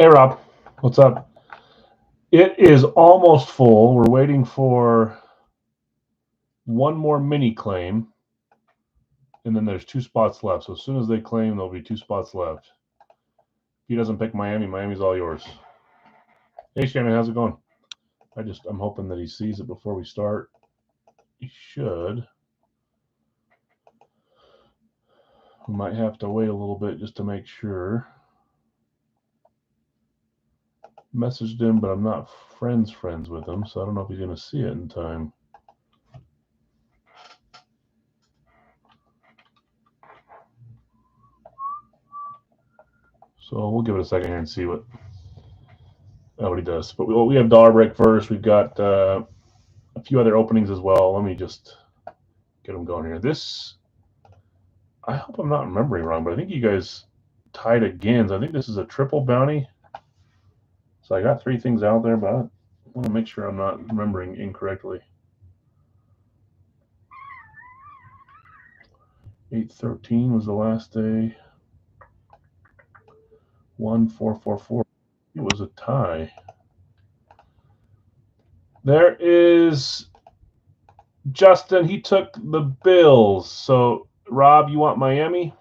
Hey, Rob. What's up? It is almost full. We're waiting for one more mini claim, and then there's 2 spots left. So as soon as they claim, there'll be 2 spots left. If he doesn't pick Miami, Miami's all yours. Hey, Shannon, how's it going? I'm hoping that he sees it before we start. He should. We might have to wait a little bit just to make sure. Messaged him, but I'm not friends with him, so I don't know if he's going to see it in time. So we'll give it a second here and see what he does. But we have dollar break first. We've got a few other openings as well. Let me just get them going here. This, I hope I'm not remembering wrong, but I think you guys tied again. So I think this is a triple bounty. So I got 3 things out there, but I want to make sure I'm not remembering incorrectly. 8/13 was the last day. 1/4/4/4. It was a tie. There is Justin. He took the Bills. So Rob, you want Miami?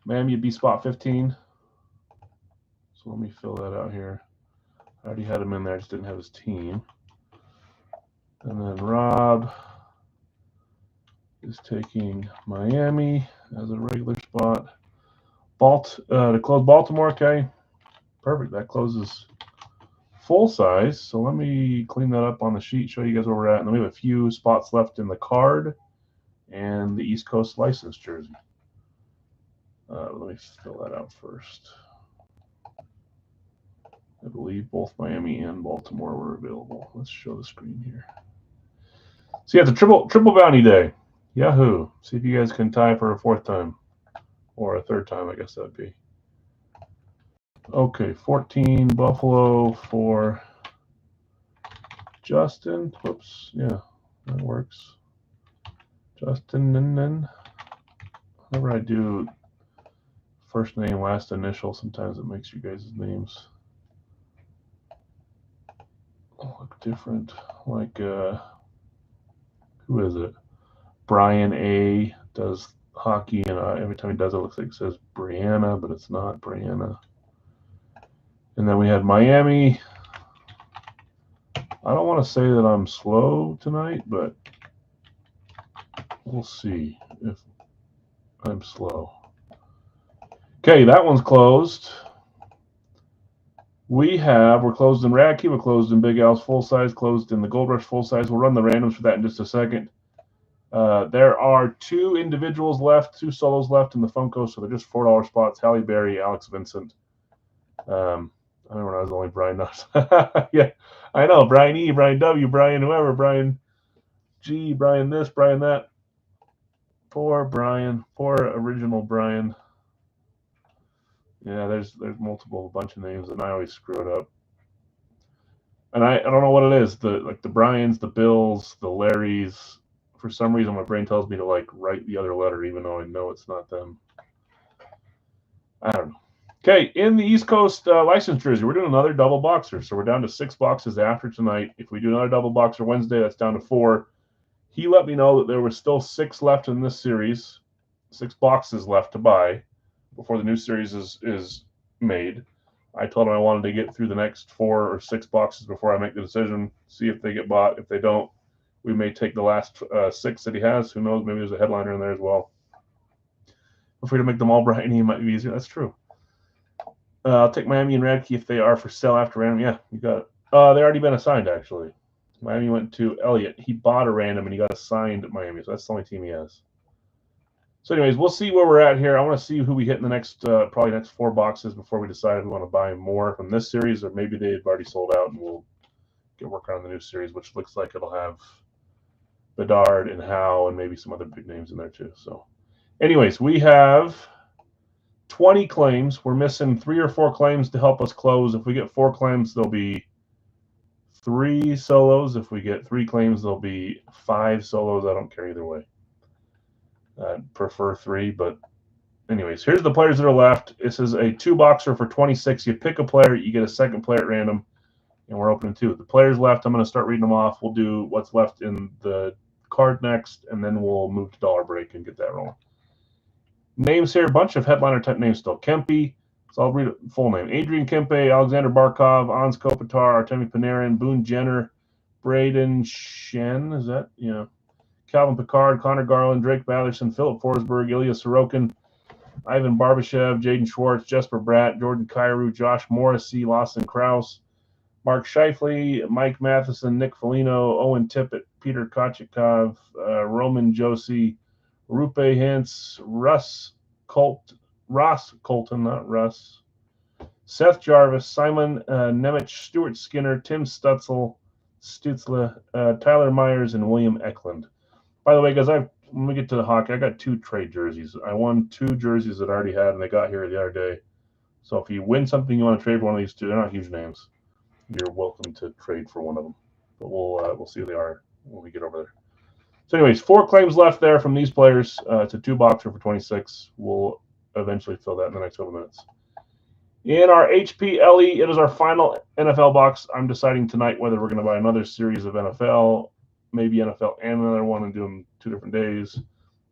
Miami would be spot 15. So let me fill that out here. I already had him in there. I just didn't have his team. And then Rob is taking Miami as a regular spot. To close Baltimore, okay. Perfect. That closes full size. So let me clean that up on the sheet, show you guys where we're at. And then we have a few spots left in the card and the East Coast license jersey. Let me fill that out first. I believe both Miami and Baltimore were available. Let's show the screen here. So yeah, it's a triple bounty day. Yahoo! See if you guys can tie for a 4th time. Or a 3rd time, I guess that would be. Okay, 14 Buffalo for Justin. Whoops, yeah, that works. Justin, and then whenever I do first name, last initial, sometimes it makes you guys' names look different. Like, who is it? Brian A. does hockey, and every time he does it, looks like it says Brianna, but it's not Brianna. And then we had Miami. I don't want to say that I'm slow tonight, but we'll see if I'm slow. Okay, that one's closed. We're closed in Radkey, we're closed in Big Al's full size, closed in the Gold Rush full size. We'll run the randoms for that in just a second. There are 2 individuals left, 2 solos left in the Funko, so they're just $4 spots. Halle Berry, Alex Vincent. I remember when I was only Brian Nuts. Yeah, I know. Brian E, Brian W, Brian whoever, Brian G, Brian this, Brian that. Poor original Brian. Yeah, there's multiple bunch of names, and I always screw it up. And I don't know what it is. The Brians, the Bills, the Larrys. For some reason, my brain tells me to write the other letter, even though I know it's not them. I don't know. Okay, in the East Coast license jersey, we're doing another double boxer. So we're down to 6 boxes after tonight. If we do another double boxer Wednesday, that's down to 4. He let me know that there were still 6 left in this series, 6 boxes left to buy before the new series is made. I told him I wanted to get through the next 4 or 6 boxes before I make the decision, see if they get bought. If they don't, we may take the last 6 that he has. Who knows? Maybe there's a headliner in there as well. Feel free to make them all Brian E. Might be easier. That's true. I'll take Miami and Radkey if they are for sale after random. Yeah, you got it. They already been assigned, actually. Miami went to Elliott. He bought a random, and he got assigned at Miami, so that's the only team he has. So anyways, we'll see where we're at here. I want to see who we hit in the next, probably next 4 boxes before we decide if we want to buy more from this series, or maybe they've already sold out, and we'll get working on the new series, which looks like it'll have Bedard and Howe and maybe some other big names in there too. So anyways, we have 20 claims. We're missing 3 or 4 claims to help us close. If we get 4 claims, there'll be 3 solos. If we get 3 claims, there'll be 5 solos. I don't care either way. I'd prefer 3, but anyways, here's the players that are left. This is a 2-boxer for 26. You pick a player, you get a second player at random, and we're opening 2. The players left, I'm going to start reading them off. We'll do what's left in the card next, and then we'll move to dollar break and get that rolling. Names here, a bunch of headliner type names still. Kempe, so I'll read the full name. Adrian Kempe, Alexander Barkov, Ans Kopitar, Artemi Panarin, Boone Jenner, Braden Shen, is that? Yeah. Calvin Pickard, Connor Garland, Drake Batherson, Philip Forsberg, Ilya Sorokin, Ivan Barbashev, Jaden Schwartz, Jesper Bratt, Jordan Kyrou, Josh Morrissey, Lawson Krause, Mark Scheifele, Mike Matheson, Nick Foligno, Owen Tippett, Peter Kochetkov, Roman Josie, Rupe Hintz, Ross Colton, not Russ, Seth Jarvis, Simon Nemec, Stuart Skinner, Tim Stutzle, Tyler Myers, and William Eklund. By the way, guys, when we get to the hockey, I got 2 trade jerseys. I won 2 jerseys that I already had, and they got here the other day. So if you win something, you want to trade for one of these 2, they're not huge names. You're welcome to trade for one of them. But we'll see who they are when we get over there. So anyways, 4 claims left there from these players. It's a 2-boxer for 26. We'll eventually fill that in the next couple minutes. In our HPLE, it is our final NFL box. I'm deciding tonight whether we're going to buy another series of NFL, maybe NFL and another one, and do them 2 different days.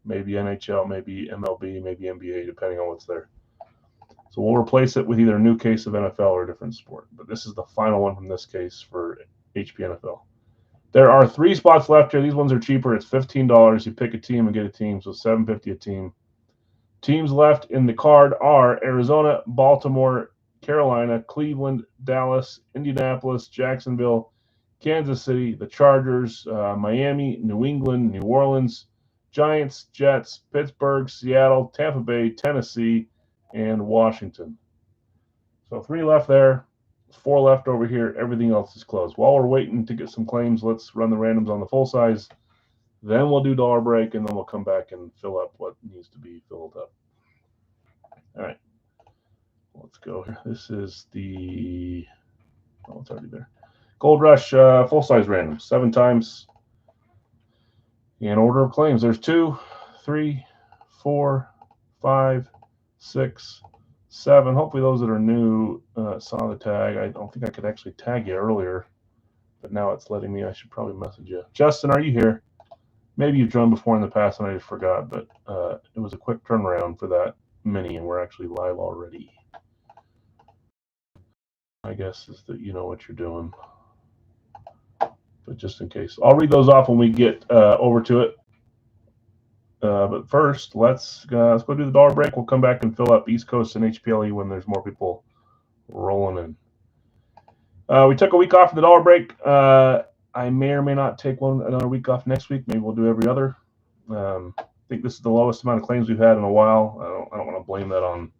Maybe NHL, maybe MLB, maybe NBA, depending on what's there. So we'll replace it with either a new case of NFL or a different sport. But this is the final one from this case for HP NFL. There are 3 spots left here. These ones are cheaper. It's $15. You pick a team and get a team, so $7.50 a team. Teams left in the card are Arizona, Baltimore, Carolina, Cleveland, Dallas, Indianapolis, Jacksonville, Kansas City, the Chargers, Miami, New England, New Orleans, Giants, Jets, Pittsburgh, Seattle, Tampa Bay, Tennessee, and Washington. So 3 left there, 4 left over here. Everything else is closed. While we're waiting to get some claims, let's run the randoms on the full size. Then we'll do dollar break, and then we'll come back and fill up what needs to be filled up. All right. Let's go here. This is the, oh, it's already there. Gold Rush full-size random, 7 times. In order of claims, there's 2, 3, 4, 5, 6, 7. Hopefully those that are new saw the tag. I don't think I could actually tag you earlier, but now it's letting me. I should probably message you. Justin, are you here? Maybe you've joined before in the past and I just forgot, but it was a quick turnaround for that mini, and we're actually live already. I guess is that you know what you're doing. But just in case. I'll read those off when we get over to it. But first, let's go do the dollar break. We'll come back and fill up East Coast and HPLE when there's more people rolling in. We took a week off for the dollar break. I may or may not take another week off next week. Maybe we'll do every other. I think this is the lowest amount of claims we've had in a while. I don't want to blame that on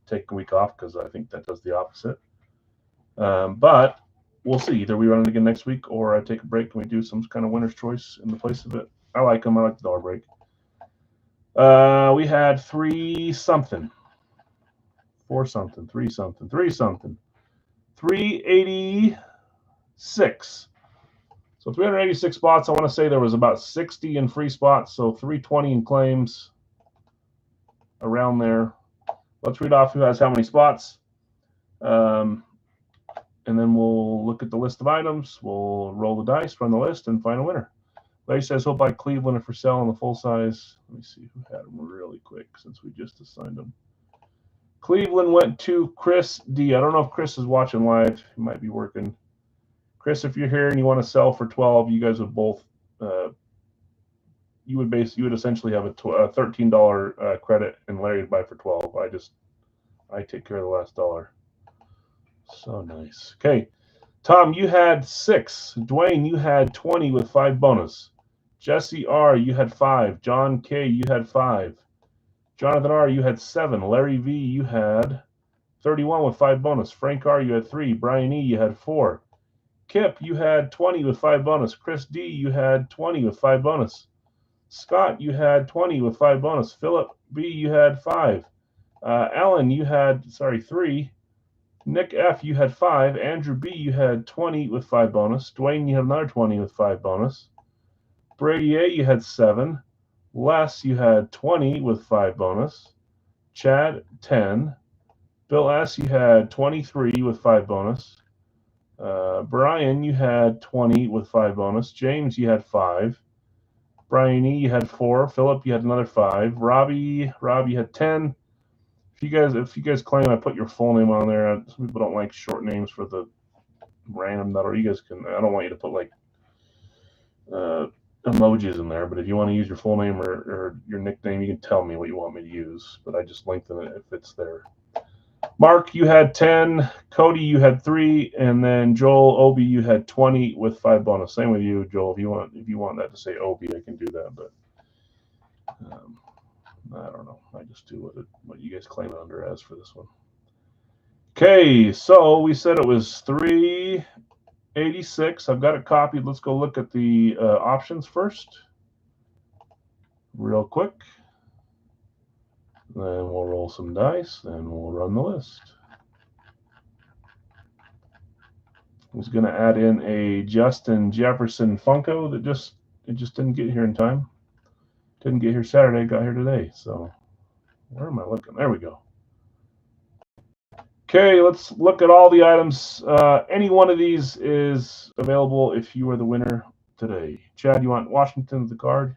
taking a week off because I think that does the opposite. But we'll see. Either we run it again next week or I take a break and we do some kind of winner's choice in the place of it. I like them. I like the dollar break. We had 3 something, 4 something, 3 something, 3 something, 386. So 386 spots. I want to say there was about 60 in free spots, so 320 in claims, around there. Let's read off who has how many spots. And then we'll look at the list of items. We'll roll the dice, run the list, and find a winner. Larry says he'll buy Cleveland if for sale on the full size. Let me see who had them really quick since we just assigned them. Cleveland went to Chris D. I don't know if Chris is watching live. He might be working. Chris, if you're here and you want to sell for 12, you guys would both. You would essentially have a $13 credit, and Larry would buy for 12. I take care of the last dollar. So nice. Okay, Tom, you had 6. Dwayne, you had 20 with 5 bonus. Jesse R, you had 5. John K, you had 5. Jonathan R, you had 7. Larry V, you had 31 with 5 bonus. Frank R, you had 3. Brian E, you had 4. Kip, you had 20 with 5 bonus. Chris D, you had 20 with 5 bonus. Scott, you had 20 with 5 bonus. Philip B, you had 5. Alan, you had 3. Nick F, you had 5. Andrew B, you had 20 with 5 bonus. Dwayne, you had another 20 with 5 bonus. Brady A, you had 7. Les, you had 20 with 5 bonus. Chad, 10. Bill S., you had 23 with 5 bonus. Brian, you had 20 with 5 bonus. James, you had 5. Brian E., you had 4. Philip, you had another 5. Rob, you had 10. If you guys claim I put your full name on there, some people don't like short names for the random number. You guys can. I don't want you to put like emojis in there, but if you want to use your full name or your nickname, you can tell me what you want me to use. But I just lengthen it if it's there. Mark, you had 10. Cody, you had 3, and then Joel, Obi, you had 20 with 5 bonus. Same with you, Joel. If you want that to say Obi, I can do that, but I don't know. I just do what you guys claim it under as for this one. Okay, so we said it was 386. I've got it copied. Let's go look at the options first, real quick. Then we'll roll some dice, and we'll run the list. I was going to add in a Justin Jefferson Funko that just didn't get here in time. Didn't get here Saturday, got here today. So where am I looking? There we go. Okay, let's look at all the items. Any one of these is available if you are the winner today. Chad, you want Washington the card?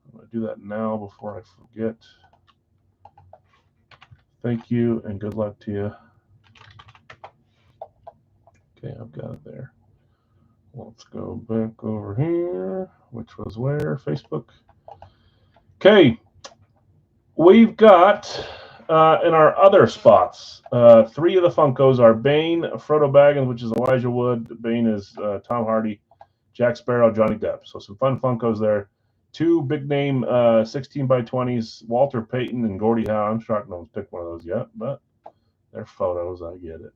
I'm going to do that now before I forget. Thank you and good luck to you. Okay, I've got it there. Let's go back over here, which was where? Facebook. Okay, we've got in our other spots, 3 of the Funkos are Bane, Frodo Baggins, which is Elijah Wood. Bane is Tom Hardy, Jack Sparrow, Johnny Depp. So some fun Funkos there. 2 big name 16 by 20s, Walter Payton and Gordie Howe. I'm shocked no one's picked one of those yet, but they're photos. I get it.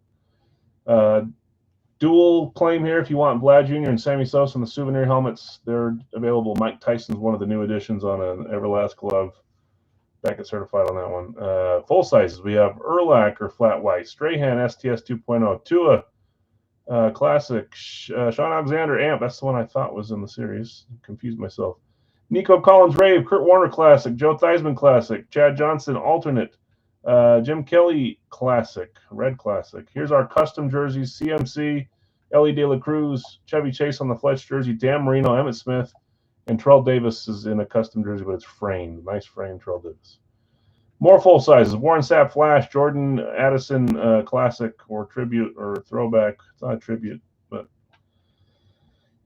Dual claim here if you want Vlad Jr. and Sammy Sosa and the souvenir helmets. They're available. Mike Tyson's one of the new additions on an Everlast glove. Back at certified on that one. Full sizes. We have Urlacher Flat White, Strahan STS 2.0, Tua Classic, Sean Alexander Amp. That's the one I thought was in the series. Confused myself. Nico Collins Rave, Kurt Warner Classic, Joe Theismann Classic, Chad Johnson Alternate, Jim Kelly Classic, Red Classic. Here's our custom jerseys: CMC, Ellie De La Cruz, Chevy Chase on the Fletch jersey, Dan Marino, Emmitt Smith, and Terrell Davis is in a custom jersey, but it's framed. Nice frame, Terrell Davis. More full sizes: Warren Sapp Flash, Jordan Addison Classic or Tribute or Throwback. It's not a tribute, but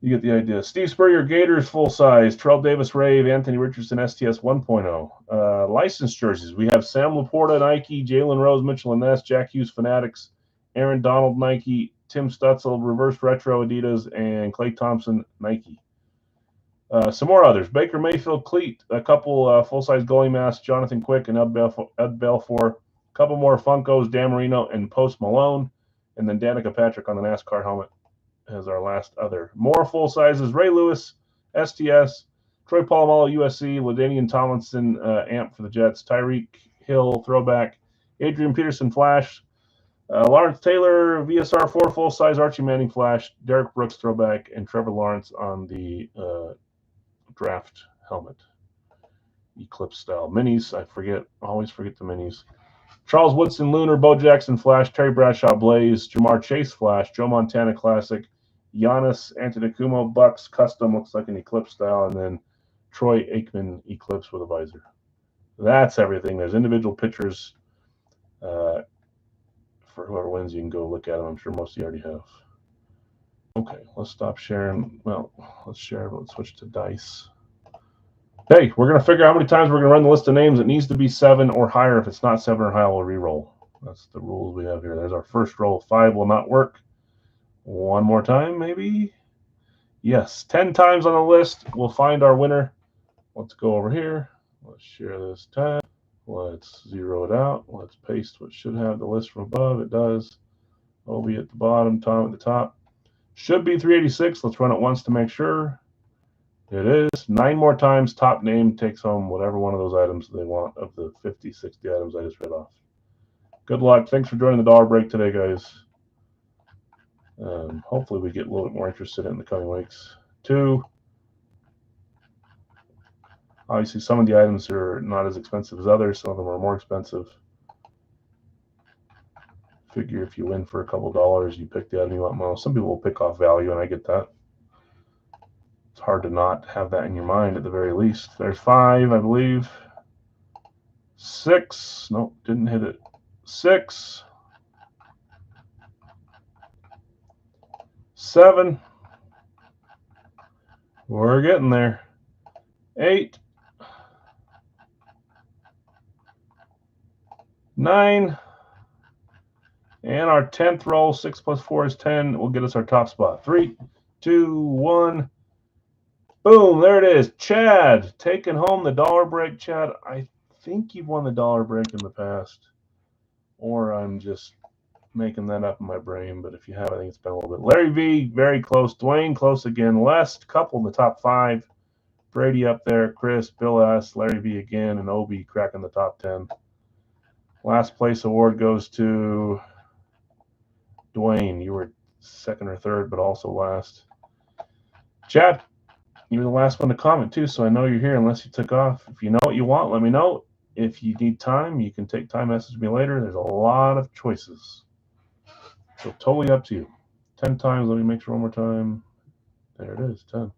you get the idea. Steve Spurrier Gators full size, Terrell Davis Rave, Anthony Richardson STS 1.0. Licensed jerseys: we have Sam Laporta Nike, Jalen Rose Mitchell and Ness, Jack Hughes Fanatics, Aaron Donald Nike, Tim Stutzel Reverse Retro Adidas, and Klay Thompson Nike. Some more others: Baker Mayfield Cleat, a couple full-size goalie masks, Jonathan Quick and Ed Belfour, a couple more Funkos, Dan Marino and Post Malone, and then Danica Patrick on the NASCAR helmet as our last other. More full sizes: Ray Lewis, STS, Troy Polamalu, USC, LaDainian Tomlinson, Amp for the Jets, Tyreek Hill, Throwback, Adrian Peterson, Flash, Lawrence Taylor, VSR 4 full size, Archie Manning, Flash, Derek Brooks, Throwback, and Trevor Lawrence on the draft helmet. Eclipse style. Minis, always forget the minis. Charles Woodson, Lunar, Bo Jackson, Flash, Terry Bradshaw, Blaze, Jamar Chase, Flash, Joe Montana, Classic, Giannis Antetokounmpo, Bucks, Custom, looks like an Eclipse style, and then Troy Aikman, Eclipse with a visor. That's everything. There's individual pictures. For whoever wins, you can go look at them. I'm sure most of you already have. Okay, let's stop sharing. Well, let's share, but let's switch to dice. Hey, we're going to figure out how many times we're going to run the list of names. It needs to be 7 or higher. If it's not 7 or higher, we'll re-roll. That's the rules we have here. There's our first roll. 5 will not work. One more time, maybe? Yes, 10 times on the list. We'll find our winner. Let's go over here. Let's share this tab. Let's zero it out. Let's paste what should have the list from above. It does. Obi at the bottom, Tom at the top. Should be 386. Let's run it once to make sure. It is. 9 more times. Top name takes home whatever one of those items they want of the 50, 60 items I just read off. Good luck. Thanks for joining the dollar break today, guys. Hopefully we get a little bit more interested in the coming weeks. 2. Obviously, some of the items are not as expensive as others. Some of them are more expensive. Figure if you win for a couple dollars, you pick the item you want most. Some people will pick off value, and I get that. It's hard to not have that in your mind at the very least. There's 5, I believe. 6. Nope, didn't hit it. 6. 7. We're getting there. 8. 9. And our 10th roll, 6 plus 4 is 10, will get us our top spot. 3, 2, 1. Boom, there it is. Chad, taking home the dollar break. Chad, I think you've won the dollar break in the past. Or I'm just making that up in my brain. But if you have, I think it's been a little bit. Larry V, very close. Dwayne, close again. Last couple in the top 5. Brady up there. Chris, Bill S., Larry V again, and Obi cracking the top 10. Last place award goes to Dwayne. You were 2nd or 3rd, but also last. Chad, you were the last one to comment too, so I know you're here unless you took off. If you know what you want, let me know. If you need time, you can take time, message me later. There's a lot of choices. So totally up to you. 10 times, let me make sure one more time. There it is, 10.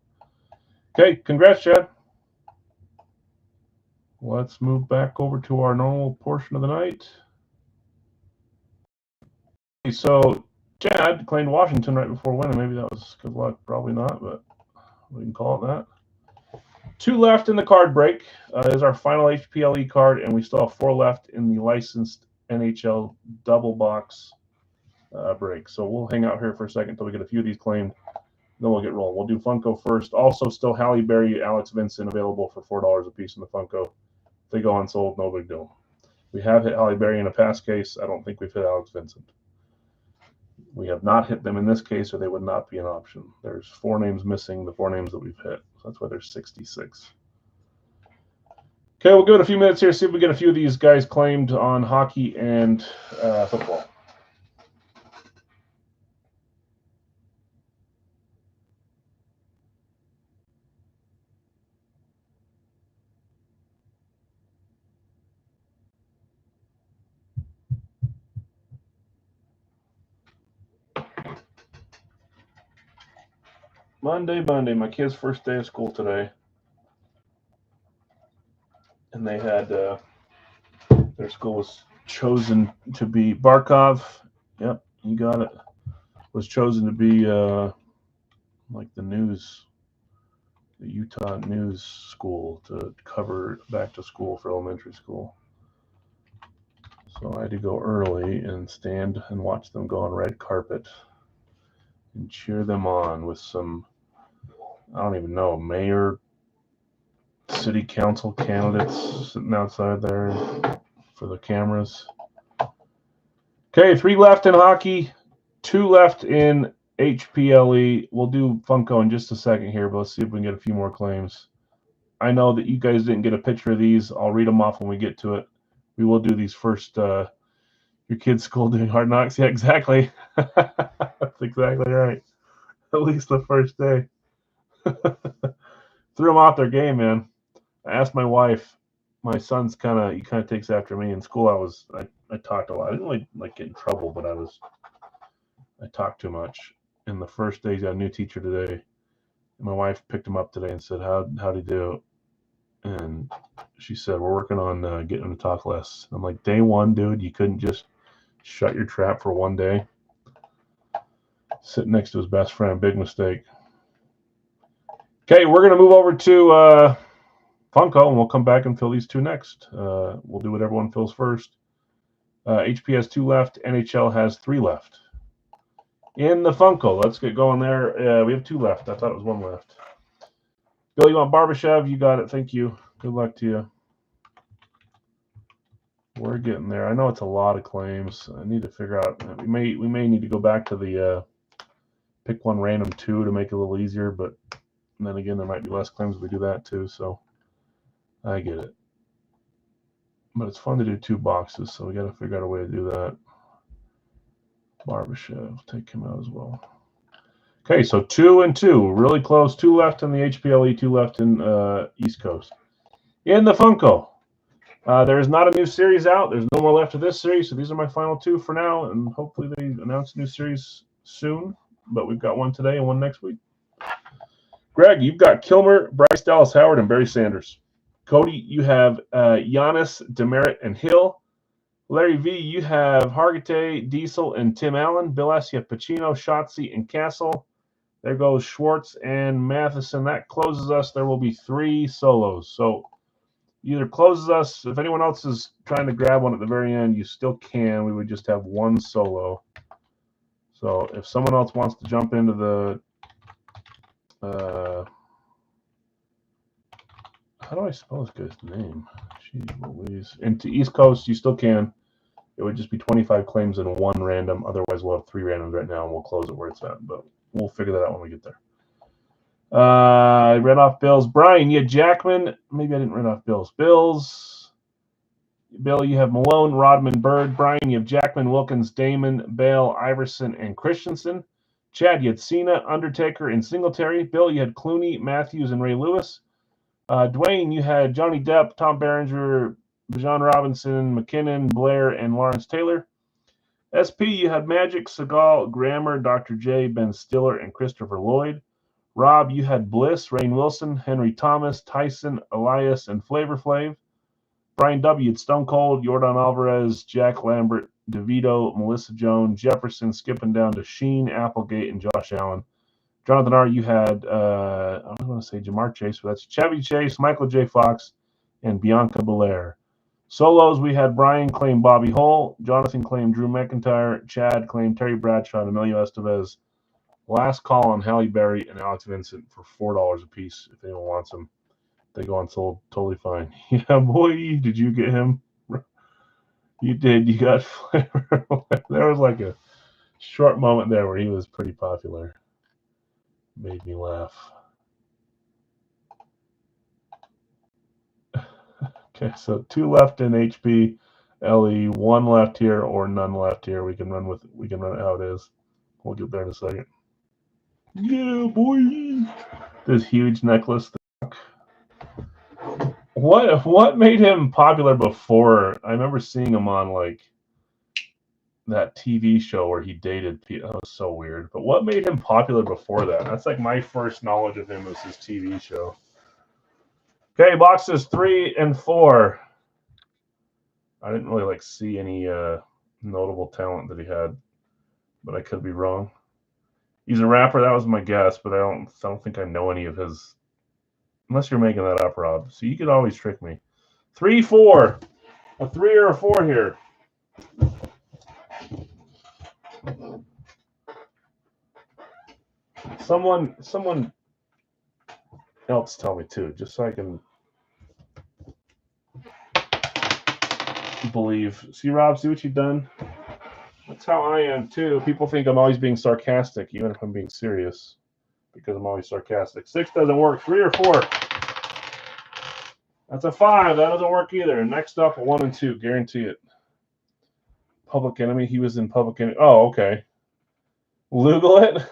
Okay, congrats, Chad. Let's move back over to our normal portion of the night. Okay, so Chad claimed Washington right before winning. Maybe that was good luck. Probably not, but we can call it that. 2 left in the card break is our final HPLE card, and we still have 4 left in the licensed NHL double box break. So we'll hang out here for a second until we get a few of these claimed. Then we'll get rolling. We'll do Funko first. Also, still Halle Berry, Alex Vincent available for $4 a piece in the Funko. If they go unsold, no big deal. We have hit Halle Berry in a past case. I don't think we've hit Alex Vincent. We have not hit them in this case, or they would not be an option. There's 4 names missing, the 4 names that we've hit. So that's why there's 66. Okay, we'll give it a few minutes here, see if we get a few of these guys claimed on hockey and football. Monday, my kid's first day of school today. And they had, their school was chosen to be, Barkov, yep, you got it, was chosen to be like the Utah news school to cover back to school for elementary school. So I had to go early and stand and watch them go on red carpet and cheer them on with some, I don't even know, mayor, city council candidates sitting outside there for the cameras. Okay, 3 left in hockey, 2 left in HPLE. We'll do Funko in just a second here, but let's see if we can get a few more claims. I know that you guys didn't get a picture of these. I'll read them off when we get to it. We will do these first. Your kid's school doing Hard Knocks. Yeah, exactly. That's exactly right. At least the first day. Threw them off their game, man. I asked my wife. My son's he kind of takes after me. In school, I talked a lot. I didn't really like get in trouble, but I talked too much. And the first day, he's got a new teacher today. And my wife picked him up today and said, how'd he do? And she said, we're working on getting him to talk less. I'm like, day 1, dude, you couldn't just shut your trap for 1 day? Sitting next to his best friend, big mistake. Okay, we're going to move over to Funko, and we'll come back and fill these 2 next. We'll do what everyone fills first. HP has 2 left. NHL has 3 left. In the Funko, let's get going there. We have 2 left. I thought it was 1 left. Bill, you want Barbashev? You got it. Thank you. Good luck to you. We're getting there. I know it's a lot of claims. I need to figure out. We may need to go back to the pick one random 2 to make it a little easier, but then again, there might be less claims if we do that too. So I get it. But it's fun to do 2 boxes, so we got to figure out a way to do that. Barbashev, take him out as well. Okay, so 2 and 2, really close. 2 left in the HPLE, 2 left in East Coast. In the Funko, there is not a new series out. There's no more left of this series, so these are my final two for now, and hopefully they announce a new series soon. But we've got one today and one next week. Greg, you've got Kilmer, Bryce Dallas Howard, and Barry Sanders. Cody, you have Giannis, Demerit, and Hill. Larry V, you have Hargitay, Diesel, and Tim Allen. Bill S, you have Pacino, Shotzi, and Castle. There goes Schwartz and Matheson. That closes us. There will be 3 solos. So either closes us. If anyone else is trying to grab one at the very end, you still can. We would just have 1 solo. So if someone else wants to jump into the how do I spell this guy's name? Jeez Louise. Into East Coast, you still can. It would just be 25 claims and 1 random. Otherwise, we'll have 3 randoms right now, and we'll close it where it's at. But we'll figure that out when we get there. I read off Bills. Brian, you had Jackman. Maybe I didn't read off Bills. Bills. Bill, you have Malone, Rodman, Bird. Brian, you have Jackman, Wilkins, Damon, Bale, Iverson, and Christensen. Chad, you had Cena, Undertaker, and Singletary. Bill, you had Clooney, Matthews, and Ray Lewis. Dwayne, you had Johnny Depp, Tom Berenger, Bijan Robinson, McKinnon, Blair, and Lawrence Taylor. SP, you had Magic, Seagal, Grammer, Dr. J, Ben Stiller, and Christopher Lloyd. Rob, you had Bliss, Rainn Wilson, Henry Thomas, Tyson, Elias, and Flavor Flav. Brian W. had Stone Cold, Yordan Alvarez, Jack Lambert, DeVito, Melissa Jones, Jefferson, skipping down to Sheen, Applegate, and Josh Allen. Jonathan R., you had, I was going to say Jamar Chase, but that's Chevy Chase, Michael J. Fox, and Bianca Belair. Solos, we had Brian claim Bobby Hull, Jonathan claimed Drew McIntyre, Chad claimed Terry Bradshaw and Emilio Estevez. Last call on Halle Berry and Alex Vincent for $4 a piece if anyone wants them. They go unsold, totally fine. Yeah, boy, did you get him? You did. You got Flavor. There was like a short moment there where he was pretty popular. Made me laugh. Okay, so 2 left in HPLE, 1 left here or none left here. We can run it how it is. We'll get there in a second. Yeah, boy. This huge necklace. What made him popular before? I remember seeing him on like that TV show where he dated people. That was so weird. But what made him popular before that? That's like my first knowledge of him was his TV show. Okay, boxes 3 and 4. I didn't really like see any notable talent that he had, but I could be wrong. He's a rapper. That was my guess, but I don't think I know any of his. Unless you're making that up, Rob. So you could always trick me. 3, 4. A 3 or a 4 here. Someone else tell me too, just so I can believe. See, Rob, see what you've done? That's how I am too. People think I'm always being sarcastic, even if I'm being serious, because I'm always sarcastic. 6 doesn't work. 3 or 4. That's a 5. That doesn't work either. Next up, 1 and 2. Guarantee it. Public Enemy. He was in Public Enemy. Oh, okay. Lugal it?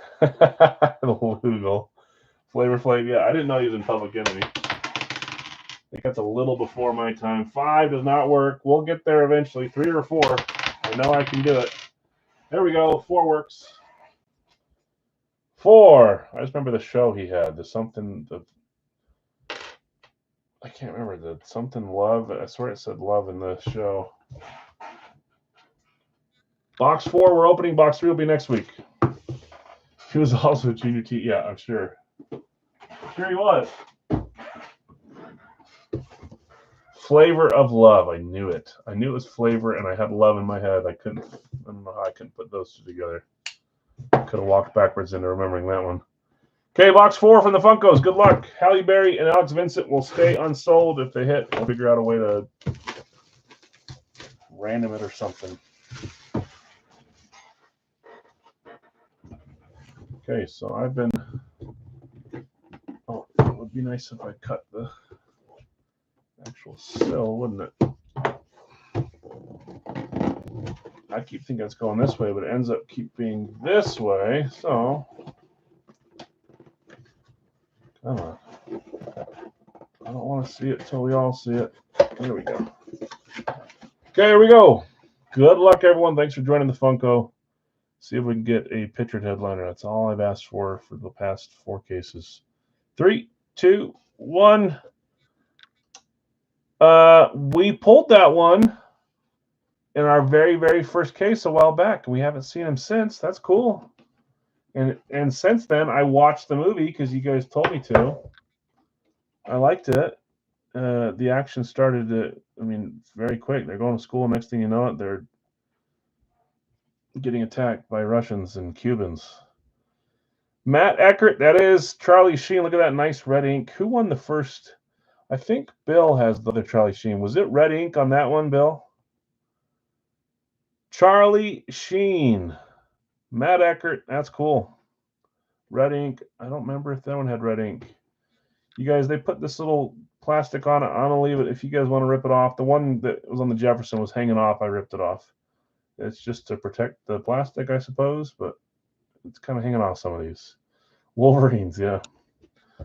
Lugal. Flavor Flav. Yeah, I didn't know he was in Public Enemy. I think that's a little before my time. 5 does not work. We'll get there eventually. 3 or 4. I know I can do it. There we go. 4 works. 4. I just remember the show he had. I can't remember. The something love. I swear it said love in the show. Box 4, we're opening. Box 3 will be next week. He was also a junior T. Yeah, I'm sure. Sure he was. Flavor of Love. I knew it. I knew it was flavor, and I had love in my head. I don't know how I couldn't put those 2 together. Could have walked backwards into remembering that one. Okay, box 4 from the Funkos. Good luck. Halle Berry and Alex Vincent will stay unsold if they hit. We'll figure out a way to random it or something. Okay, so I've been. Oh, it would be nice if I cut the actual cell, wouldn't it? I keep thinking it's going this way, but it ends up being this way. So, come on. I don't want want to see it until we all see it. There we go. Okay, here we go. Good luck, everyone. Thanks for joining the Funko. See if we can get a pictured headliner. That's all I've asked for the past 4 cases. 3, 2, 1. We pulled that one in our very, very first case a while back. We haven't seen him since. That's cool. And since then, I watched the movie because you guys told me to. I liked it. The action started very quick. They're going to school. Next thing you know it, they're getting attacked by Russians and Cubans. Matt Eckert, that is Charlie Sheen. Look at that nice red ink. Who won the first? I think Bill has the other Charlie Sheen. Was it red ink on that one, Bill? Charlie Sheen. Matt Eckert, that's cool. Red ink. I don't remember if that one had red ink. You guys, they put this little plastic on it. I'm going to leave it if you guys want to rip it off. The one that was on the Jefferson was hanging off. I ripped it off. It's just to protect the plastic, I suppose, but it's kind of hanging off some of these. Wolverines, yeah.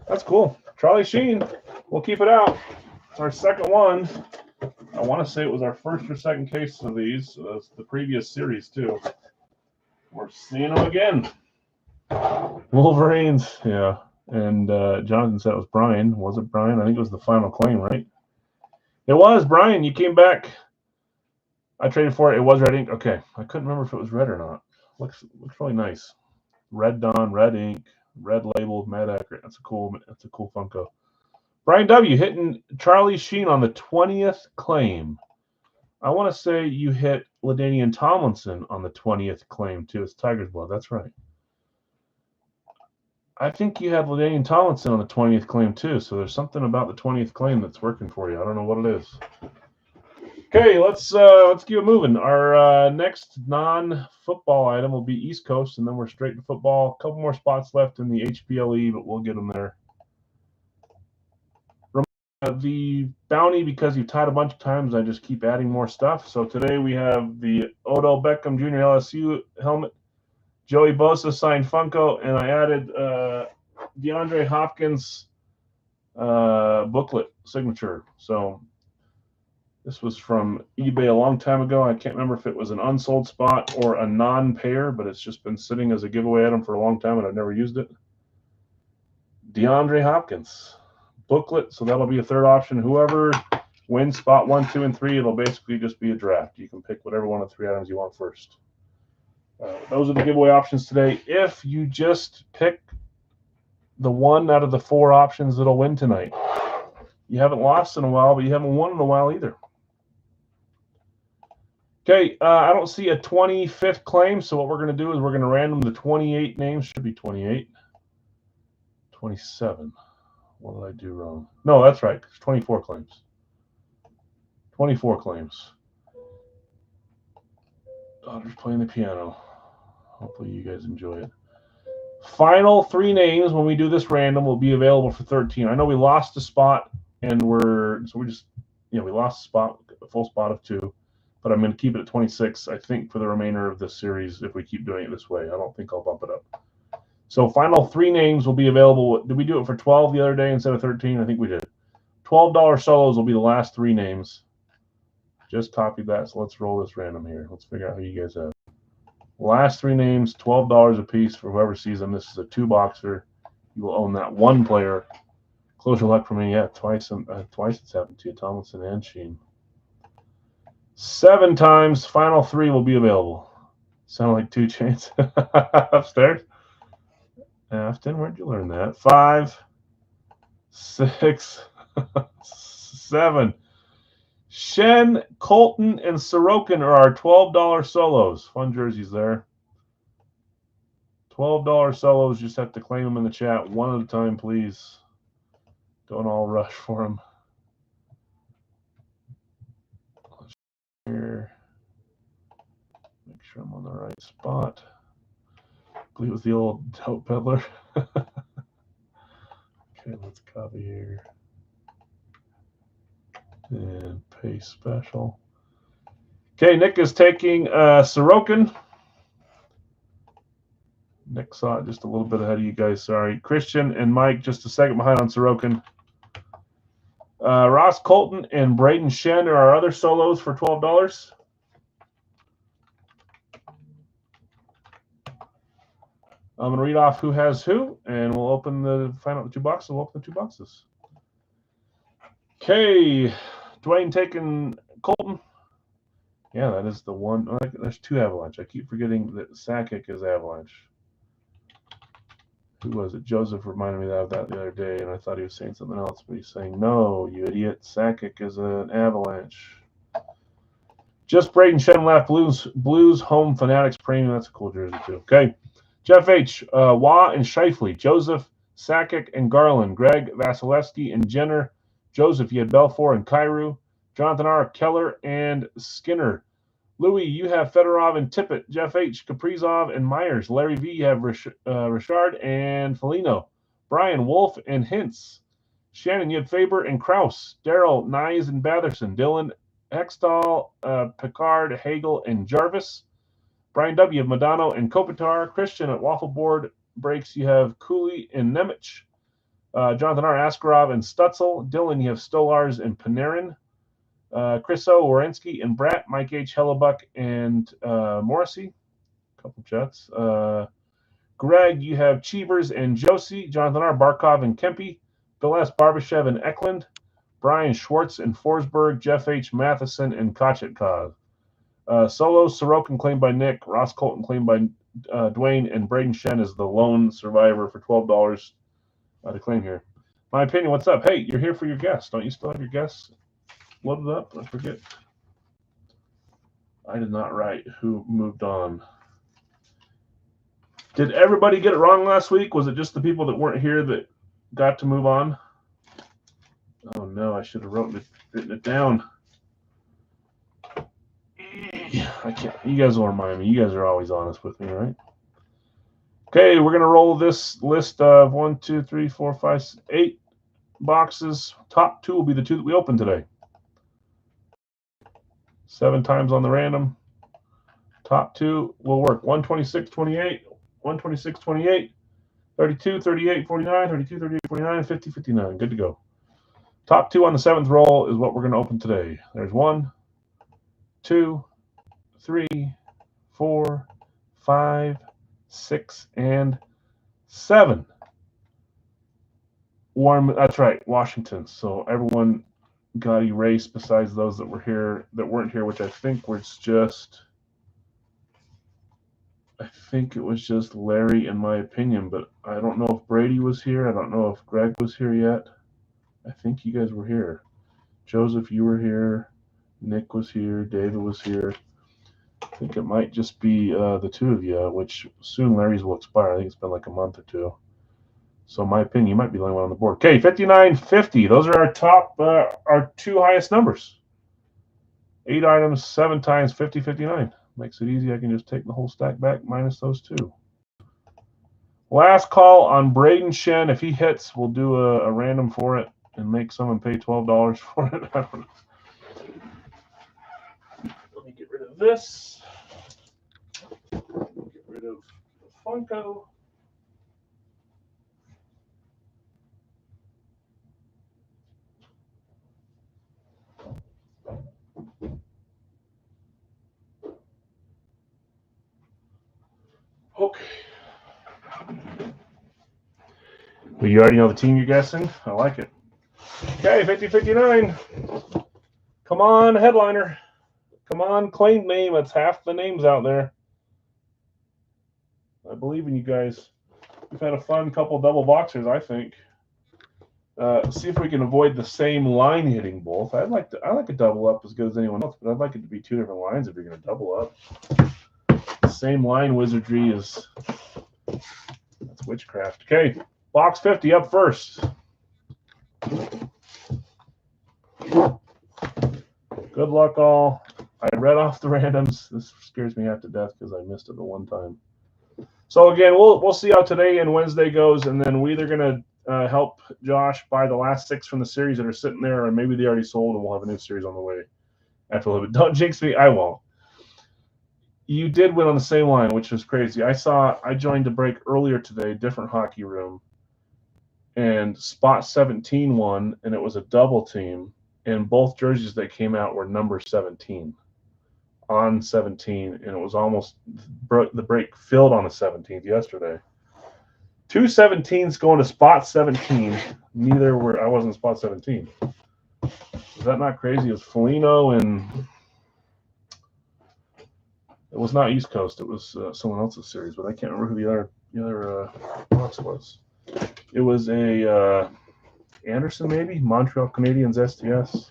That's cool. Charlie Sheen. We'll keep it out. It's our second one. I want to say it was our first or second case of these. The previous series, too. We're seeing them again. Wolverines, yeah. And Jonathan said it was Brian. Was it Brian? I think it was the final claim, right? It was Brian. You came back. I traded for it. It was red ink. Okay. I couldn't remember if it was red or not. Looks really nice. Red Dawn, red ink, red label, Matt Eckert. That's a cool Funko. Brian W. hitting Charlie Sheen on the 20th claim. I want to say you hit LaDainian Tomlinson on the 20th claim too. It's Tiger's Blood. That's right. I think you had LaDainian Tomlinson on the 20th claim too. So there's something about the 20th claim that's working for you. I don't know what it is. Okay, let's keep it moving. Our next non-football item will be East Coast, and then we're straight to football. A couple more spots left in the HPLE, but we'll get them there. The bounty, because you tied a bunch of times, I just keep adding more stuff. So today we have the Odell Beckham Jr. LSU helmet, Joey Bosa signed Funko, and I added DeAndre Hopkins booklet signature. So this was from eBay a long time ago. I can't remember if it was an unsold spot or a non-pair, but it's just been sitting as a giveaway item for a long time, and I've never used it. DeAndre Hopkins booklet, so that'll be a third option. Whoever wins spot 1, 2, and 3, it'll basically just be a draft. You can pick whatever one of the 3 items you want first. Those are the giveaway options today. If you just pick the one out of the 4 options that'll win tonight, you haven't lost in a while, but you haven't won in a while either. Okay, I don't see a 25th claim, so what we're going to do is we're going to random the 28 names. Should be 28. 27. What did I do wrong? No, that's right. There's 24 claims. 24 claims. Daughter's playing the piano. Hopefully you guys enjoy it. Final 3 names when we do this random will be available for 13. I know we lost a spot, and we lost a spot, a full spot of 2. But I'm going to keep it at 26, I think, for the remainder of this series if we keep doing it this way. I don't think I'll bump it up. So final 3 names will be available. Did we do it for 12 the other day instead of 13? I think we did. $12 solos will be the last 3 names. Just copied that, so let's roll this random here. Let's figure out who you guys have. Last 3 names, $12 a piece for whoever sees them. This is a 2-boxer. You will own that 1 player. Close your luck for me. Yeah, twice it's happened to you, Tomlinson and Sheen. 7 times, final 3 will be available. Sound like 2 Chainz upstairs? Afton, where'd you learn that? 5, 6, 7. Shen, Colton, and Sorokin are our $12 solos. Fun jerseys there. $12 solos. Just have to claim them in the chat one at a time, please. Don't all rush for them. Here. Make sure I'm on the right spot. I believe it was the old dope peddler. Okay, let's copy here. And paste special. Okay, Nick is taking Sorokin. Nick saw it just a little bit ahead of you guys. Sorry. Christian and Mike just a second behind on Sorokin. Ross Colton and Braden Shen are our other solos for $12. I'm going to read off who has who, and we'll find out the 2 boxes. We'll open the 2 boxes. Okay, Dwayne taking Colton. Yeah, that is the one. There's 2 Avalanche. I keep forgetting that Sakic is Avalanche. Who was it? Joseph reminded me of that the other day, and I thought he was saying something else, but he's saying, no, you idiot. Sakic is an Avalanche. Just Braden Shen left. Blues Home Fanatics Premium. That's a cool jersey, too. Okay. Jeff H. Waugh and Scheifele. Joseph, Sakic, and Garland. Greg, Vasilevsky, and Jenner. Joseph, you had Belfour and Kyrou. Jonathan R. Keller and Skinner. Louis, you have Fedorov and Tippett. Jeff H. Kaprizov and Myers. Larry V. You have Richard and Foligno. Brian, Wolf and Hintz. Shannon, you have Faber and Kraus. Daryl, Nyes and Batherson. Dylan, Hextall, Picard, Hagel, and Jarvis. Brian W. of Madano and Kopitar. Christian at Waffle Board Breaks, you have Cooley and Nemec. Jonathan R. Askarov and Stutzel. Dylan, you have Stolars and Panarin. Chris O. Wierenski and Bratt. Mike H. Hellebuck and Morrissey. A couple Jets. Greg, you have Cheevers and Josie. Jonathan R. Barkov and Kempe. Bill S. Barbashev and Eklund. Brian Schwartz and Forsberg. Jeff H. Matheson and Kochetkov. Solo Sorokin claimed by Nick. Ross Colton claimed by Dwayne. And Braden Shen is the lone survivor for $12 to claim here. My opinion, what's up? Hey, you're here for your guests. Don't you still have your guests loaded up? I forget. I did not write who moved on. Did everybody get it wrong last week? Was it just the people that weren't here that got to move on? Oh no, I should have written it down. I can't. You guys will remind me. You guys are always honest with me, right? Okay, we're gonna roll this list of 1, 2, 3, 4, 5, 8 boxes. Top 2 will be the 2 that we open today. 7 times on the random. Top 2 will work. 126, 28, 126, 28, 32, 38, 49, 32, 38, 49, 50, 59. Good to go. Top 2 on the 7th roll is what we're going to open today. There's 1, 2, 3, 4, 5, 6, and 7. That's right, Washington. So everyone got erased besides those that were here that weren't here, which I think was just Larry in my opinion, but I don't know if Brady was here. I don't know if Greg was here yet. I think you guys were here. Joseph, you were here. Nick was here. David was here. I think it might just be the 2 of you, which soon Larry's will expire. I think it's been like a month or 2. So in my opinion, you might be the only one on the board. Okay, 59.50. Those are our top, our 2 highest numbers. 8 items, 7 times 50, 59. Makes it easy. I can just take the whole stack back minus those 2. Last call on Braden Shen. If he hits, we'll do a random for it and make someone pay $12 for it. I don't know. Let me get rid of this. Get rid of the Funko. Okay. Well, you already know the team you're guessing? I like it. Okay, 50-59. Come on, headliner. Come on, claimed name. That's half the names out there. I believe in you guys. We've had a fun couple double boxers, I think. See if we can avoid the same line hitting both. I like a double up as good as anyone else, but I'd like it to be 2 different lines if you're going to double up. The same line wizardry is that's witchcraft. Okay, box 50 up first. Good luck, all. I read off the randoms. This scares me half to death because I missed it the one time. So again, we'll see how today and Wednesday goes, and then we're either going to help Josh buy the last 6 from the series that are sitting there, or maybe they already sold, and we'll have a new series on the way after a little bit. Don't jinx me. I won't. You did win on the same line, which was crazy. I joined a break earlier today, different hockey room, and spot 17 won, and it was a double team. And both jerseys that came out were number 17 on 17, and it was almost the break filled on the 17th yesterday. 2 17s going to spot 17. Neither were. I wasn't spot 17. Is that not crazy? It was Foligno, and it was not East Coast. It was someone else's series, but I can't remember who the other box was. It was a Anderson, maybe? Montreal Canadiens STS.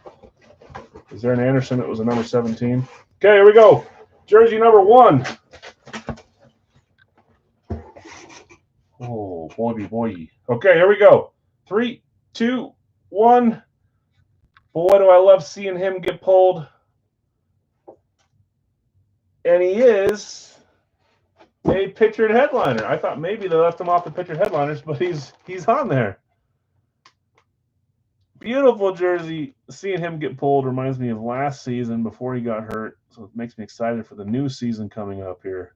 Is there an Anderson that was a number 17? Okay, here we go. Jersey number 1. Oh, boy. Okay, here we go. 3, 2, 1. Boy, do I love seeing him get pulled. And he is a pictured headliner. I thought maybe they left him off the pictured headliners, but he's on there. Beautiful jersey. Seeing him get pulled reminds me of last season before he got hurt. So it makes me excited for the new season coming up here.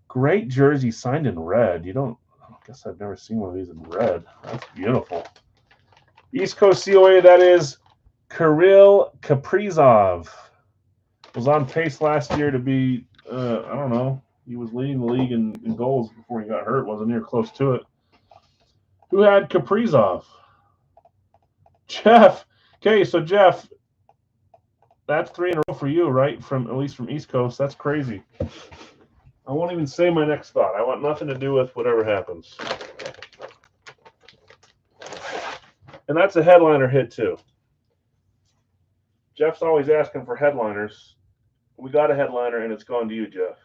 Great jersey signed in red. I guess I've never seen one of these in red. That's beautiful. East Coast COA, that is Kirill Kaprizov. Was on pace last year to be, I don't know, he was leading the league in goals before he got hurt. Wasn't near close to it. Who had Kaprizov? Jeff. Okay, so Jeff, that's 3 in a row for you, right? At least from East Coast. That's crazy. I won't even say my next thought. I want nothing to do with whatever happens. And that's a headliner hit, too. Jeff's always asking for headliners. We got a headliner, and it's gone to you, Jeff.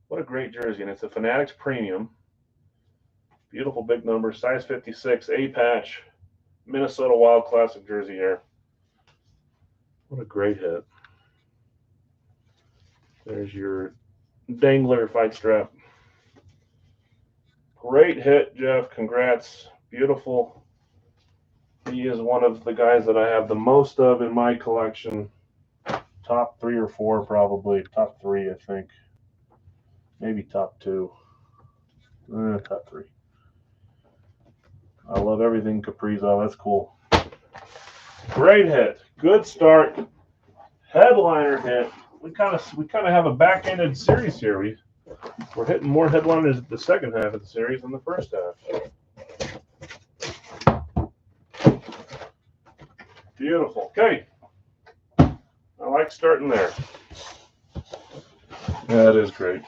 What a great jersey. And it's a Fanatics Premium. Beautiful big number. Size 56. A-patch. Minnesota Wild Classic jersey here. What a great hit. There's your dangler fight strap. Great hit, Jeff. Congrats. Beautiful. He is one of the guys that I have the most of in my collection. Top 3 or 4, probably. Top 3, I think. Maybe top 2. Top 3. I love everything Kaprizov. That's cool. Great hit. Good start. Headliner hit. We kind of have a back-ended series here. We're hitting more headliners at the second half of the series than the first half. Beautiful. Okay. I like starting there. That is great.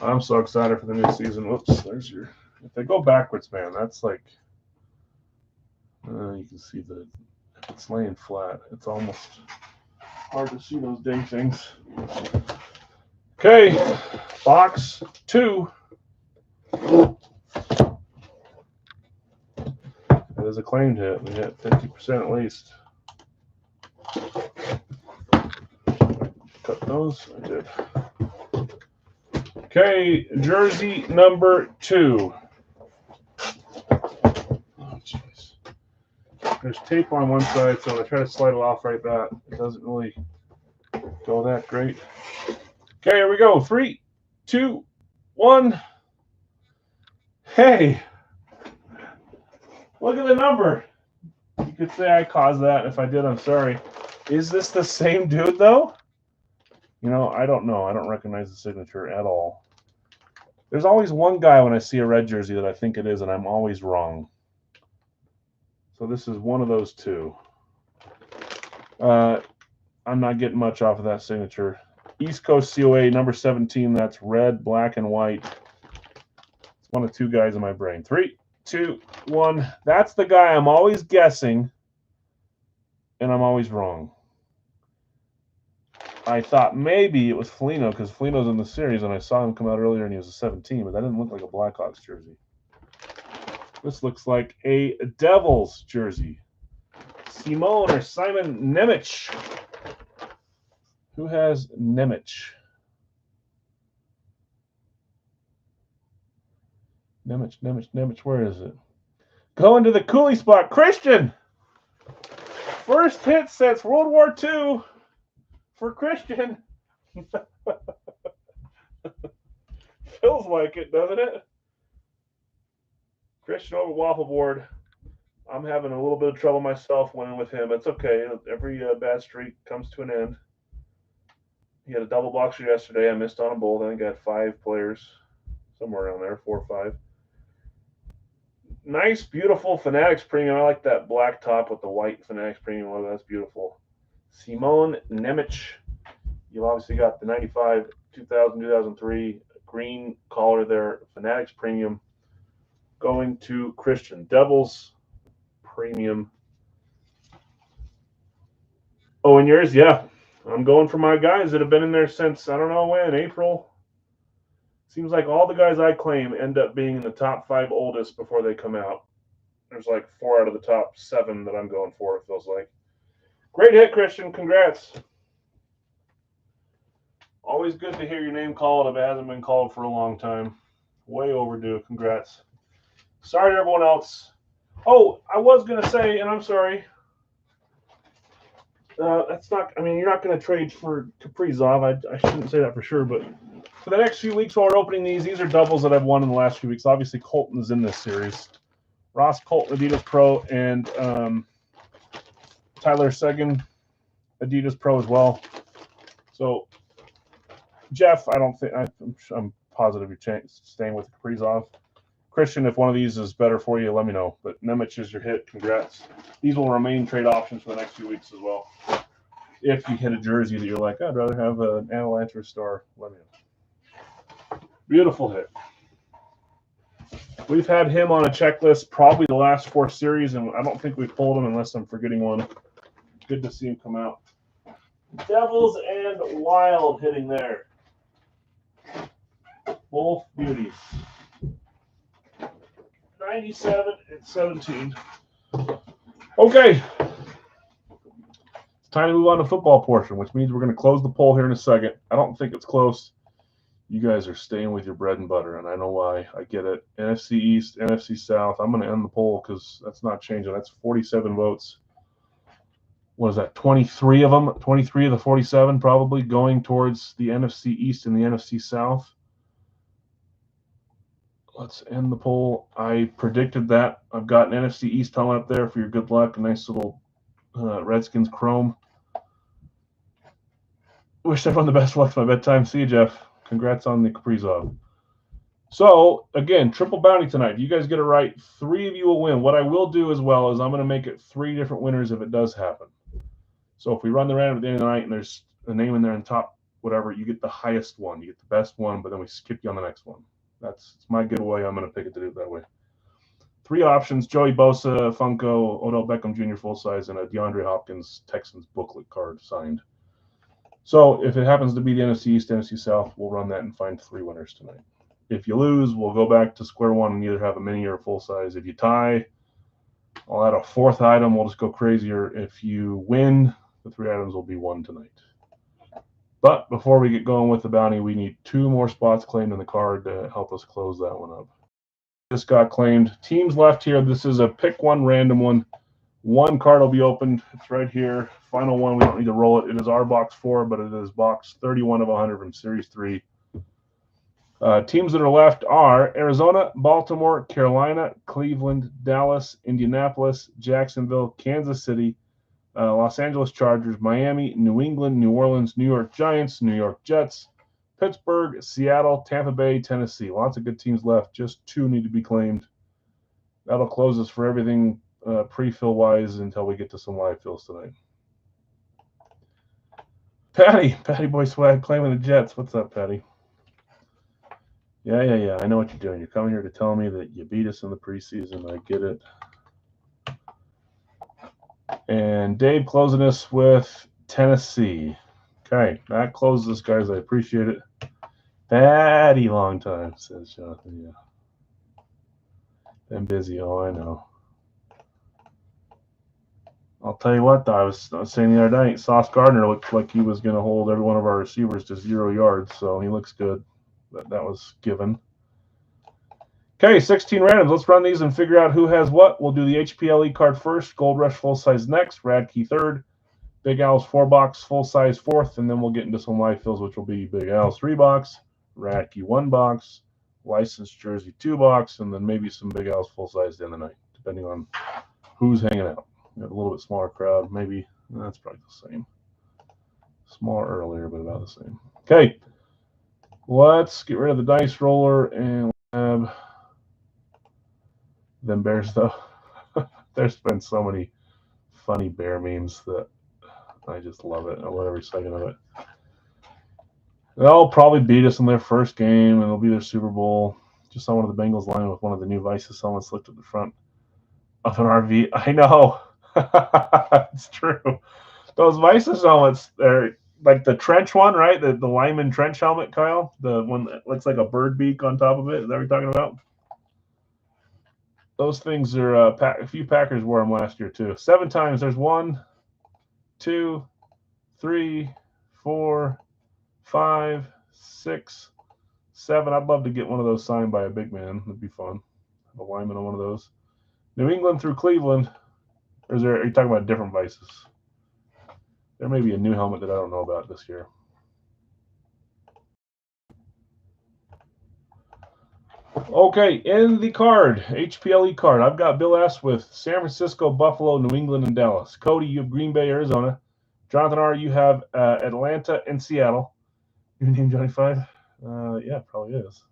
I'm so excited for the new season. Whoops, there's your... If they go backwards, man, that's like... you can see if it's laying flat, it's almost hard to see those dang things. Okay, box 2. It is a claimed hit. We hit 50% at least. Cut those. I did. Okay, jersey number 2. Oh, jeez. There's tape on one side, so when I try to slide it off right back, it doesn't really go that great. Okay, here we go. 3, 2, 1. Hey, look at the number. You could say I caused that. If I did, I'm sorry. Is this the same dude, though? You know, I don't know. I don't recognize the signature at all. There's always one guy when I see a red jersey that I think it is, and I'm always wrong. So this is one of those 2. I'm not getting much off of that signature. East Coast COA, number 17. That's red, black, and white. It's one of 2 guys in my brain. 3, 2, 1. That's the guy I'm always guessing, and I'm always wrong. I thought maybe it was Foligno because Foligno's in the series, and I saw him come out earlier, and he was a 17, but that didn't look like a Blackhawks jersey. This looks like a Devils jersey. Simon Nemec. Who has Nemec? Nemec, where is it? Going to the Cooley spot. Christian! First hit since World War II for Christian. Feels like it, doesn't it? Christian over Waffle Board. I'm having a little bit of trouble myself winning with him. It's okay. Every bad streak comes to an end. He had a double boxer yesterday. I missed on them both. I think I had 5 players, somewhere around there, 4 or 5. Nice, beautiful Fanatics Premium. I like that black top with the white Fanatics Premium logo. That's beautiful. Simone Nemec. You've obviously got the 95, 2000, 2003 green collar there. Fanatics Premium going to Christian. Devils Premium. Oh, and yours? Yeah. I'm going for my guys that have been in there since, I don't know when, April. Seems like all the guys I claim end up being in the top 5 oldest before they come out. There's like 4 out of the top 7 that I'm going for, it feels like. Great hit, Christian. Congrats. Always good to hear your name called if it hasn't been called for a long time. Way overdue. Congrats. Sorry to everyone else. Oh, I was going to say, and I'm sorry. That's not, I mean, you're not going to trade for Kaprizov. I shouldn't say that for sure, but for the next few weeks while we're opening these are doubles that I've won in the last few weeks. Obviously, Colton is in this series. Ross Colton, Adidas Pro, and Tyler Seguin, Adidas Pro as well. So, Jeff, I don't think, I'm positive you're staying with Kaprizov. Christian, if one of these is better for you, let me know. But Nemec is your hit. Congrats. These will remain trade options for the next few weeks as well. If you hit a jersey that you're like, I'd rather have an Avalanche or Star, let me know. Beautiful hit. We've had him on a checklist probably the last 4 series, and I don't think we've pulled him unless I'm forgetting one. Good to see him come out. Devils and Wild hitting there. Both beauties. 97 and 17. Okay. It's time to move on to football portion, which means we're going to close the poll here in a second. I don't think it's close. You guys are staying with your bread and butter, and I know why. I get it. NFC East, NFC South. I'm going to end the poll because that's not changing. That's 47 votes. What is that? 23 of them? 23 of the 47 probably going towards the NFC East and the NFC South. Let's end the poll. I predicted that. I've got an NFC East helmet up there for your good luck. A nice little Redskins chrome. Wish everyone the best of luck for my bedtime. See you, Jeff. Congrats on the Kaprizov. So, again, triple bounty tonight. If you guys get it right, 3 of you will win. What I will do as well is I'm going to make it 3 different winners if it does happen. So if we run the random at the end of the night and there's a name in there in top whatever, you get the highest one. You get the best one, but then we skip you on the next one. That's my giveaway. I'm going to pick it to do it that way. 3 options: Joey Bosa, Funko, Odell Beckham Jr. full size, and a DeAndre Hopkins Texans booklet card signed. So if it happens to be the NFC East, NFC South, we'll run that and find 3 winners tonight. If you lose, we'll go back to square one and either have a mini or a full size. If you tie, I'll add a 4th item. We'll just go crazier. If you win, the 3 items will be 1 tonight. But before we get going with the bounty, we need 2 more spots claimed in the card to help us close that one up. This got claimed. Teams left here. This is a pick one, random one. 1 card will be opened. It's right here. Final one. We don't need to roll it. It is our box 4, but it is box 31 of 100 from Series 3. Teams that are left are Arizona, Baltimore, Carolina, Cleveland, Dallas, Indianapolis, Jacksonville, Kansas City, Los Angeles Chargers, Miami, New England, New Orleans, New York Giants, New York Jets, Pittsburgh, Seattle, Tampa Bay, Tennessee. Lots of good teams left. Just 2 need to be claimed. That'll close us for everything pre-fill wise until we get to some live fills tonight. Patty Boy Swag claiming the Jets. What's up, Patty? Yeah. I know what you're doing. You're coming here to tell me that you beat us in the preseason. I get it. And Dave closing us with Tennessee. Okay, that closes us, guys. I appreciate it. Patty, long time, says Jonathan. Yeah. Been busy. Oh, I know. I'll tell you what, though. I was saying the other night, Sauce Gardner looked like he was going to hold every one of our receivers to 0 yards, so he looks good. That was given. Okay, 16 randoms. Let's run these and figure out who has what. We'll do the HPLE card first. Gold Rush full size next. Radkey 3rd. Big Al's 4-box full size 4th, and then we'll get into some live fills, which will be Big Al's 3-box, Radkey 1-box, licensed jersey 2-box, and then maybe some Big Al's full-size the end of the night, depending on who's hanging out. We have a little bit smaller crowd, maybe. That's probably the same. Smaller earlier, but about the same. Okay, let's get rid of the dice roller and have them bears, though. There's been so many funny bear memes that I just love it. I love every second of it. They'll probably beat us in their first game, and it'll be their Super Bowl. Just saw one of the Bengals line with one of the new Vices helmets slipped at the front of an RV. I know. It's true. Those Vices helmets, they're like the trench one, right? The lineman trench helmet, Kyle? The one that looks like a bird beak on top of it. Is that what you're talking about? Those things are, a few Packers wore them last year, too. 7 times. There's 1, 2, 3, 4, 5, 6, 7. I'd love to get one of those signed by a big man. It'd be fun. A lineman on one of those. New England through Cleveland. Or are you talking about different Vices? There may be a new helmet that I don't know about this year. Okay, in the card, HPLE card, I've got Bill S. with San Francisco, Buffalo, New England, and Dallas. Cody, you have Green Bay, Arizona. Jonathan R., you have Atlanta and Seattle. Your name Johnny 5? Yeah, probably is.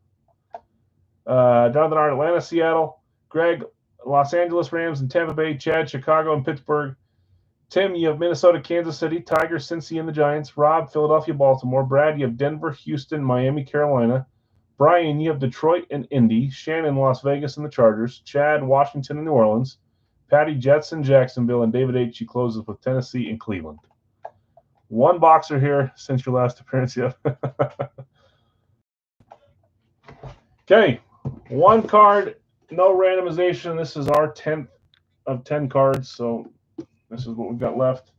Jonathan R., Atlanta, Seattle. Greg, Los Angeles Rams and Tampa Bay. Chad, Chicago and Pittsburgh. Tim, you have Minnesota, Kansas City. Tiger, Cincy, and the Giants. Rob, Philadelphia, Baltimore. Brad, you have Denver, Houston, Miami, Carolina. Brian, you have Detroit and Indy. Shannon, Las Vegas and the Chargers. Chad, Washington and New Orleans. Patty, Jets and Jacksonville. And David H., you closes with Tennessee and Cleveland. One boxer here since your last appearance yet. Okay, one card, no randomization. This is our 10th of 10 cards, so this is what we've got left.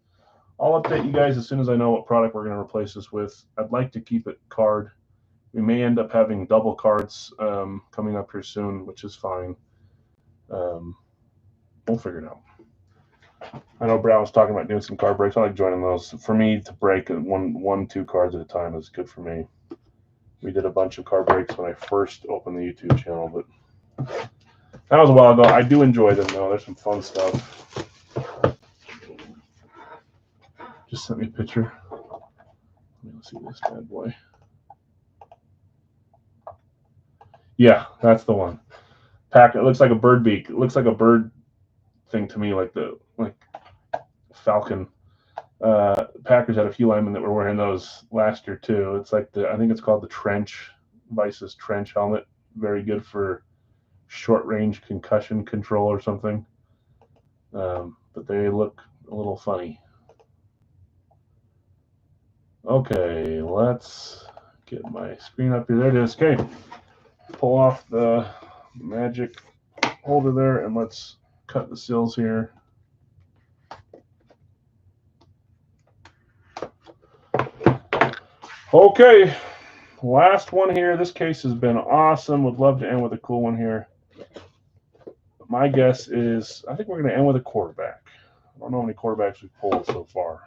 I'll update you guys as soon as I know what product we're going to replace this with. I'd like to keep it card. We may end up having double cards coming up here soon, which is fine. We'll figure it out. I know Brad was talking about doing some card breaks. I like joining those. For me, to break one, 2 cards at a time is good for me. We did a bunch of card breaks when I first opened the YouTube channel, but that was a while ago. I do enjoy them, though. There's some fun stuff. Just sent me a picture. Let me see this bad boy. Yeah, that's the one. It looks like a bird beak. It looks like a bird thing to me, like falcon. Packers had a few linemen that were wearing those last year too. It's like I think it's called the trench, Vices trench helmet. Very good for short range concussion control or something. But they look a little funny. Okay, let's get my screen up here. There it is. Okay, pull off the magic holder there, and let's cut the seals here. Okay, last one here. This case has been awesome. Would love to end with a cool one here. My guess is I think we're going to end with a quarterback. I don't know how many quarterbacks we've pulled so far.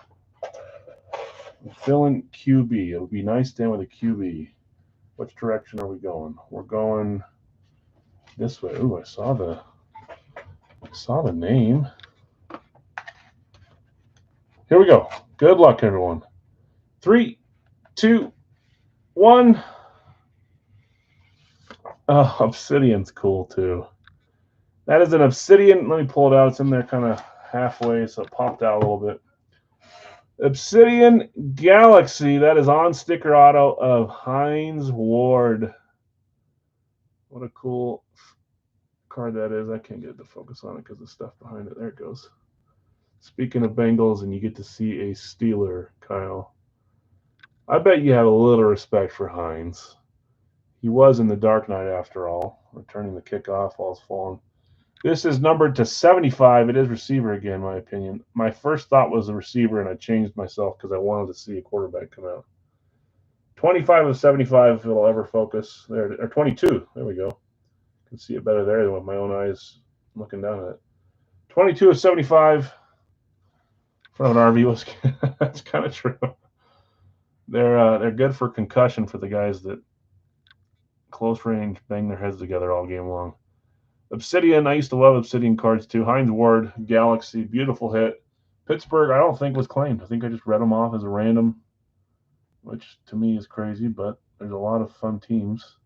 I'm feeling QB. It would be nice to end with a QB. Which direction are we going? We're going this way. Ooh, I saw the name. Here we go. Good luck, everyone. 3, 2, 1. Oh, Obsidian's cool too. That is an Obsidian. Let me pull it out. It's in there kind of halfway, so it popped out a little bit. Obsidian Galaxy. That is on sticker auto of Hines Ward. What a cool card that is. I can't get the focus on it because of stuff behind it. There it goes. Speaking of Bengals, and you get to see a Steeler, Kyle. I bet you have a little respect for Hines. He was in the Dark Knight after all, returning the kickoff while it's falling. This is numbered to 75. It is receiver again, in my opinion. My first thought was a receiver, and I changed myself because I wanted to see a quarterback come out. 25 of 75, if it'll ever focus. There, or 22. There we go. I can see it better there than with my own eyes looking down at it. 22 of 75. From an RV was that's kind of true. They're good for concussion for the guys that close range, bang their heads together all game long. Obsidian, I used to love Obsidian cards too. Hines Ward, Galaxy, beautiful hit. Pittsburgh, I don't think was claimed. I think I just read them off as a random, which to me is crazy, but there's a lot of fun teams.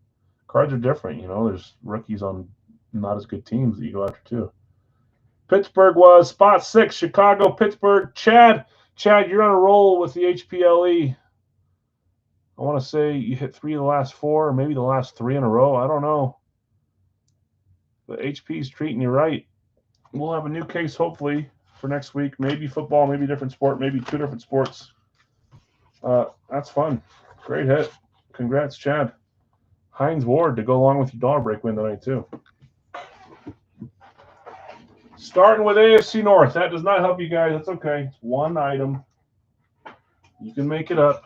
Cards are different, you know. There's rookies on not as good teams that you go after too. Pittsburgh was spot 6. Chicago, Pittsburgh. Chad, you're on a roll with the HPLE. I want to say you hit 3 of the last 4, or maybe the last 3 in a row. I don't know. The HP's treating you right. We'll have a new case hopefully for next week. Maybe football, maybe different sport, maybe 2 different sports. That's fun. Great hit. Congrats, Chad. Hines Ward to go along with your dollar break win tonight too. Starting with AFC North. That does not help you guys. That's okay. It's one item. You can make it up.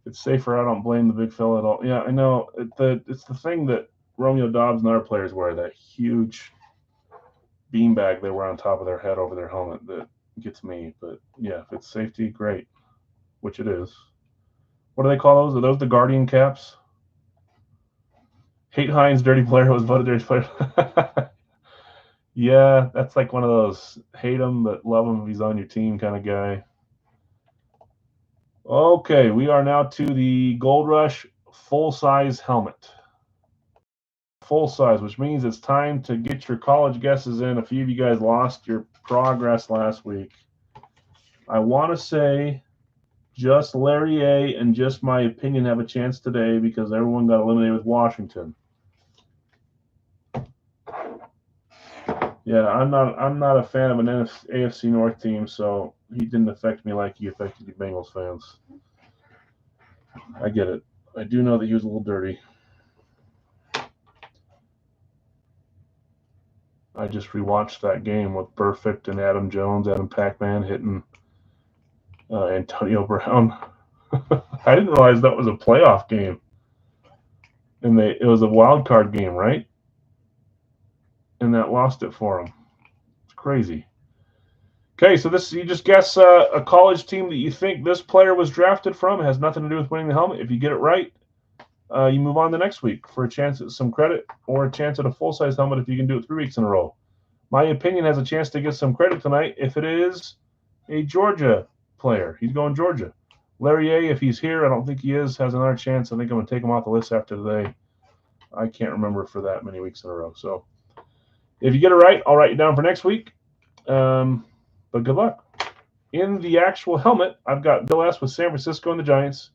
If it's safer, I don't blame the big fella at all. Yeah, I know. It's the thing that Romeo Dobbs and other players wear, that huge beanbag they wear on top of their head over their helmet that gets me. But yeah, if it's safety, great. Which it is. What do they call those? Are those the Guardian caps? Hate Hines, dirty player, was voted dirty player. Yeah, that's like one of those hate him but love him if he's on your team kind of guy. Okay, we are now to the Gold Rush full-size helmet. Full size, which means it's time to get your college guesses in. A few of you guys lost your progress last week. I want to say just Larry A and just my opinion have a chance today because everyone got eliminated with Washington. Yeah, I'm not a fan of an AFC North team, so he didn't affect me like he affected you Bengals fans. I get it. I do know that he was a little dirty. I just rewatched that game with Perfect and Adam Jones, Adam Pac-Man hitting Antonio Brown. I didn't realize that was a playoff game. And it was a wild card game, right? And that lost it for him. It's crazy. Okay, so you just guess a college team that you think this player was drafted from. It has nothing to do with winning the helmet. If you get it right, you move on to next week for a chance at some credit or a chance at a full-size helmet if you can do it 3 weeks in a row. My opinion has a chance to get some credit tonight if it is a Georgia player. He's going Georgia. Larry A, if he's here, I don't think he is, has another chance. I think I'm going to take him off the list after today. I can't remember for that many weeks in a row. So if you get it right, I'll write you down for next week. But good luck. In the actual helmet, I've got Bill S. with San Francisco and the Giants.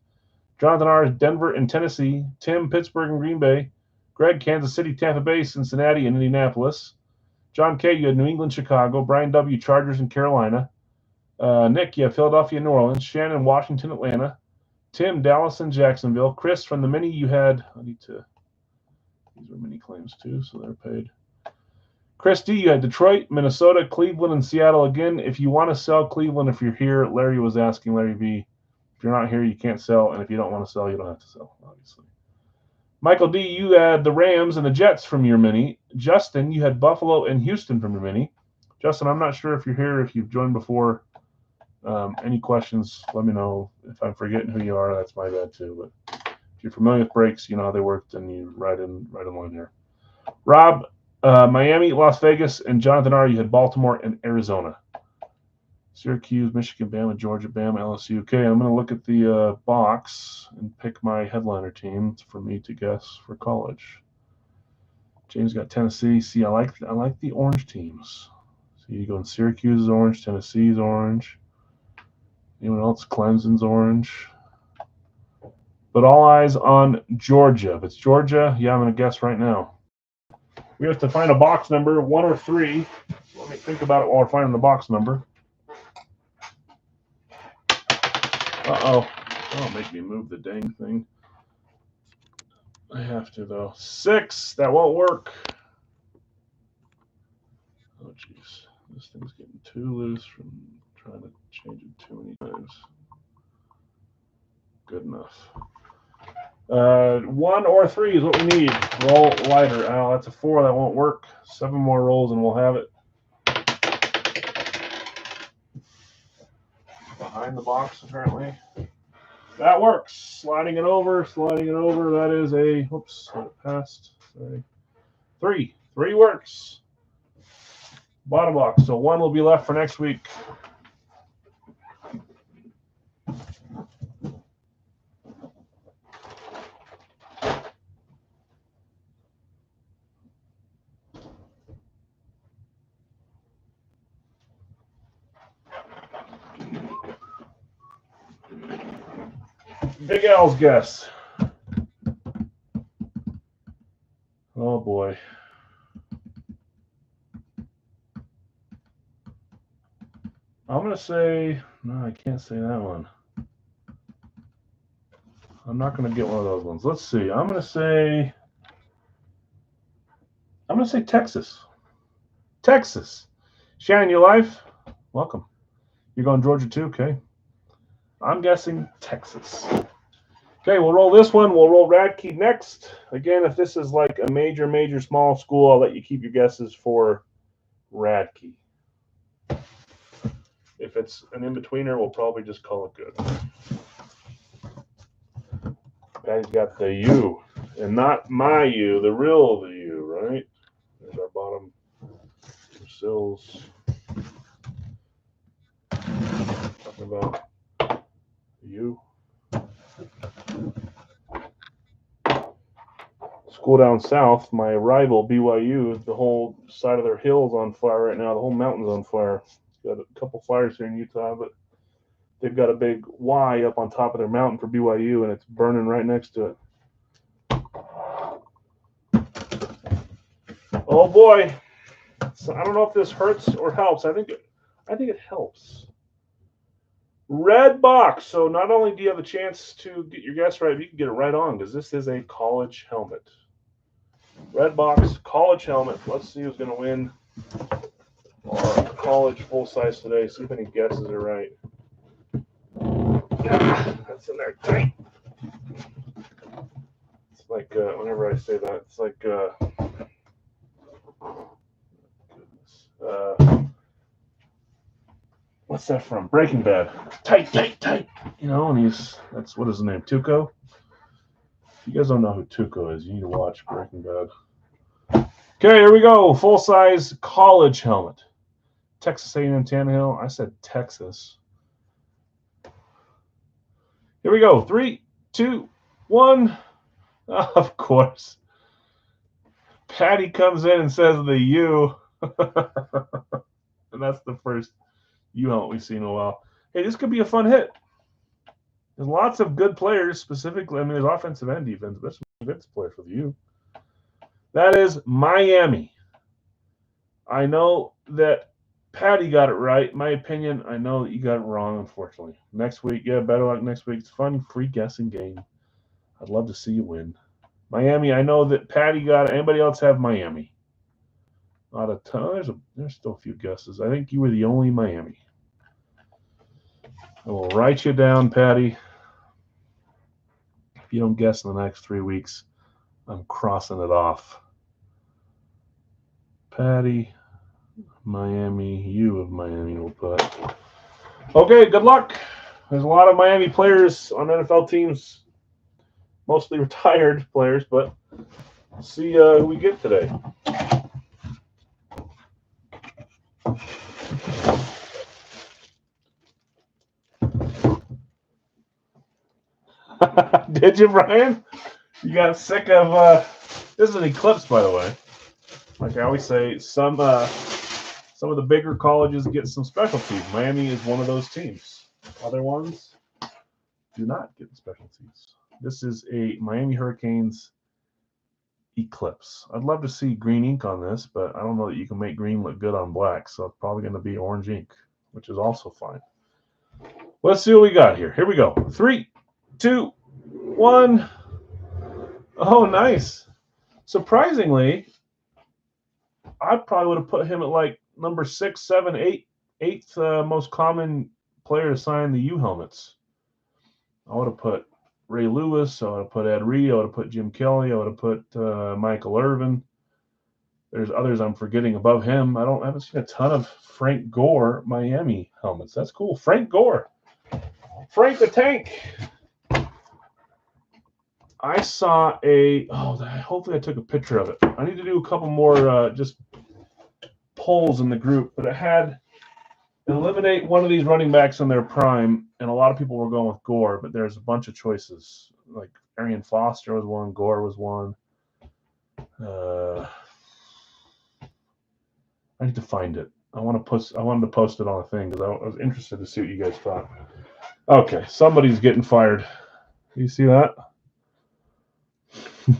Jonathan R. Denver and Tennessee. Tim, Pittsburgh and Green Bay. Greg, Kansas City, Tampa Bay, Cincinnati, and Indianapolis. John K., you had New England, Chicago. Brian W., Chargers and Carolina. Nick, you have Philadelphia, New Orleans. Shannon, Washington, Atlanta. Tim, Dallas and Jacksonville. Chris, from the mini, you had, these are mini claims too, so they're paid. Chris D., you had Detroit, Minnesota, Cleveland, and Seattle. Again, if you want to sell Cleveland, if you're here, Larry was asking, Larry V., if you're not here, you can't sell, and if you don't want to sell, you don't have to sell, obviously. Michael D., you had the Rams and the Jets from your mini. Justin, you had Buffalo and Houston from your mini. Justin, I'm not sure if you're here, if you've joined before. Any questions, let me know. If I'm forgetting who you are, that's my bad too. But if you're familiar with breaks, you know how they work, then you right in line here. Rob, Miami, Las Vegas, and Jonathan R., you had Baltimore and Arizona. Syracuse, Michigan, Bama, Georgia, Bama, LSU. Okay, I'm going to look at the box and pick my headliner team for me to guess for college. James got Tennessee. See, I like the orange teams. So you go in Syracuse is orange, Tennessee is orange. Anyone else? Clemson's orange. But all eyes on Georgia. If it's Georgia, yeah, I'm going to guess right now. We have to find a box number, 1 or 3. Let me think about it while we're finding the box number. Uh-oh. Don't make me move the dang thing. I have to, though. 6. That won't work. Oh, jeez. This thing's getting too loose from trying to change it too many times. Good enough. 1 or 3 is what we need. Roll lighter. Oh, that's a 4. That won't work. 7 more rolls and we'll have it. Behind the box, apparently. That works. Sliding it over, sliding it over. That is a, whoops, it passed. Sorry. 3. 3 works. Bottom box. So 1 will be left for next week. Big L's guess. Oh boy. I'm going to say, no, I can't say that one. I'm not going to get one of those ones. Let's see. I'm going to say Texas. Texas. Shannon, you live? Welcome. You're going Georgia too? Okay. I'm guessing Texas. Okay, we'll roll this one. We'll roll Radkey next. Again, if this is like a major, major small school, I'll let you keep your guesses for Radkey. If it's an in-betweener, we'll probably just call it good. Patty's got the U, and not my U, the real U, right? There's our bottom two sills. Talking about the U. School down south, my rival BYU, the whole side of their hill's on fire right now. The whole mountain's on fire. Got a couple fires here in Utah, but they've got a big Y up on top of their mountain for BYU, and it's burning right next to it. Oh boy! So I don't know if this hurts or helps. I think it helps. Red box. So not only do you have a chance to get your guess right, you can get it right on because this is a college helmet. Red box, college helmet. Let's see who's going to win our college full size today. See if any guesses are right. Yeah, that's in there tight. It's like whenever I say that, it's like what's that from? Breaking Bad. Tight, tight, tight. You know, and that's what is his name? Tuco. If you guys don't know who Tuco is, you need to watch Breaking Bad. Okay, here we go. Full size college helmet. Texas A&M Tannehill. I said Texas. Here we go. 3, 2, 1. Of course. Patty comes in and says the U. And that's the first U helmet we've seen in a while. Hey, this could be a fun hit. There's lots of good players, specifically. I mean, there's offensive and defense, but some defensive players for the U. That is Miami. I know that Patty got it right. My opinion, I know that you got it wrong, unfortunately. Next week, yeah, better luck next week. It's a fun, free guessing game. I'd love to see you win. Miami, I know that Patty got it. Anybody else have Miami? Not a ton. There's still a few guesses. I think you were the only Miami. I will write you down, Patty. If you don't guess in the next 3 weeks, I'm crossing it off. Patty, Miami, you of Miami will put. Okay, good luck. There's a lot of Miami players on NFL teams, mostly retired players, but we'll see who we get today. Did you, Brian? You got sick of this is an eclipse, by the way. Like I always say, some of the bigger colleges get some specialties. Miami is one of those teams. Other ones do not get specialties. This is a Miami Hurricanes eclipse. I'd love to see green ink on this, but I don't know that you can make green look good on black, so it's probably going to be orange ink, which is also fine. Let's see what we got here. Here we go. 3, 2, 1. Oh, nice. Surprisingly, I probably would have put him at like number 6, 7, 8, 8th most common player to sign the U helmets. I would have put Ray Lewis. I would have put Ed Reed. I would have put Jim Kelly. I would have put Michael Irvin. There's others I'm forgetting above him. I haven't seen a ton of Frank Gore Miami helmets. That's cool. Frank Gore. Frank the Tank. I saw a, hopefully I took a picture of it. I need to do a couple more just polls in the group, but it had eliminate one of these running backs in their prime, and a lot of people were going with Gore, but there's a bunch of choices. Like Arian Foster was one, Gore was one. I need to find it. I wanted to post it on a thing because I was interested to see what you guys thought. Okay, somebody's getting fired. You see that?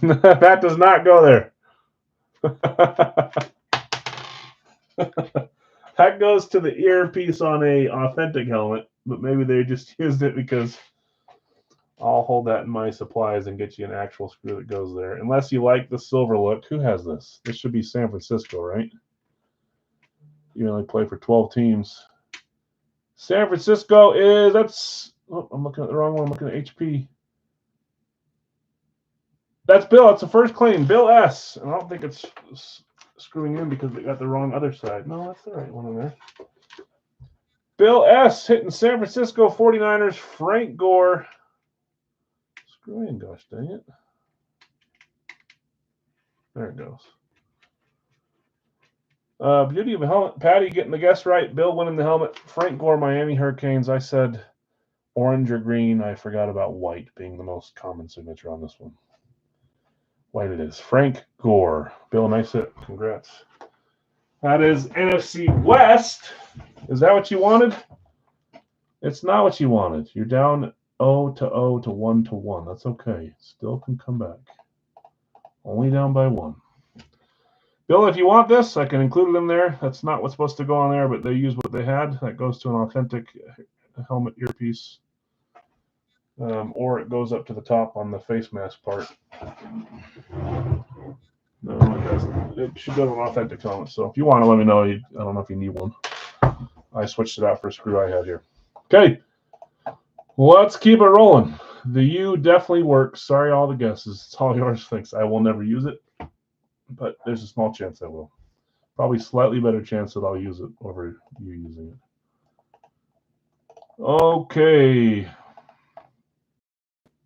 That does not go there. That goes to the earpiece on a authentic helmet, but maybe they just used it because I'll hold that in my supplies and get you an actual screw that goes there. Unless you like the silver look. Who has this? This should be San Francisco, right? You only play for 12 teams. San Francisco is, I'm looking at the wrong one. I'm looking at HP. That's Bill. It's the first claim. Bill S. And I don't think it's screwing in because we got the wrong other side. No, that's the right one in there. Bill S. hitting San Francisco 49ers. Frank Gore. Screw in, gosh dang it. There it goes. Beauty of a helmet. Patty getting the guess right. Bill winning the helmet. Frank Gore, Miami Hurricanes. I said orange or green. I forgot about white being the most common signature on this one. White it is. Frank Gore. Bill, nice hit. Congrats. That is NFC West. Is that what you wanted? It's not what you wanted. You're down 0-0 to 1-1. That's okay. Still can come back. Only down by 1. Bill, if you want this, I can include it in there. That's not what's supposed to go on there, but they use what they had. That goes to an authentic helmet earpiece. Or it goes up to the top on the face mask part. No, it doesn't. It should go to an authentic helmet. So if you want to, let me know. I don't know if you need one. I switched it out for a screw I had here. Okay. Let's keep it rolling. The U definitely works. Sorry, all the guesses. It's all yours. Thanks. I will never use it, but there's a small chance I will. Probably slightly better chance that I'll use it over you using it. Okay.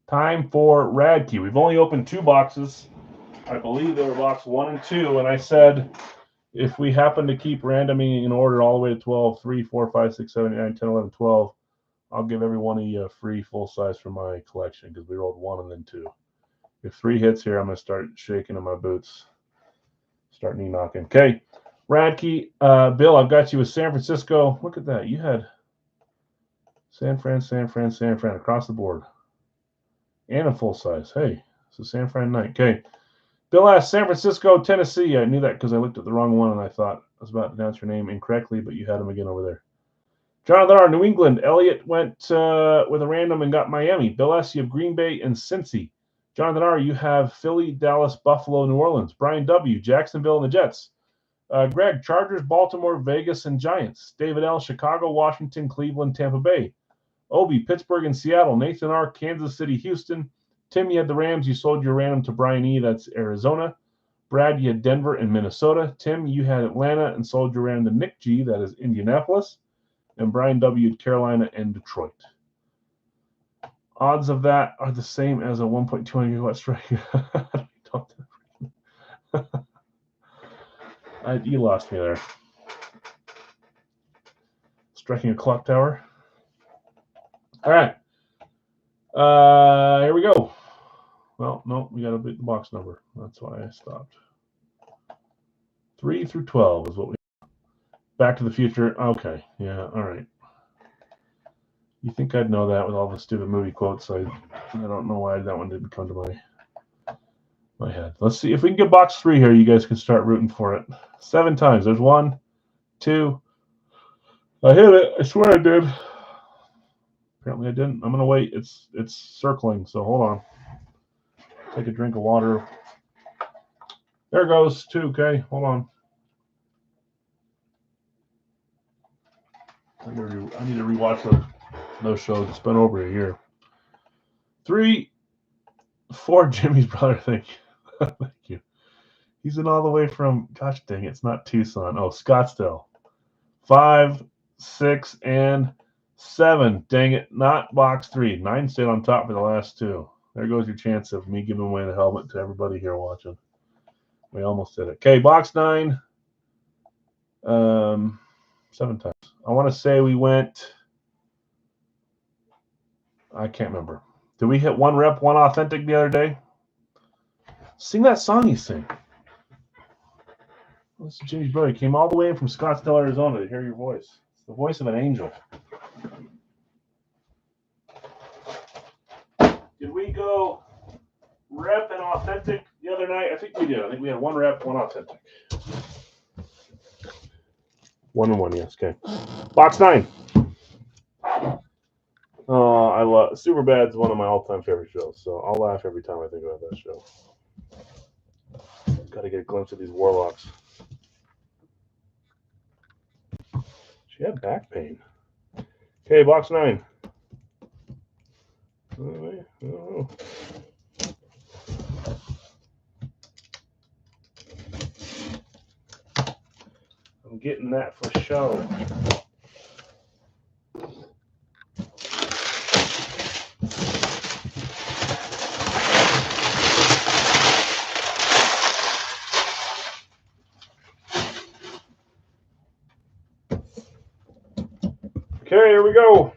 Time for Radkey. We've only opened 2 boxes. I believe they were box 1 and 2, and I said if we happen to keep randoming in order all the way to 12, 3, 4, 5, 6, 7, 8, 9, 10, 11, 12, I'll give every one of you a free full size for my collection because we rolled 1 and then 2. If 3 hits here, I'm going to start shaking in my boots. Start knee knocking. Okay. Radkey, Bill, I've got you with San Francisco. Look at that. You had San Fran across the board. And a full size. Hey, it's a San Fran night. Okay. Bill asked San Francisco, Tennessee. I knew that because I looked at the wrong one and I thought I was about to pronounce your name incorrectly, but you had him again over there. Jonathan R., New England. Elliott went with a random and got Miami. Bill S., you have Green Bay and Cincy. Jonathan R., you have Philly, Dallas, Buffalo, New Orleans. Brian W., Jacksonville and the Jets. Greg, Chargers, Baltimore, Vegas, and Giants. David L., Chicago, Washington, Cleveland, Tampa Bay. Obi, Pittsburgh and Seattle. Nathan R., Kansas City, Houston. Tim, you had the Rams. You sold your random to Brian E. That's Arizona. Brad, you had Denver and Minnesota. Tim, you had Atlanta and sold your random to Nick G. That is Indianapolis. And Brian W. had Carolina and Detroit. Odds of that are the same as a 1.2 gigawatt strike. You lost me there. Striking a clock tower. All right. Here we go. Well, no, we got to beat the box number. That's why I stopped. 3 through 12 is what we. Back to the Future. Okay. Yeah. All right. You think I'd know that with all the stupid movie quotes? I don't know why that one didn't come to my head. Let's see if we can get box 3 here. You guys can start rooting for it. 7 times. There's 1, 2. I hit it. I swear I did. Apparently I didn't. I'm gonna wait. It's circling. So hold on. Take a drink of water. There goes 2. Okay. Hold on. I need to rewatch those shows. It's been over a year. 3, 4. Jimmy's brother. Thank you. Thank you. He's in all the way from. Gosh dang it! It's not Tucson. Oh, Scottsdale. 5, 6, and 7. Dang it! Not box 3. 9 stayed on top for the last 2. There goes your chance of me giving away the helmet to everybody here watching. We almost did it. Okay, box 9. 7 times. I want to say we went. I can't remember. Did we hit 1 rep, 1 authentic the other day? Sing that song you sing. This is Jimmy's brother. He came all the way in from Scottsdale, Arizona to hear your voice. It's the voice of an angel. Did we go rep and authentic the other night? I think we did. I think we had 1 rep, 1 authentic. 1 and 1, yes. Okay. Box 9. Oh, I love Superbad's one of my all-time favorite shows, so I'll laugh every time I think about that show. Got to get a glimpse of these warlocks. She had back pain. Okay, box 9. Oh. I'm getting that for show. Okay, here we go.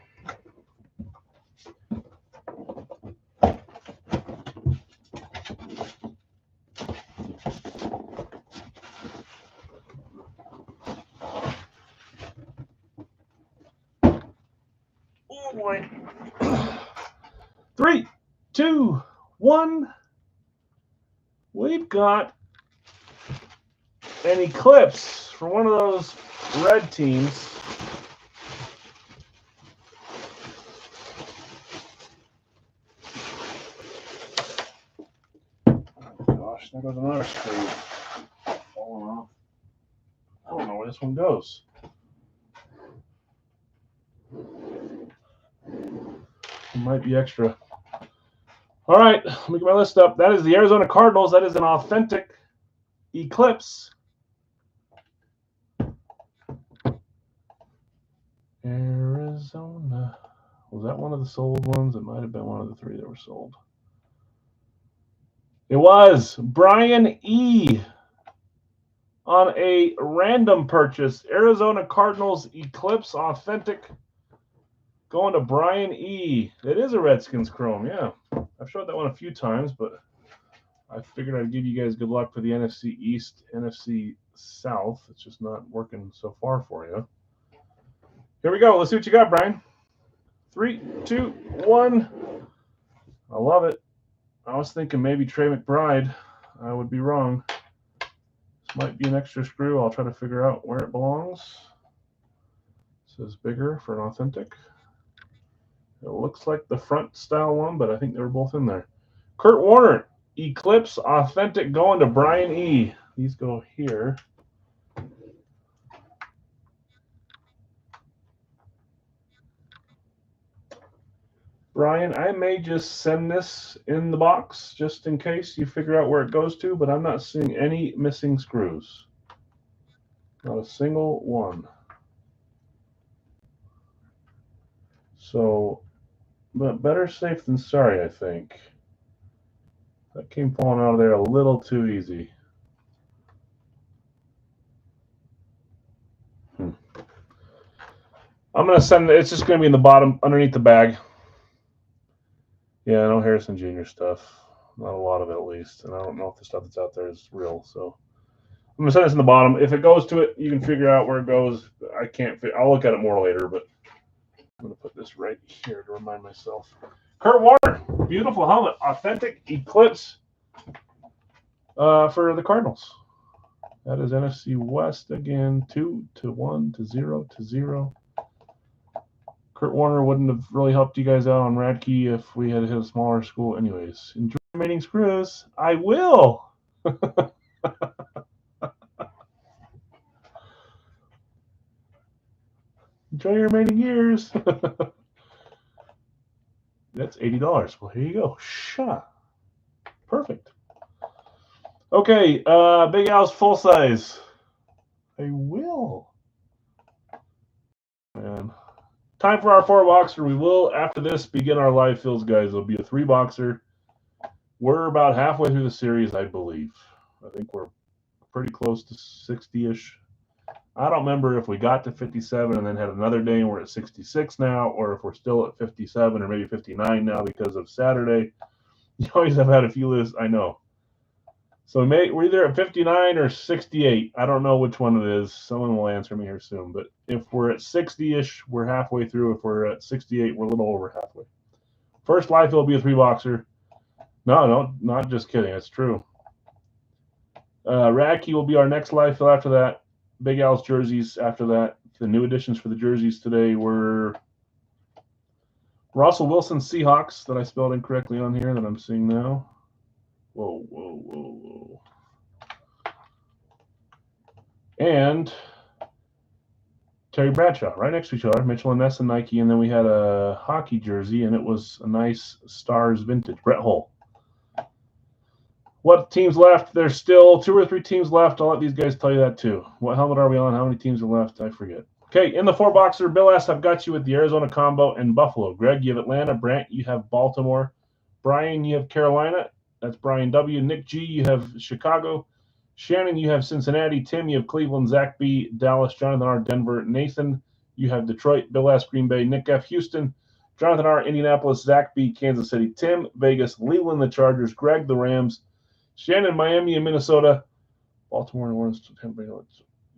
Oh boy. 3, 2, 1. We've got an Eclipse for one of those red teams. Gosh, there goes another screw falling off. I don't know where this one goes. It might be extra. All right, let me get my list up. That is the Arizona Cardinals. That is an authentic Eclipse. Arizona. Was that one of the sold ones? It might have been one of the 3 that were sold. It was Brian E. on a random purchase. Arizona Cardinals Eclipse authentic. Going to Brian E. It is a Redskins chrome, yeah. I've showed that one a few times, but I figured I'd give you guys good luck for the NFC East, NFC South. It's just not working so far for you. Here we go. Let's see what you got, Brian. 3, 2, 1. I love it. I was thinking maybe Trey McBride. I would be wrong. This might be an extra screw. I'll try to figure out where it belongs. This is bigger for an authentic. It looks like the front style one, but I think they were both in there. Kurt Warner, Eclipse authentic going to Brian E. These go here. Brian, I may just send this in the box just in case you figure out where it goes to, but I'm not seeing any missing screws. Not a single one. So, but better safe than sorry, I think. That came falling out of there a little too easy. I'm going to send it. It's just going to be in the bottom, underneath the bag. Yeah, no Harrison Jr. stuff. Not a lot of it, at least. And I don't know if the stuff that's out there is real. So I'm going to send this in the bottom. If it goes to it, you can figure out where it goes. I can't. I'll look at it more later, but I'm going to put this right here to remind myself. Kurt Warner, beautiful helmet, authentic Eclipse for the Cardinals. That is NFC West again, 2-1 to 0-0. Kurt Warner wouldn't have really helped you guys out on Radkey if we had hit a smaller school. Anyways, enjoy remaining screws. I will. Enjoy your remaining years. That's $80. Well, here you go. Shot. Perfect. Okay, Big Al's full size. I will. Man. Time for our 4-boxer. We will, after this, begin our live fills, guys. It'll be a 3-boxer. We're about halfway through the series, I believe. I think we're pretty close to 60-ish. I don't remember if we got to 57 and then had another day and we're at 66 now, or if we're still at 57 or maybe 59 now because of Saturday. You always have had a few lists, I know. So we're either at 59 or 68. I don't know which one it is. Someone will answer me here soon. But if we're at 60-ish, we're halfway through. If we're at 68, we're a little over halfway. First life will be a 3-boxer. No, not just kidding. It's true. Radkey will be our next life fill after that. Big Al's jerseys after that. The new additions for the jerseys today were Russell Wilson Seahawks that I spelled incorrectly on here that I'm seeing now. Whoa. And Terry Bradshaw, right next to each other, Mitchell and Ness and Nike. And then we had a hockey jersey, and it was a nice Stars vintage, Brett Hull. What teams left? There's still 2 or 3 teams left. I'll let these guys tell you that too. What helmet are we on? How many teams are left? I forget. Okay, in the 4-boxer, Bill S., I've got you with the Arizona combo and Buffalo. Greg, you have Atlanta. Brant, you have Baltimore. Brian, you have Carolina. That's Brian W. Nick G., you have Chicago. Shannon, you have Cincinnati. Tim, you have Cleveland. Zach B., Dallas. Jonathan R., Denver. Nathan, you have Detroit. Bill S., Green Bay. Nick F., Houston. Jonathan R., Indianapolis. Zach B., Kansas City. Tim, Vegas. Leland, the Chargers. Greg, the Rams. Shannon, Miami, and Minnesota. Baltimore and Orange.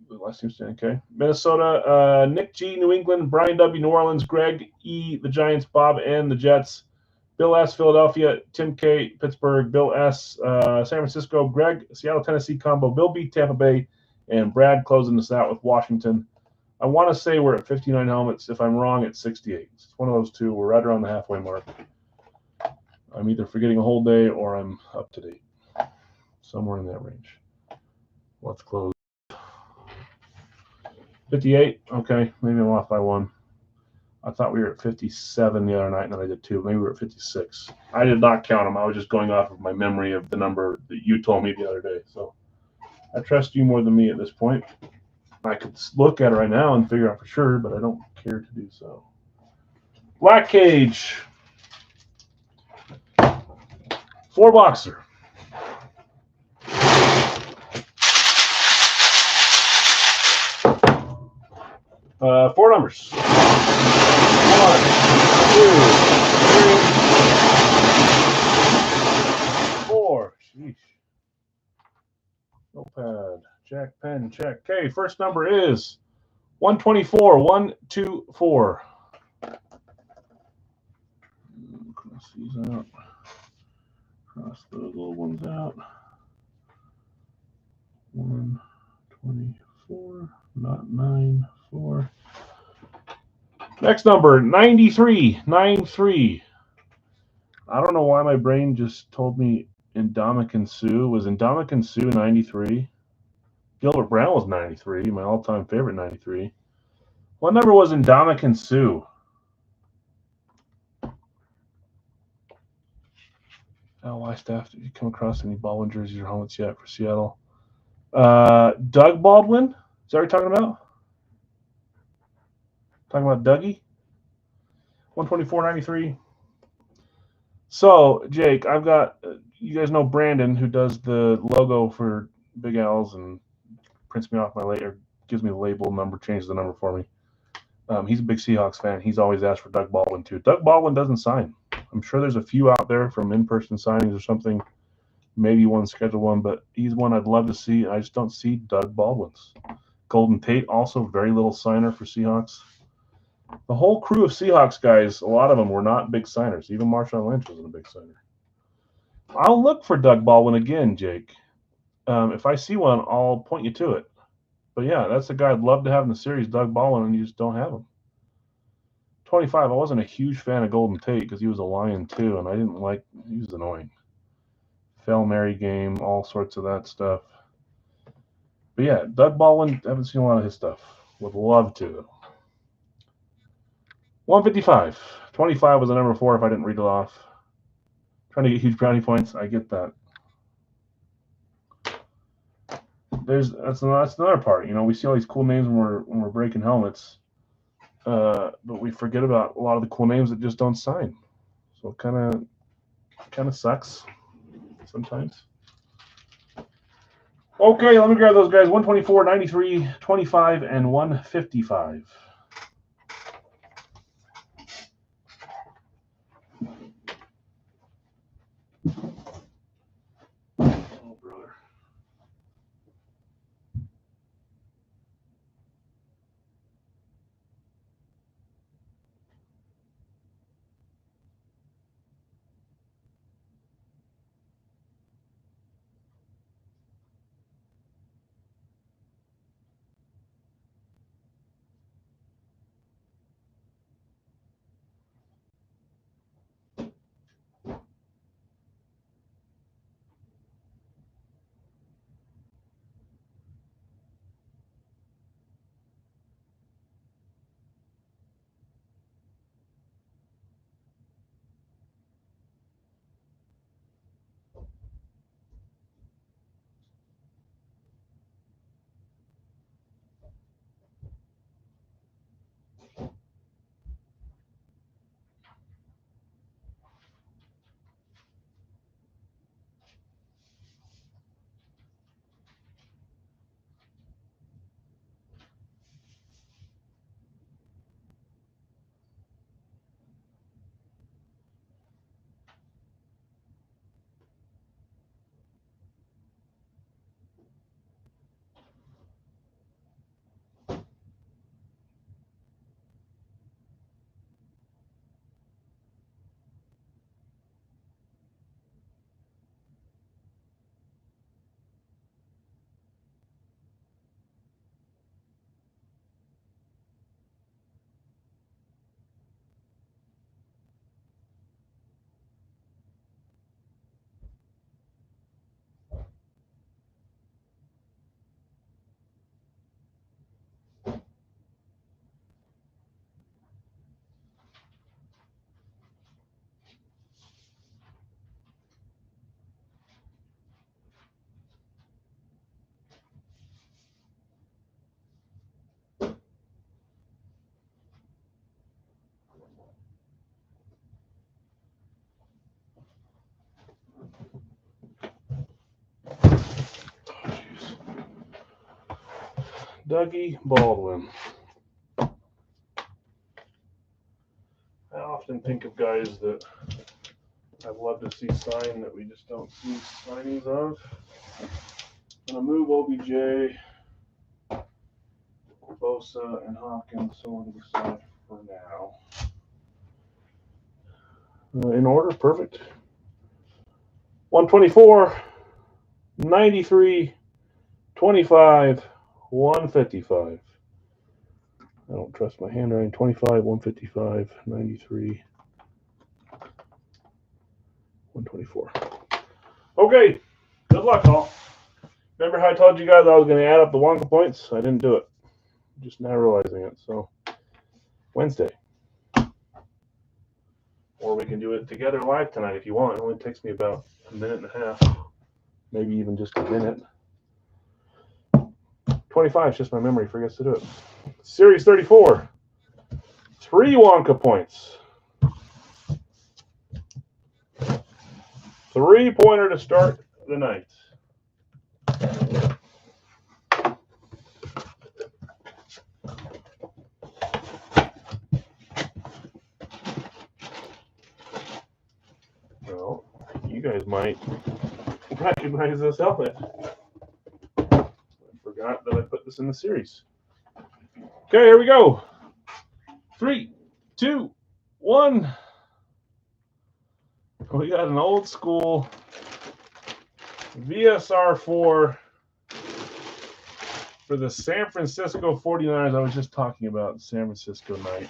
The last team standing. Okay. Minnesota. Nick G., New England. Brian W., New Orleans. Greg E., the Giants. Bob N., the Jets. Bill S., Philadelphia. Tim K., Pittsburgh. Bill S., San Francisco. Greg, Seattle, Tennessee combo. Bill B., Tampa Bay. And Brad closing this out with Washington. I want to say we're at 59 helmets. If I'm wrong, it's 68. It's one of those two. We're right around the halfway mark. I'm either forgetting a whole day or I'm up to date. Somewhere in that range. Let's close. 58. Okay, maybe I'm off by 1. I thought we were at 57 the other night, and then I did 2. Maybe we were at 56. I did not count them. I was just going off of my memory of the number that you told me the other day. So I trust you more than me at this point. I could look at it right now and figure out for sure, but I don't care to do so. Black Cage. 4-boxer. 4 numbers. 1, 2, 3, 4. Sheesh. Notepad. Jack, pen, check. Okay, first number is 124. 124. Cross these out. Cross those little ones out. 124. Not 9. 4. Next number, 93. 93. I don't know why my brain just told me Ndamukong Suh. Was Ndamukong Suh 93? Gilbert Brown was 93, my all-time favorite 93. What number was Ndamukong Suh? LY staff, did you come across any Baldwin jerseys or helmets yet for Seattle? Doug Baldwin? Is that what you're talking about? Talking about Dougie? 124.93. So, Jake, I've got, you guys know Brandon, who does the logo for Big Al's and prints me off my later, gives me the label number, changes the number for me. He's a big Seahawks fan. He's always asked for Doug Baldwin, too. Doug Baldwin doesn't sign. I'm sure there's a few out there from in-person signings or something. Maybe one scheduled one, but he's one I'd love to see. I just don't see Doug Baldwin's. Golden Tate, also very little signer for Seahawks. The whole crew of Seahawks guys, a lot of them were not big signers. Even Marshawn Lynch wasn't a big signer. I'll look for Doug Baldwin again, Jake. If I see one, I'll point you to it. But yeah, that's the guy I'd love to have in the series, Doug Baldwin, and you just don't have him. 25, I wasn't a huge fan of Golden Tate because he was a Lion too, and I didn't like, he was annoying. Fell Mary game, all sorts of that stuff. But yeah, Doug Baldwin, haven't seen a lot of his stuff. Would love to. 155. 25 was the number 4 if I didn't read it off. Trying to get huge brownie points. I get that. That's another part. You know, we see all these cool names when we're breaking helmets, but we forget about a lot of the cool names that just don't sign. So it kind of sucks. sometimes. Okay, let me grab those guys. 124, 93, 25, and 155. Oh, brother. Dougie Baldwin. I often think of guys that I'd love to see sign that we just don't see signings of. I'm going to move OBJ, Bosa, and Hawkins over to the side for now. In order, perfect. 124, 93, 25, 155. I don't trust my handwriting. 25, 155, 93, 124. Okay, good luck, all. Remember how I told you guys I was going to add up the Wonka points? I didn't do it. Just now realizing it. So, Wednesday. Or we can do it together live tonight if you want. It only takes me about a minute and a half. Maybe even just a minute. 25 is just my memory forgets to do it. Series 34. 3 Wonka points. 3-pointer to start the night. Well, you guys might recognize this helmet. I forgot that I put this in the series. Okay, here we go. 3, 2, 1. We got an old school VSR4 for the San Francisco 49ers. I was just talking about San Francisco night.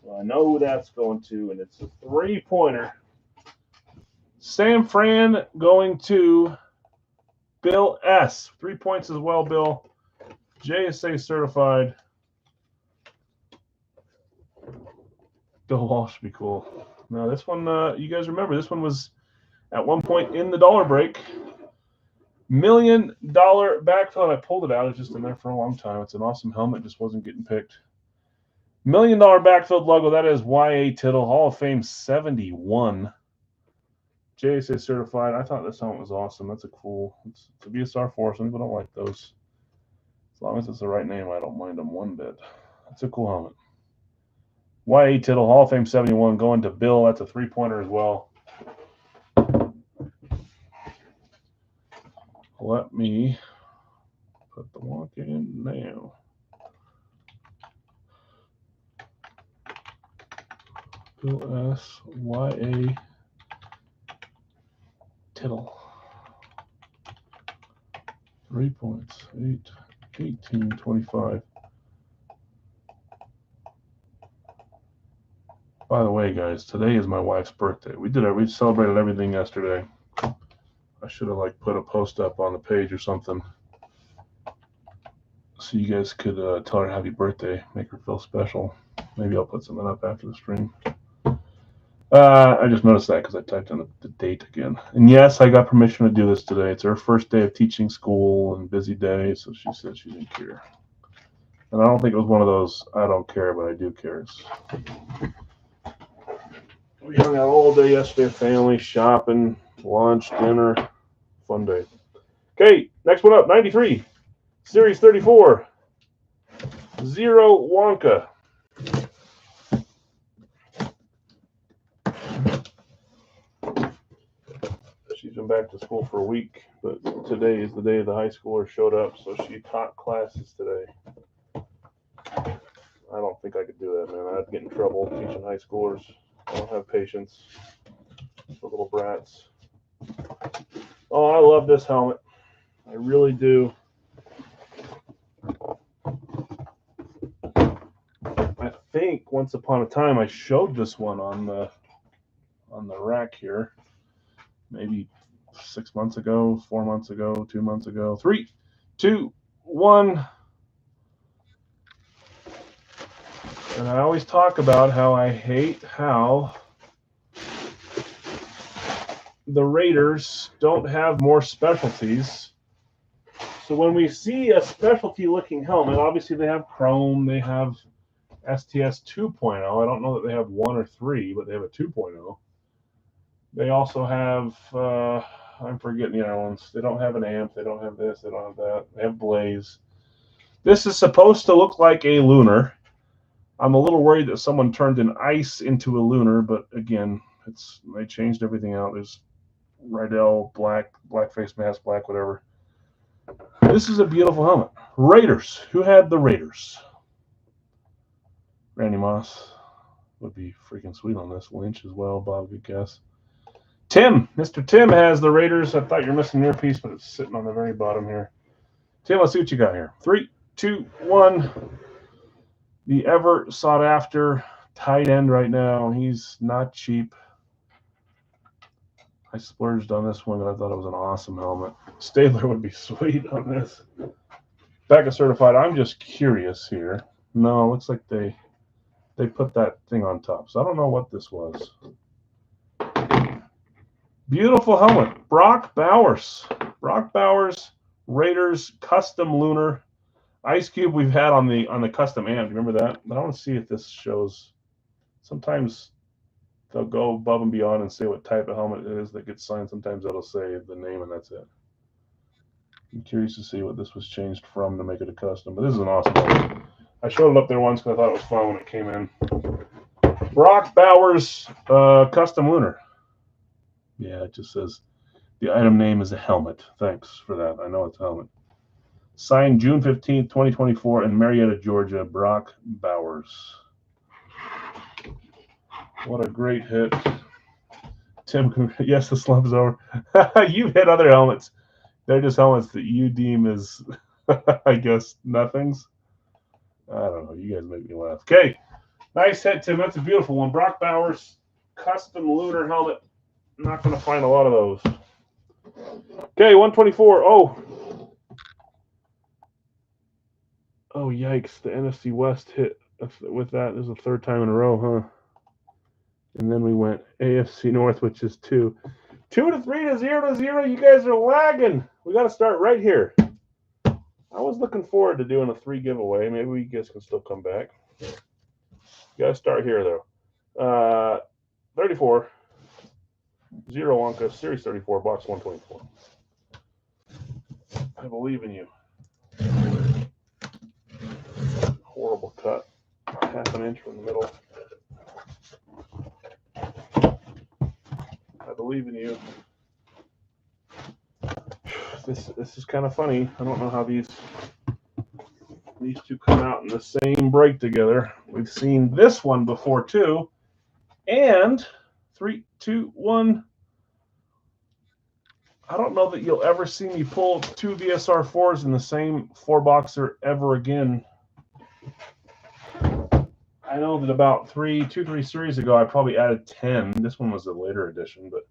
So I know who that's going to, and it's a 3-pointer. San Fran going to Bill S. 3 points as well, Bill. JSA certified. Bill Walsh would be cool. Now, this one, you guys remember, this one was at one point in the dollar break. $1 million backfield. I pulled it out. It's just in there for a long time. It's an awesome helmet. Just wasn't getting picked. $1 million backfield logo. That is Y.A. Tittle, Hall of Fame 71. JSA certified. I thought this helmet was awesome. That's a cool. It's a VSR 4. Some people don't like those. As long as it's the right name, I don't mind them one bit. That's a cool helmet. YA Tittle, Hall of Fame 71, going to Bill. That's a 3-pointer as well. Let me put the walk in now. Bill S. YA Tittle. 3 points. 8, 18, 25. By the way, guys, today is my wife's birthday. We celebrated everything yesterday. I should have put a post up on the page or something, so you guys could tell her happy birthday, make her feel special. Maybe I'll put something up after the stream. I just noticed that because I typed in the date again. And yes, I got permission to do this today. It's her first day of teaching school and busy day, so she said she didn't care. And I don't think it was one of those I don't care, but I do care. We hung out all day yesterday, family, shopping, lunch, dinner. Fun day. Okay, next one up, 93. Series 34. Zero Wonka. She's been back to school for a week, but today is the day the high schooler showed up, so she taught classes today. I don't think I could do that, man. I'd get in trouble teaching high schoolers. I don't have patience for little brats. Oh, I love this helmet. I really do. I think once upon a time I showed this one on the rack here. Maybe 6 months ago, 4 months ago, 2 months ago. 3, 2, 1. And I always talk about how I hate how the Raiders don't have more specialties. So when we see a specialty looking helmet, obviously they have chrome, they have STS 2.0. I don't know that they have 1 or 3, but they have a 2.0. They also have, I'm forgetting the other ones. They don't have an amp, they don't have this, they don't have that. They have blaze. This is supposed to look like a lunar. I'm a little worried that someone turned an ice into a lunar, but again, they changed everything out. There's Rydell, black face mask, black, whatever. This is a beautiful helmet. Raiders. Who had the Raiders? Randy Moss would be freaking sweet on this. Lynch as well. Bob, good guess. Tim. Mr. Tim has the Raiders. I thought you were missing your piece, but it's sitting on the very bottom here. Tim, let's see what you got here. 3, 2, 1. The ever sought after tight end right now. He's not cheap. I splurged on this one, and I thought it was an awesome helmet. Stabler would be sweet on this. Becca certified. I'm just curious here. No, it looks like they put that thing on top. So I don't know what this was. Beautiful helmet. Brock Bowers. Brock Bowers, Raiders custom lunar. Ice Cube we've had on the custom amp. Remember that? But I want to see if this shows. Sometimes they'll go above and beyond and say what type of helmet it is that gets signed. Sometimes it'll say the name and that's it. I'm curious to see what this was changed from to make it a custom. But this is an awesome helmet. I showed it up there once because I thought it was fun when it came in. Brock Bowers custom lunar. Yeah, it just says the item name is a helmet. Thanks for that. I know it's a helmet. Signed June 15th, 2024 in Marietta, Georgia. Brock Bowers. What a great hit. Tim, yes, the slump's over. You've hit other helmets. They're just helmets that you deem as, I guess, nothings. I don't know. You guys make me laugh. Okay. Nice hit, Tim. That's a beautiful one. Brock Bowers, custom lunar helmet. Not going to find a lot of those. Okay, 124. Oh, yikes. The NFC West hit with that. This is the third time in a row, huh? And then we went AFC North, which is 2. 2 to 3 to 0 to 0. You guys are lagging. We got to start right here. I was looking forward to doing a 3 giveaway. Maybe you guys can still come back. You got to start here, though. 34. 0 Wonka, Series 34, box 124. I believe in you. Horrible cut. Half an inch from the middle. I believe in you. This is kind of funny. I don't know how these two come out in the same break together. We've seen this one before too. And 3, 2, 1. I don't know that you'll ever see me pull 2 VSR4s in the same 4-boxer ever again. I know that about 3 series ago, I probably added 10. This one was a later edition, but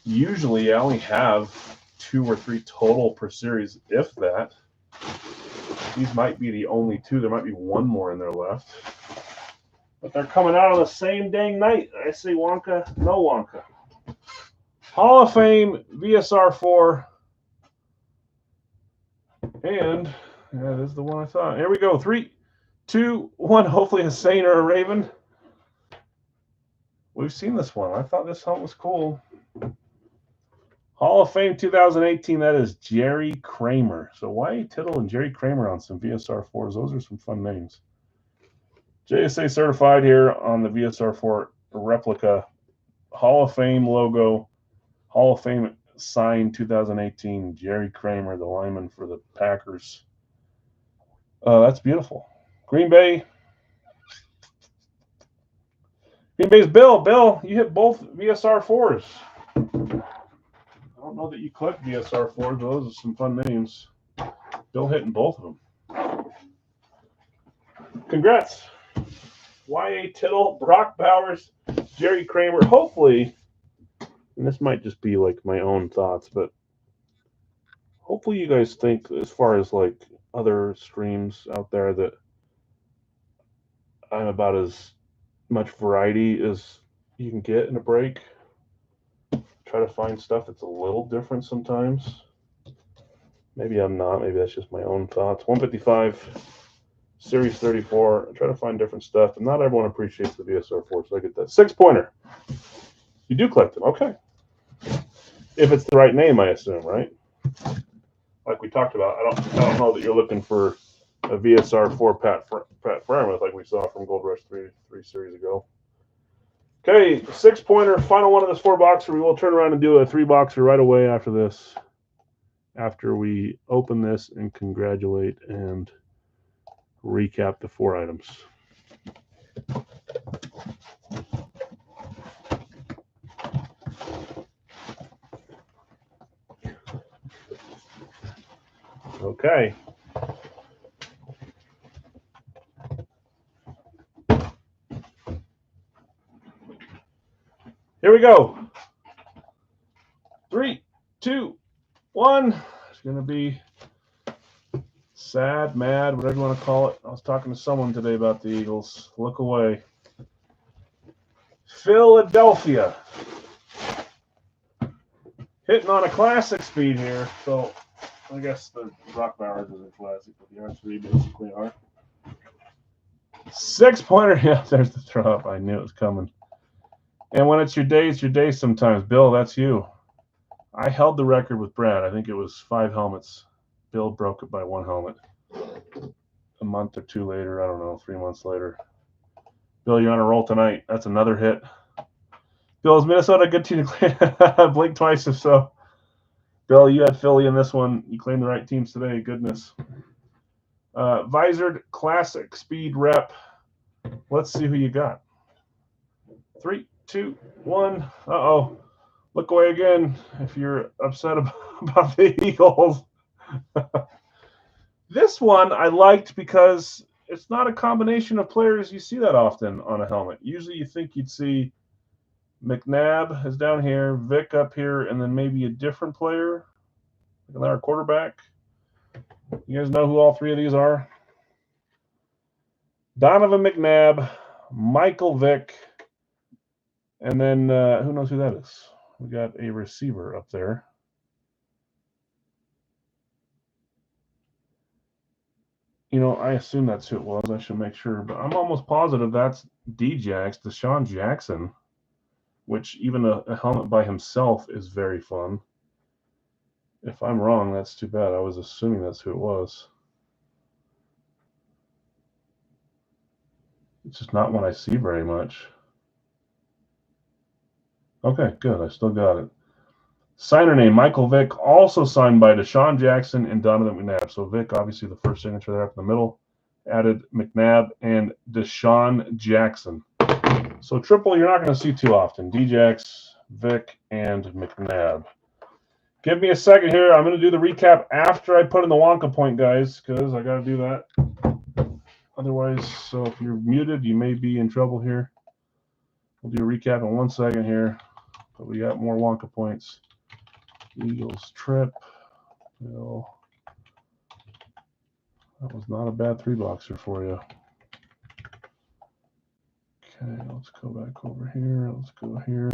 usually I only have 2 or 3 total per series, if that. These might be the only 2. There might be 1 more in there left. But they're coming out on the same dang night. I say Wonka, no Wonka. Hall of Fame VSR4. And yeah, this is the one I thought. Here we go. 3, 2, 1. Hopefully a Saint or a Raven. We've seen this one. I thought this helmet was cool. Hall of Fame 2018. That is Jerry Kramer. So why Tittle and Jerry Kramer on some VSR4s? Those are some fun names. JSA certified here on the VSR4 replica. Hall of Fame logo. Hall of Fame signed 2018. Jerry Kramer, the lineman for the Packers. That's beautiful. Green Bay. Green Bay's Bill. Bill, you hit both VSR4s. I don't know that you collect VSR4s, but those are some fun names. Bill hitting both of them. Congrats. Y.A. Tittle, Brock Bowers, Jerry Kramer. Hopefully, and this might just be like my own thoughts, but hopefully you guys think as far as like other streams out there that I'm about as much variety as you can get in a break. Try to find stuff that's a little different sometimes. Maybe I'm not. Maybe that's just my own thoughts. 155, Series 34. I try to find different stuff, and not everyone appreciates the VSR4, so I get that. 6-pointer. You do collect them. Okay. If it's the right name, I assume, right? Like we talked about, I don't know that you're looking for a VSR4 Pat Fairmouth like we saw from Gold Rush 3 series ago. Okay, 6-pointer, final one of this 4-boxer. We will turn around and do a 3-boxer right away after this. After we open this and congratulate and recap the 4 items. Okay. Here we go. 3, 2, 1. It's going to be sad, mad, whatever you want to call it. I was talking to someone today about the Eagles. Look away. Philadelphia. Hitting on a classic speed here. So I guess the Brock Bowers is a classic, but the R3 basically are. 6-pointer. Yeah, there's the throw up. I knew it was coming. And when it's your day sometimes. Bill, that's you. I held the record with Brad. I think it was 5 helmets. Bill broke it by 1 helmet. A month or 2 later, I don't know, 3 months later. Bill, you're on a roll tonight. That's another hit. Bill, is Minnesota a good team to claim? Blink twice if so. Bill, you had Philly in this one. You claimed the right teams today. Goodness. Visored Classic Speed Rep. Let's see who you got. 3, 2, 1. Uh-oh. Look away again if you're upset about the Eagles. This one I liked because it's not a combination of players you see that often on a helmet. Usually you think you'd see McNabb is down here, Vic up here, and then maybe a different player, like another quarterback. You guys know who all 3 of these are? Donovan McNabb, Michael Vick, and then who knows who that is? We got a receiver up there. You know, I assume that's who it was. I should make sure, but I'm almost positive that's DeSean Jackson. which even a helmet by himself is very fun. If I'm wrong, that's too bad. I was assuming that's who it was. It's just not one I see very much. Okay, good. I still got it. Signer name, Michael Vick, also signed by Deshaun Jackson and Donovan McNabb. So Vick, obviously the first signature there up in the middle. Added McNabb and Deshaun Jackson. So triple you're not going to see too often. Djax, Vick, and McNabb. Give me a second here. I'm going to do the recap after I put in the Wonka point, guys, because I got to do that. Otherwise, so if you're muted, you may be in trouble here. We'll do a recap in 1 second here. But we got more Wonka points. Eagles trip. Bill. That was not a bad 3-boxer for you. Okay, let's go back over here. Let's go here.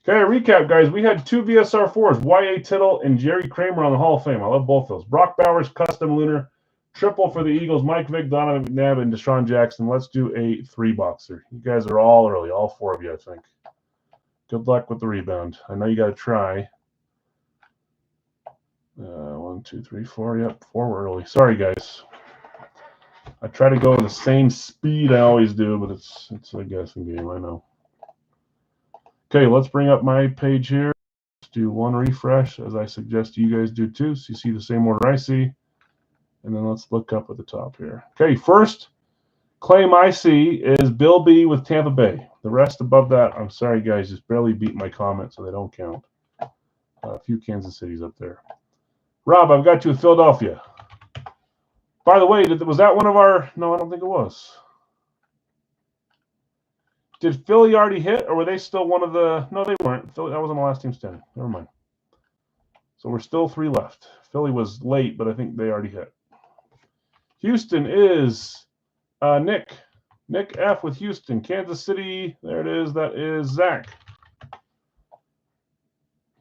Okay, recap, guys. We had 2 VSR4s, Y.A. Tittle and Jerry Kramer on the Hall of Fame. I love both those. Brock Bowers, custom lunar. Triple for the Eagles, Mike Vick, Donovan McNabb, and Deshaun Jackson. Let's do a 3-boxer. You guys are all early, all 4 of you, I think. Good luck with the rebound. I know you got to try. 1, 2, 3, 4. Yep, 4 were early. Sorry, guys. I try to go at the same speed I always do, but it's a guessing game, I know. Okay, let's bring up my page here. Let's do 1 refresh, as I suggest you guys do too, so you see the same order I see. And then let's look up at the top here. Okay, first claim I see is Bill B with Tampa Bay. The rest above that, I'm sorry, guys, just barely beat my comment, so they don't count. A few Kansas Cities up there. Rob, I've got you with Philadelphia. By the way, was that one of our... No, I don't think it was. Did Philly already hit, or were they still one of the... No, they weren't. Philly, that wasn't the last team standing. Never mind. So we're still 3 left. Philly was late, but I think they already hit. Houston is Nick. Nick F. with Houston. Kansas City, there it is. That is Zach.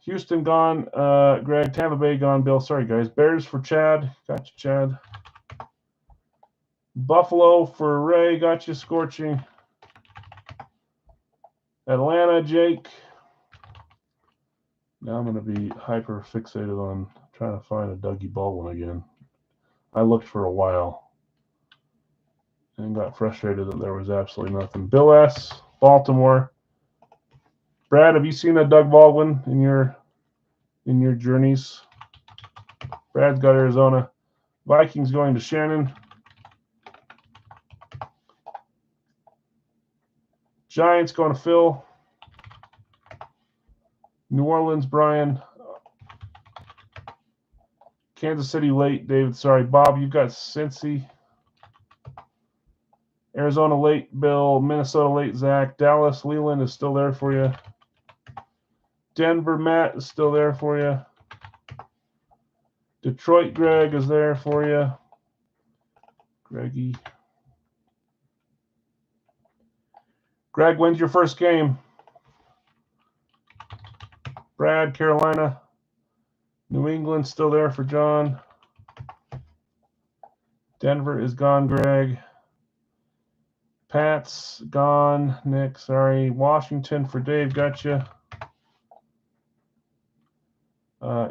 Houston gone. Greg. Tampa Bay gone. Bill. Sorry, guys. Bears for Chad. Got you, Chad. Buffalo for Ray. Got you, Scorching. Atlanta, Jake. Now I'm going to be hyper fixated on trying to find a Dougie Baldwin again. I looked for a while and got frustrated that there was absolutely nothing. Bill S., Baltimore. Brad, have you seen a Doug Baldwin in your journeys? Brad's got Arizona. Vikings going to Shannon. Giants going to Phil. New Orleans, Brian. Kansas City late, David. Sorry, Bob, you've got Cincy. Arizona late, Bill. Minnesota late, Zach. Dallas, Leland is still there for you. Denver, Matt is still there for you. Detroit, Greg is there for you. Greggy. Greg, when's your first game? Brad, Carolina. New England still there for John. Denver is gone, Greg. Pat's gone, Nick. Sorry. Washington for Dave. Gotcha.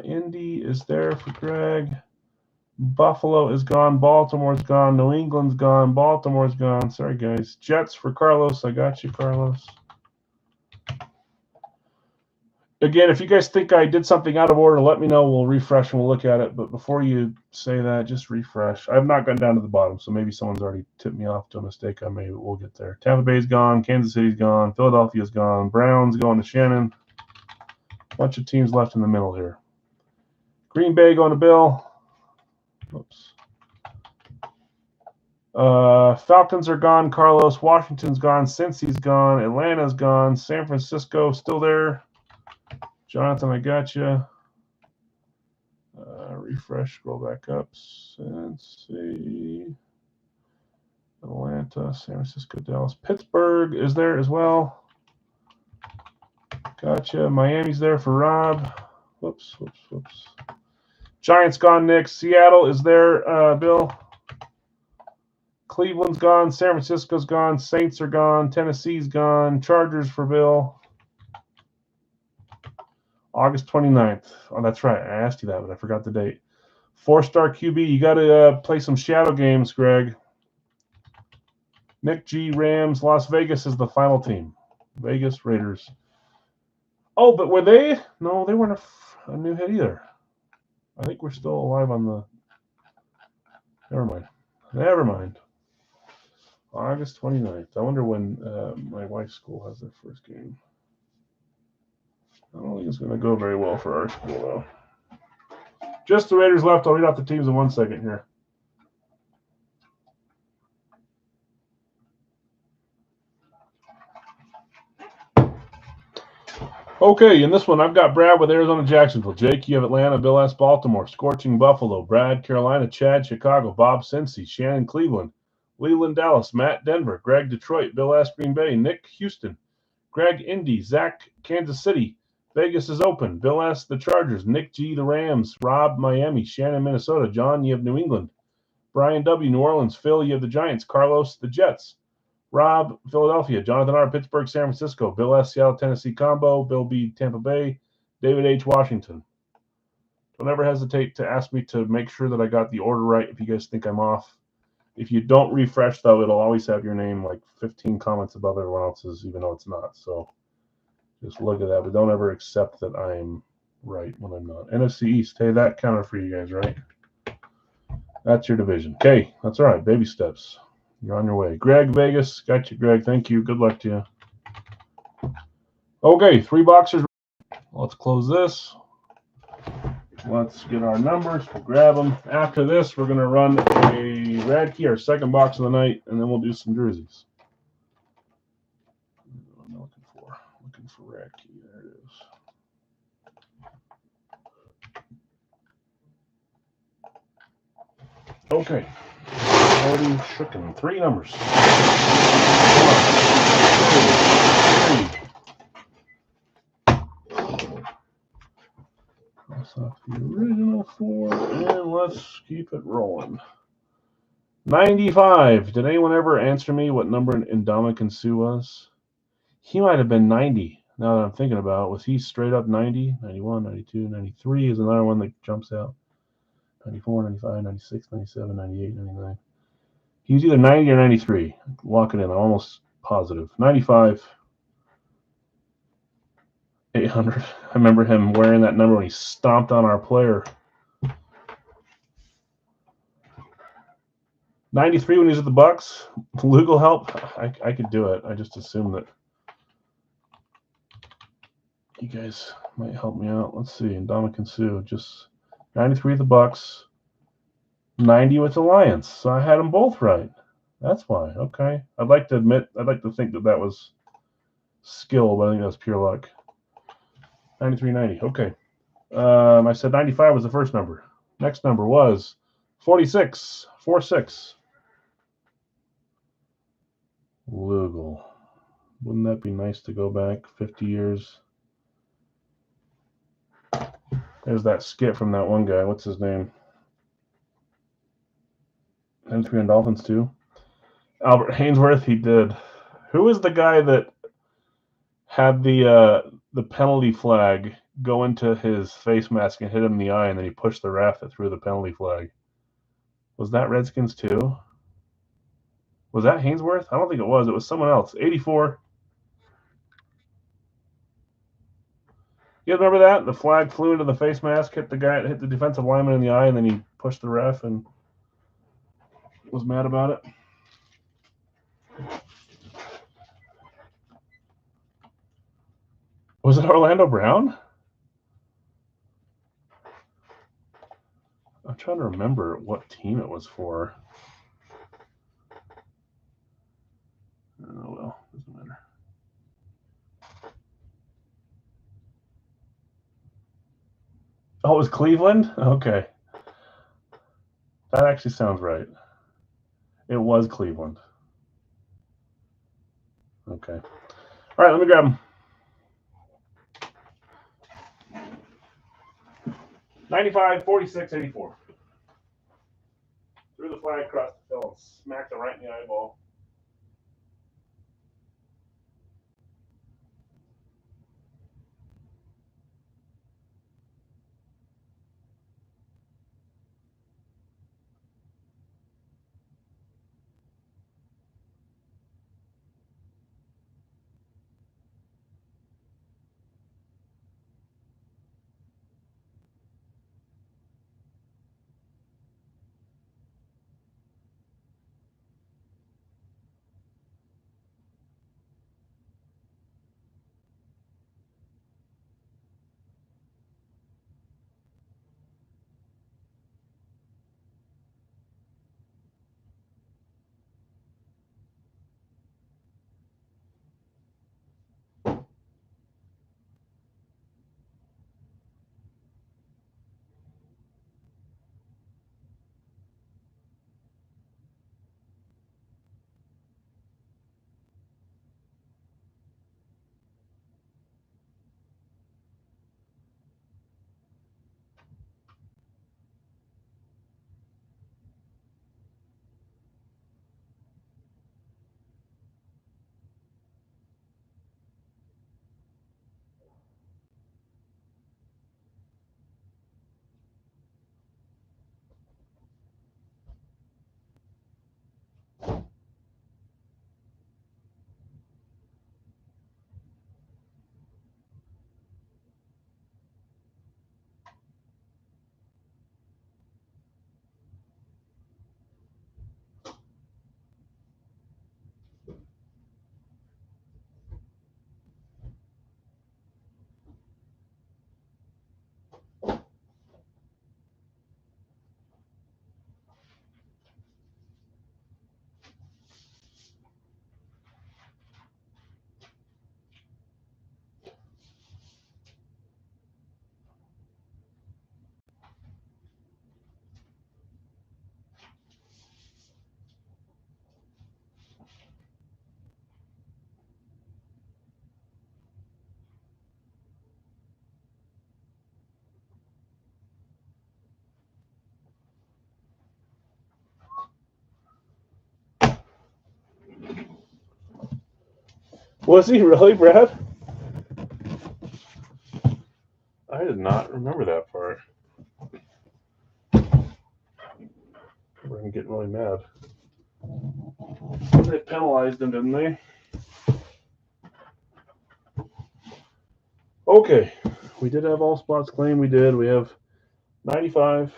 Indy is there for Greg. Buffalo is gone. Baltimore's gone. New England's gone. Baltimore's gone. Sorry, guys. Jets for Carlos. I got you, Carlos. Again, if you guys think I did something out of order, let me know. We'll refresh and we'll look at it. But before you say that, just refresh. I've not gotten down to the bottom, so maybe someone's already tipped me off to a mistake I made. We'll get there. Tampa Bay's gone. Kansas City's gone. Philadelphia's gone. Browns going to Shannon. Bunch of teams left in the middle here. Green Bay going to Bill. Oops. Falcons are gone. Carlos. Washington's gone. Cincy's gone. Atlanta's gone. San Francisco still there. Jonathan, I got you. Refresh, scroll back up. Cincy, Atlanta, San Francisco, Dallas. Pittsburgh is there as well. Gotcha. Miami's there for Rob. Whoops. Giants gone, Nick. Seattle is there, Bill. Cleveland's gone. San Francisco's gone. Saints are gone. Tennessee's gone. Chargers for Bill. August 29th. Oh, that's right. I asked you that, but I forgot the date. 4-star QB. You got to play some shadow games, Greg. Nick G. Rams. Las Vegas is the final team. Vegas Raiders. Oh, but were they? No, they weren't a new hit either. I think we're still alive on the... Never mind. Never mind. August 29th. I wonder when my wife's school has their first game. I don't think it's going to go very well for our school, though. Just the Raiders left. I'll read off the teams in 1 second here. Okay, in this one, I've got Brad with Arizona, Jacksonville. Jake, you have Atlanta. Bill S. Baltimore. Scorching Buffalo. Brad, Carolina. Chad, Chicago. Bob, Cincy. Shannon, Cleveland. Leland, Dallas. Matt, Denver. Greg, Detroit. Bill S. Green Bay. Nick, Houston. Greg, Indy. Zach, Kansas City. Vegas is open. Bill S. the Chargers. Nick G. the Rams. Rob, Miami. Shannon, Minnesota. John, you have New England. Brian W. New Orleans. Phil, you have the Giants. Carlos, the Jets. Rob, Philadelphia. Jonathan R. Pittsburgh, San Francisco. Bill S. Seattle, Tennessee combo. Bill B. Tampa Bay. David H. Washington. Don't ever hesitate to ask me to make sure that I got the order right if you guys think I'm off. If you don't refresh, though, it'll always have your name like 15 comments above everyone else's, even though it's not. So just look at that. But don't ever accept that I'm right when I'm not. NFC East. Hey, that counted for you guys, right? That's your division. Okay, that's all right. Baby steps. You're on your way. Greg, Vegas. Got you, Greg. Thank you. Good luck to you. Okay, 3 boxers. Let's close this. Let's get our numbers. We'll grab them. After this, we're going to run a Radkey, our second box of the night, and then we'll do some jerseys. What am I looking for? Looking for Radkey. There it is. Okay. Already shooken. 3 numbers. 1, 2, 3. Cross off the original 4, and let's keep it rolling. 95. Did anyone ever answer me what number Ndamukong Suh was? He might have been 90, now that I'm thinking about it. Was he straight up 90? 91, 92, 93 is another one that jumps out. 94, 95, 96, 97, 98, 99. He was either 90 or 93. Lock it in. I'm almost positive. 95. 800. I remember him wearing that number when he stomped on our player. 93 when he was at the Bucks. Legal help. I could do it. I just assumed that you guys might help me out. Let's see. Ndamukong Suh, just 93 at the Bucks, 90 with the Lions. So I had them both right. That's why. Okay. I'd like to think that was skill, but I think that was pure luck. 93, 90. Okay. I said 95 was the first number. Next number was 46. 46. Legal. Wouldn't that be nice to go back 50 years? There's that skit from that one guy. What's his name? M3 on Dolphins too. Albert Hainsworth. He did. Who was the guy that had the penalty flag go into his face mask and hit him in the eye, and then he pushed the ref that threw the penalty flag? Was that Redskins too? Was that Hainsworth? I don't think it was. It was someone else. 84. You guys remember that? The flag flew into the face mask, hit the defensive lineman in the eye, and then he pushed the ref and was mad about it. Was it Orlando Brown? I'm trying to remember what team it was for. Oh, well, doesn't matter. Oh, it was Cleveland? Okay. That actually sounds right. It was Cleveland. Okay. All right, let me grab them. 95, 46, 84. Threw the flag across the field and smacked him right in the eyeball. Was he really, Brad? I did not remember that part. We're gonna get really mad. They penalized him, didn't they? Okay, we did have all spots claimed. We did. We have 95,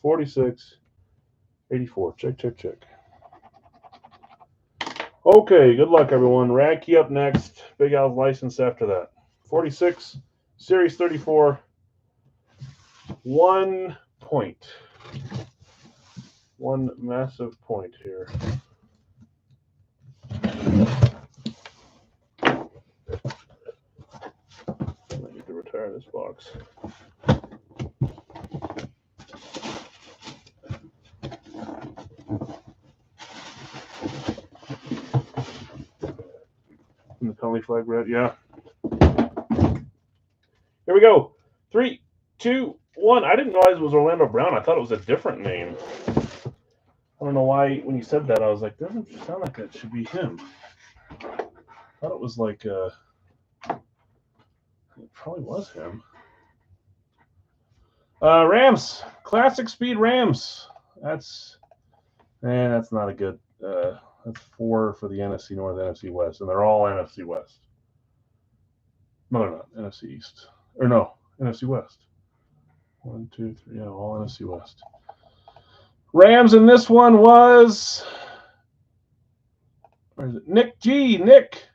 46, 84. Check, check, check. Okay, good luck, everyone. Radkey up next. Big Al's license after that. 46, Series 34. 1 point. One massive point here. I need to retire this box. And the penalty flag red, yeah. Here we go. 3, 2, 1. I didn't realize it was Orlando Brown. I thought it was a different name. I don't know why when you said that I was like, doesn't sound like that should be him. I thought it was like it probably was him. Rams, classic speed Rams. That's not a good. That's 4 for the NFC North, NFC West, and they're all NFC West. No, they're not. NFC East, or no, NFC West. 1, 2, 3. Yeah, all NFC West. Rams in this one was. Where is it? Nick G. Nick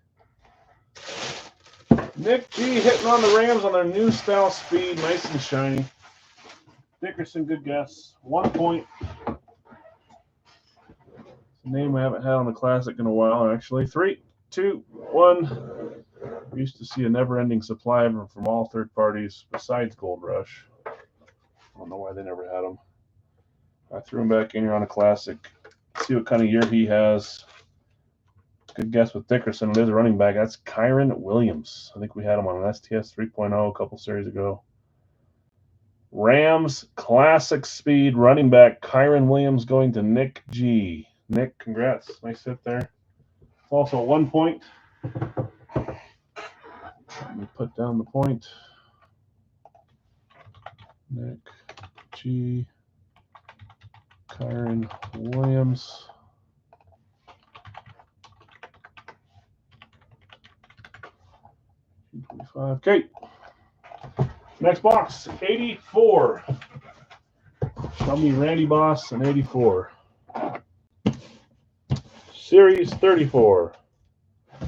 G hitting on the Rams on their new style speed, nice and shiny. Dickerson, good guess. 1 point. It's a name I haven't had on the Classic in a while, actually. 3, 2, 1. We used to see a never-ending supply of them from all third parties besides Gold Rush. I don't know why they never had them. I threw him back in here on a Classic. See what kind of year he has. Good guess with Dickerson. It is a running back. That's Kyren Williams. I think we had him on an STS 3.0 a couple series ago. Rams classic speed running back Kyren Williams going to Nick G. Nick, congrats. Nice hit there. Also 1 point. Let me put down the point. Nick G. Kyren Williams. Okay. Next box, 84. Show me Randy Boss and 84. Series 34. I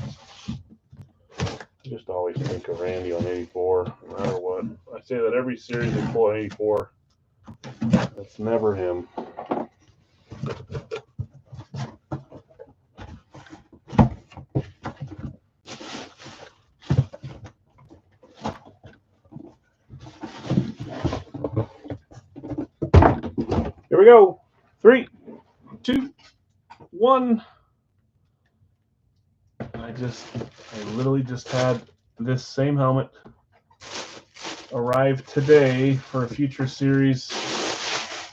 just always think of Randy on 84, no matter what. I say that every series they pull an 84. That's never him. Here we go. 3, 2, 1. I literally just had this same helmet arrive today for a future series.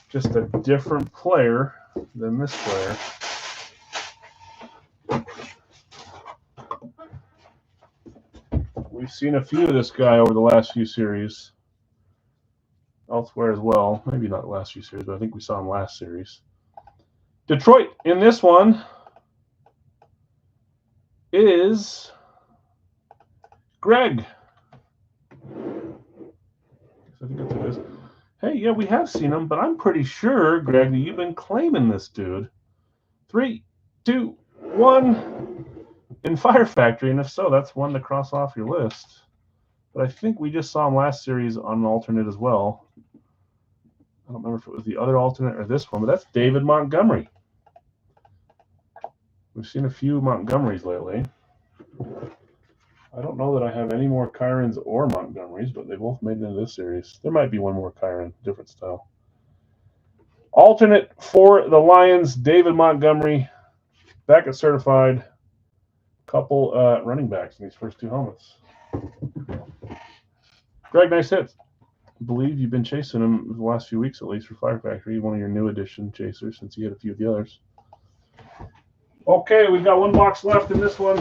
Just a different player than this player. We've seen a few of this guy over the last few series. Elsewhere as well. Maybe not the last few series, but I think we saw him last series. Detroit in this one is Greg. I think that's what it is. Hey, yeah, we have seen him, but I'm pretty sure, Greg, that you've been claiming this dude. 3, 2, 1 in Fire Factory, and if so, that's one to cross off your list. But I think we just saw him last series on an alternate as well. I don't remember if it was the other alternate or this one, but that's David Montgomery. We've seen a few Montgomerys lately. I don't know that I have any more Kyrens or Montgomerys, but they both made it into this series. There might be one more Kyren, different style. Alternate for the Lions, David Montgomery, back at certified. Couple running backs in these first two helmets. Greg, nice hit. I believe you've been chasing him the last few weeks, at least, for Fire Factory, one of your new edition chasers, since you had a few of the others. Okay, we've got one box left in this one.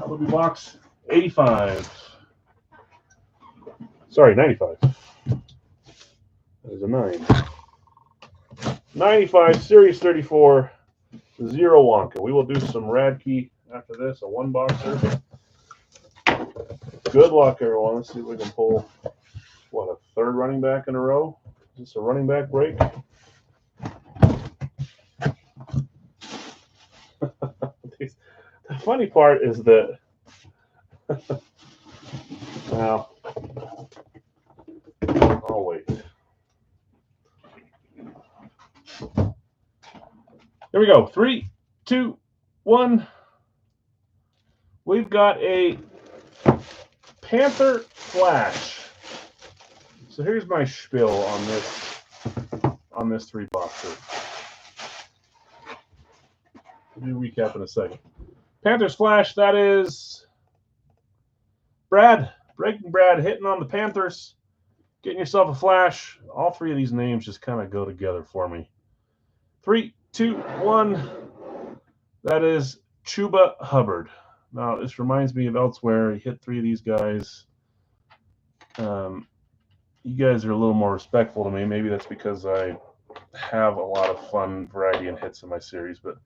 That would be box 85. Sorry, 95. That is a 9. 95, Series 34, 0 Wonka. We will do some Radkey after this, a 1-boxer. Good luck, everyone. Let's see if we can pull, what, a 3rd running back in a row? Is this a running back break? The funny part is that, well, I'll wait. Here we go. 3, 2, 1. We've got a Panther Flash. So here's my spiel on this 3-boxer. We'll do a recap in a second. Panthers Flash, that is Brad, Breaking Brad, hitting on the Panthers, getting yourself a Flash. All 3 of these names just kind of go together for me. 3, 2, 1. That is Chuba Hubbard. Now, this reminds me of elsewhere. He hit 3 of these guys. You guys are a little more respectful to me. Maybe that's because I have a lot of fun, variety, and hits in my series. But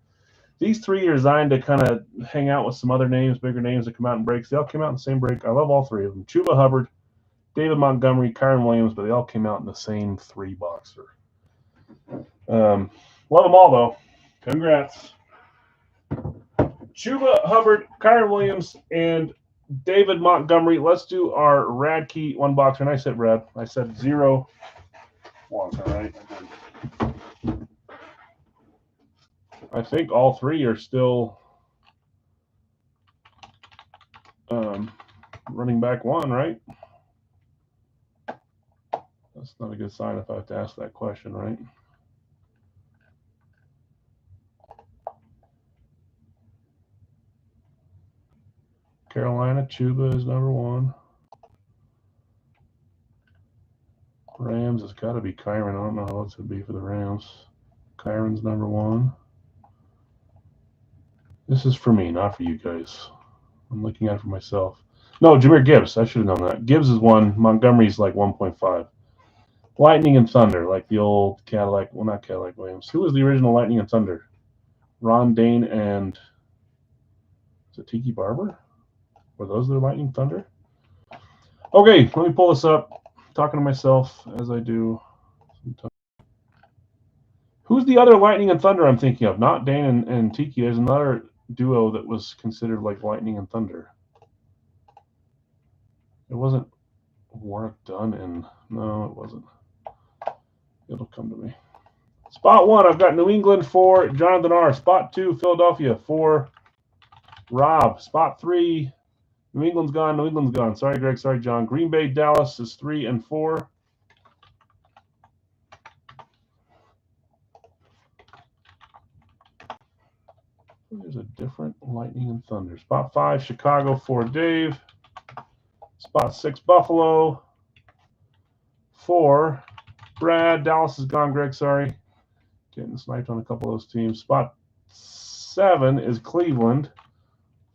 these 3 are designed to kind of hang out with some other names, bigger names that come out in breaks. They all came out in the same break. I love all 3 of them. Chuba Hubbard, David Montgomery, Kyren Williams, but they all came out in the same 3-boxer. Love them all, though. Congrats. Chuba Hubbard, Kyren Williams, and David Montgomery. Let's do our Radkey 1-boxer. And I said red. I said 0 Wonka, right? I think all 3 are still running back 1, right? That's not a good sign if I have to ask that question, right? Carolina, Chuba is number 1. Rams has got to be Kyren. I don't know how else it would be for the Rams. Kyren's number 1. This is for me, not for you guys. I'm looking at it for myself. No, Jahmyr Gibbs. I should have known that. Gibbs is 1. Montgomery's like 1.5. Lightning and Thunder, like the old Cadillac. Well, not Cadillac Williams. Who was the original Lightning and Thunder? Ron Dane and is it Tiki Barber? Were those the Lightning Thunder? Okay, let me pull this up. I'm talking to myself as I do. Who's the other Lightning and Thunder I'm thinking of? Not Dane and Tiki. There's another duo that was considered like Lightning and Thunder. It wasn't Warwick Dunn and no, it wasn't. It'll come to me. Spot 1, I've got New England for Jonathan R. Spot 2, Philadelphia for Rob. Spot 3, New England's gone. New England's gone. Sorry, Greg. Sorry, John. Green Bay, Dallas is 3 and 4. There's a different Lightning and Thunder. Spot 5, Chicago for Dave. Spot 6, Buffalo for Brad. Dallas is gone, Greg. Sorry. Getting sniped on a couple of those teams. Spot 7 is Cleveland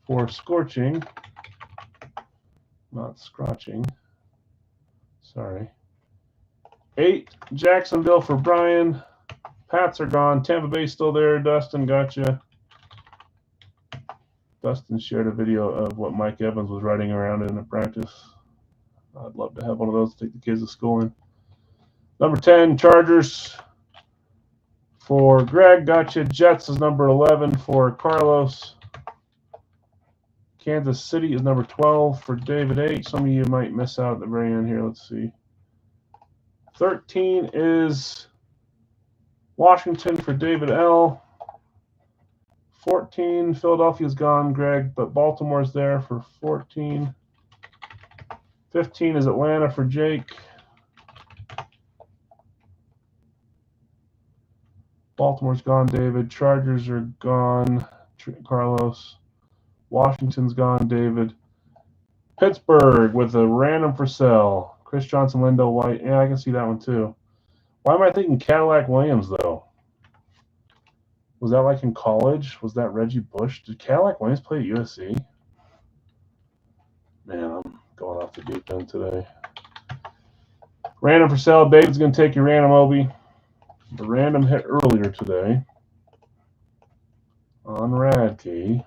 for Scorching. Not Scratching. Sorry. 8, Jacksonville for Brian. Pats are gone. Tampa Bay still there. Dustin, gotcha. Dustin shared a video of what Mike Evans was riding around in a practice. I'd love to have one of those to take the kids to school in. Number 10, Chargers for Greg. Gotcha. Jets is number 11 for Carlos. Kansas City is number 12 for David H. Some of you might miss out at the very end here. Let's see. 13 is Washington for David L. 14, Philadelphia's gone, Greg, but Baltimore's there for 14. 15 is Atlanta for Jake. Baltimore's gone, David. Chargers are gone, Carlos. Washington's gone, David. Pittsburgh with a random for sale. Chris Johnson, Lindell White. Yeah, I can see that one too. Why am I thinking Cadillac Williams, though? Was that like in college? Was that Reggie Bush? Did Cadillac Williams play at USC? off the deep end today. Random for sale. David's going to take your random, Obi. The random hit earlier today on Radkey.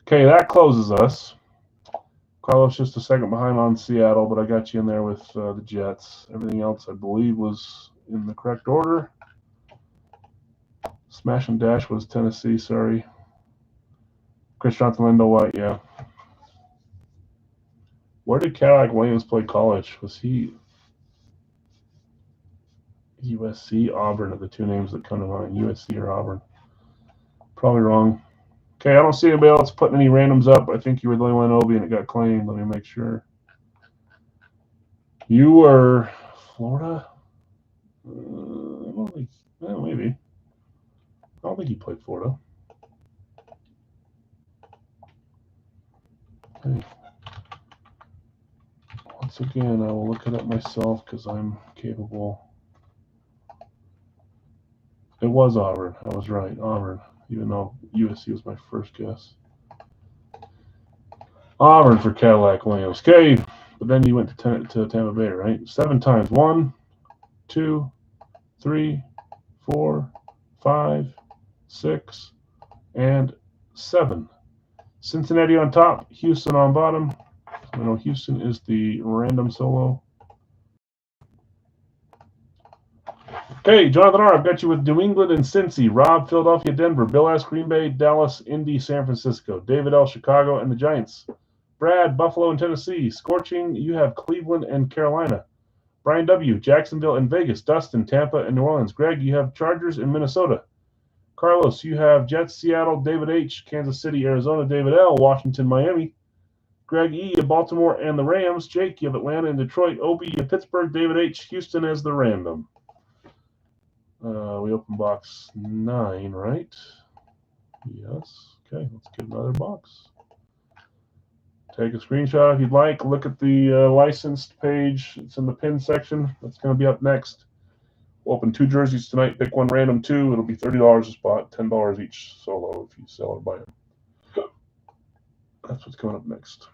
Okay, that closes us. Carlos just a second behind on Seattle, but I got you in there with the Jets. Everything else, I believe, was in the correct order. Smash and Dash was Tennessee, sorry. Chris Johnson, Lindo White, yeah. Where did Cadillac Williams play college? Was he USC, Auburn are the two names that come to mind. USC or Auburn. Probably wrong. Okay, I don't see anybody else putting any randoms up. I think you were the only one, Obi, and it got claimed. Let me make sure. You were Florida? I don't think, well, maybe. I don't think he played Florida. Okay. Once again, I will look it up myself because I'm capable. It was Auburn. I was right, Auburn, even though USC was my first guess. Auburn for Cadillac Williams. Okay, but then you went to Tampa Bay, right? 7 times. 1, 2, 3, 4, 5, 6, and 7. Cincinnati on top, Houston on bottom. I know Houston is the random solo. Okay, Jonathan R., I've got you with New England and Cincy. Rob, Philadelphia, Denver. Bill S., Green Bay, Dallas, Indy, San Francisco. David L., Chicago, and the Giants. Brad, Buffalo, and Tennessee. Scorching, you have Cleveland and Carolina. Brian W., Jacksonville and Vegas. Dustin, Tampa, and New Orleans. Greg, you have Chargers and Minnesota. Carlos, you have Jets, Seattle. David H., Kansas City, Arizona. David L., Washington, Miami. Greg E., Baltimore and the Rams. Jake, you have Atlanta and Detroit. Obi, you have Pittsburgh. David H., Houston as the random. We open box 9, right? Yes. Okay, let's get another box. Take a screenshot if you'd like. Look at the licensed page. It's in the pin section. That's going to be up next. We'll open 2 jerseys tonight. Pick one random 2. It'll be $30 a spot, $10 each solo if you sell or buy them. That's what's coming up next.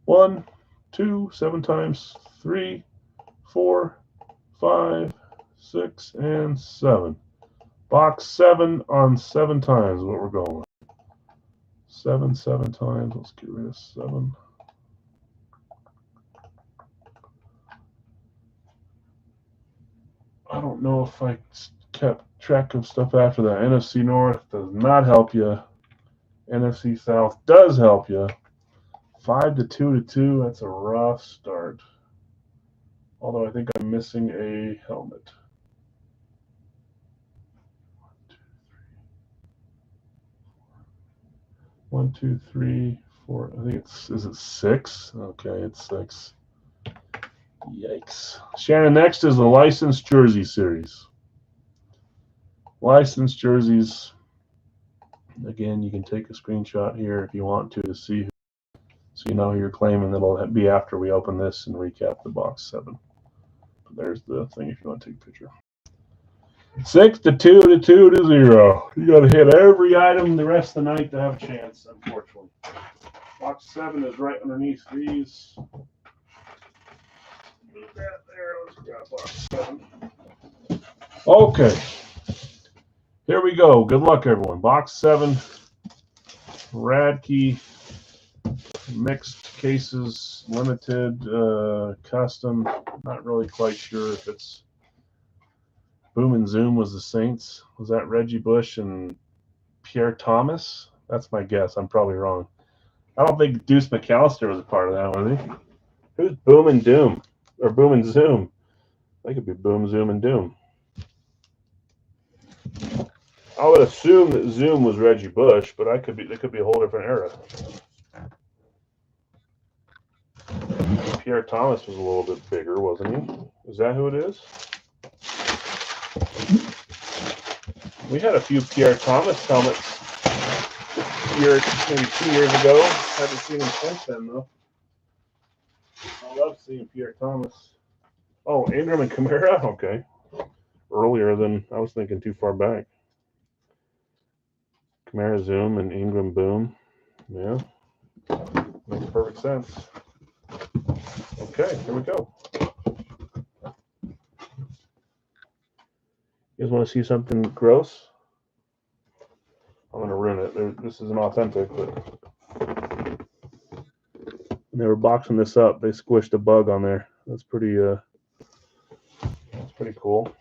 One, 2, 7 times, 3, 4, 5, 6, and 7. Box 7 on 7 times is what we're going with. 7 times. Let's get rid of 7. I don't know if I kept track of stuff after that. NFC North does not help you. NFC South does help you. 5 to 2 to 2. That's a rough start. Although I think I'm missing a helmet. 1, 2, 3, 4. I think it's, is it 6? Okay, it's 6. Yikes. Shannon, next is the licensed jersey series. Licensed jerseys. Again, you can take a screenshot here if you want to see who, so you know who you're claiming. That'll be after we open this and recap the box 7. There's the thing if you want to take a picture. 6 to 2 to 2 to 0. You got to hit every item the rest of the night to have a chance, unfortunately. Box 7 is right underneath these. Move that there. Let's grab box 7. Okay. Here we go. Good luck, everyone. Box 7. Radkey. Mixed cases, limited, custom. Not really quite sure if it's Boom and Zoom was the Saints. Was that Reggie Bush and Pierre Thomas? That's my guess. I'm probably wrong. I don't think Deuce McAllister was a part of that, was he? Who's Boom and Doom? Or Boom and Zoom? They could be Boom, Zoom, and Doom. I would assume that Zoom was Reggie Bush, but they could be a whole different era. Pierre Thomas was a little bit bigger, wasn't he? Is that who it is? We had a few Pierre Thomas helmets maybe 2 years ago. Haven't seen him since then, though. I love seeing Pierre Thomas. Oh, Ingram and Kamara? Okay. earlier than I was thinking, too far back. Kamara Zoom and Ingram Boom. Yeah, makes perfect sense. Okay, here we go. You guys want to see something gross? I'm going to ruin it. This isn't authentic, but when they were boxing this up, they squished a bug on there. That's pretty cool.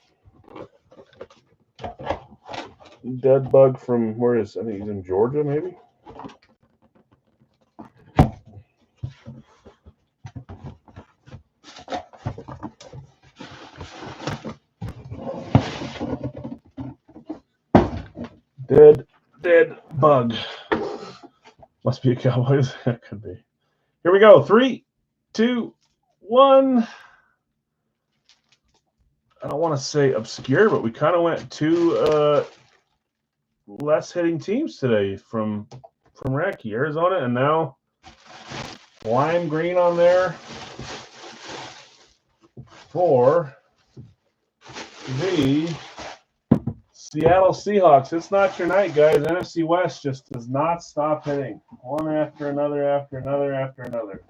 Dead bug from, where is, I think he's in Georgia, maybe? Dead bug. Must be a Cowboys. That could be. Here we go. 3, 2, 1. I don't want to say obscure, but we kind of went two less hitting teams today from Radkey, Arizona, and now lime green on there for the Seattle Seahawks. It's not your night, guys. NFC West just does not stop hitting. One after another, after another, after another.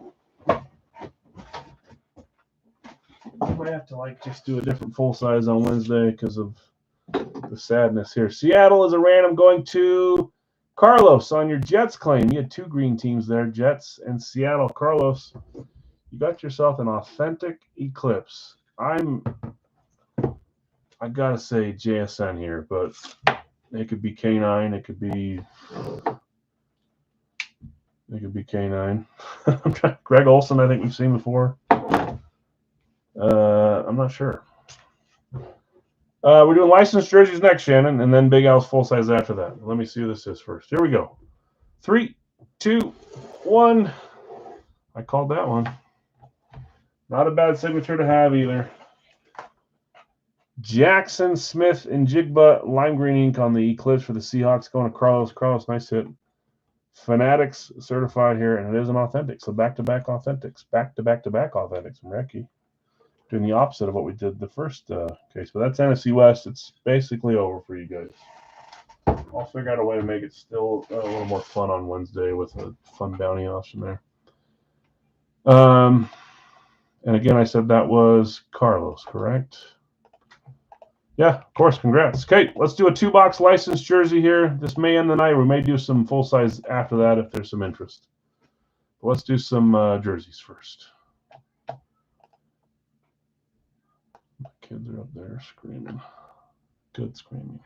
I might have to just do a different full size on Wednesday because of the sadness here. Seattle is a random going to Carlos on your Jets claim. You had two green teams there, Jets and Seattle. Carlos, you got yourself an authentic Eclipse. I gotta say JSN here, but it could be K9. It could be K9. I'm trying. Greg Olson, I think we've seen before. I'm not sure. We're doing licensed jerseys next, Shannon, and then Big Al's full size after that. Let me see who this is first. Here we go. 3, 2, 1. I called that one. Not a bad signature to have either. Jackson Smith and Jigba lime green ink on the Eclipse for the Seahawks going to Carlos. Carlos, nice hit. Fanatics certified here, and it is an authentic. So back-to-back authentics. Back-to-back-to-back authentics from Radkey. Doing the opposite of what we did the first case. But that's NFC West. It's basically over for you guys. I'll figure out a way to make it still a little more fun on Wednesday with a fun bounty option there. And again, I said that was Carlos, correct? Yeah, of course. Congrats. Okay, let's do a 2-box licensed jersey here. This may end the night. We may do some full size after that if there's some interest. But let's do some jerseys first. My kids are up there screaming. Good screaming.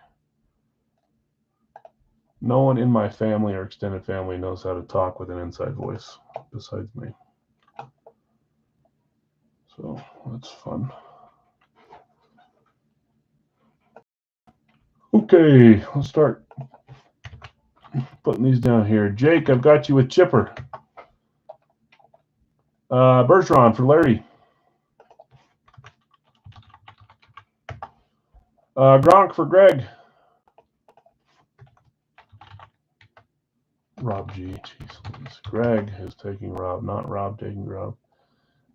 No one in my family or extended family knows how to talk with an inside voice besides me. So that's fun. Okay, let's start putting these down here. Jake, I've got you with Chipper. Bergeron for Larry. Gronk for Greg. Rob G. Jeez, Greg is taking Rob, not Rob taking Rob.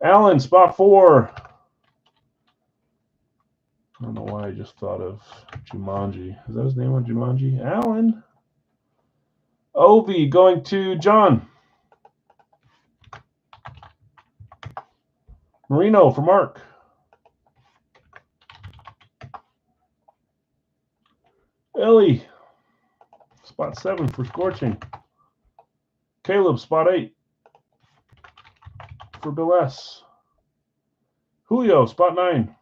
Alan, spot 4. I don't know why I just thought of Jumanji. Is that his name on Jumanji? Alan. Ovi going to John. Marino for Mark. Ellie. Spot 7 for Scorching. Caleb, spot 8 for Bill S. Julio, spot 9.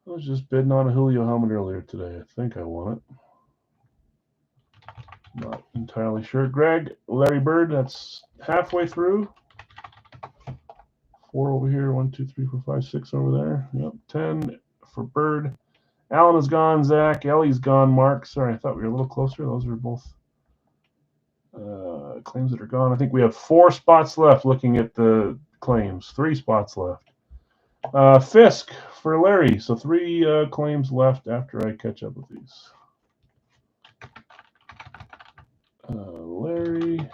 I was just bidding on a Julio helmet earlier today. I think I won it. Not entirely sure. Greg, Larry Bird, that's halfway through. 4 over here. 1, 2, 3, 4, 5, 6 over there. Yep, 10 for Bird. Alan is gone. Zach. Ellie's gone. Mark. Sorry, I thought we were a little closer. Those are both claims that are gone. I think we have 4 spots left looking at the claims. 3 spots left. Fisk for Larry. So 3 claims left after I catch up with these. Larry,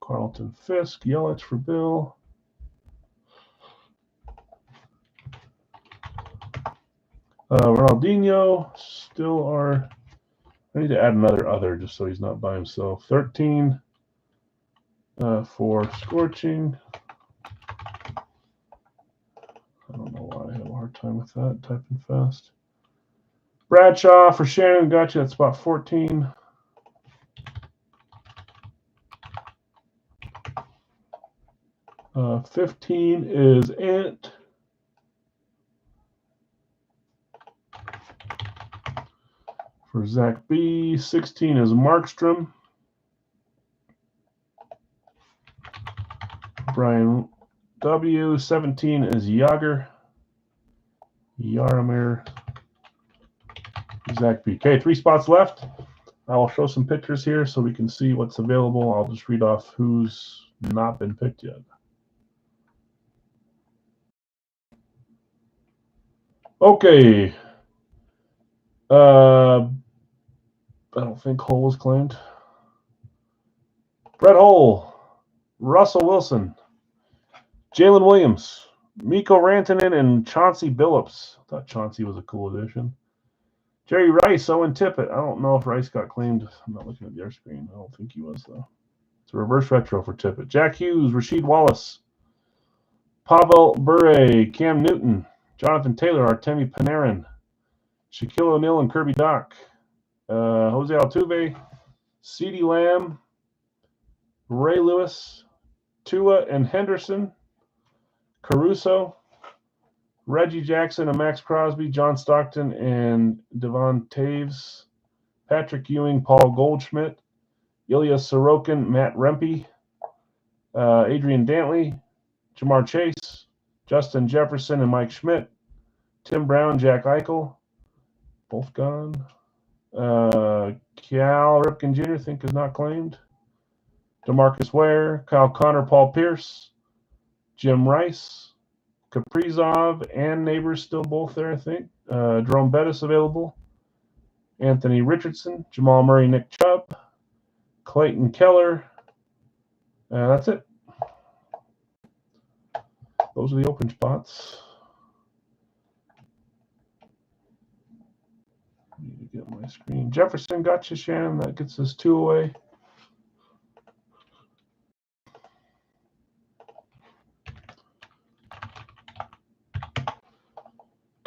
Carlton, Fisk, Yelich for Bill. Ronaldinho, still our... I need to add another other just so he's not by himself. 13 for Scorching. I don't know why I have a hard time with that, typing fast. Bradshaw for Shannon, got you at spot 14. Uh, 15 is Ant. For Zach B, 16 is Markstrom. Brian W, 17 is Yager. Yaramir. Zach B. Okay, 3 spots left. I will show some pictures here so we can see what's available. I'll just read off who's not been picked yet. Okay. I don't think Hull was claimed. Brett Hull, Russell Wilson, Jalen Williams, Mikko Rantanen, and Chauncey Billups. I thought Chauncey was a cool addition. Jerry Rice, Owen Tippett. I don't know if Rice got claimed. I'm not looking at their screen. I don't think he was, though. It's a reverse retro for Tippett. Jack Hughes, Rasheed Wallace, Pavel Bure, Cam Newton, Jonathan Taylor, Artemi Panarin, Shaquille O'Neal, and Kirby Doc. Jose Altuve, CeeDee Lamb, Ray Lewis, Tua and Henderson, Caruso, Reggie Jackson and Max Crosby, John Stockton and Devon Taves, Patrick Ewing, Paul Goldschmidt, Ilya Sorokin, Matt Rempe, Adrian Dantley, Jamar Chase, Justin Jefferson and Mike Schmidt, Tim Brown, Jack Eichel, both gone. Cal Ripken Jr. think is not claimed. DeMarcus Ware, Kyle Connor, Paul Pierce, Jim Rice, Kaprizov and Neighbors still both there, I think. Jerome Bettis available. Anthony Richardson, Jamal Murray, Nick Chubb, Clayton Keller. That's it. Those are the open spots. I need to get my screen. Jefferson got you, Shannon. That gets us 2 away.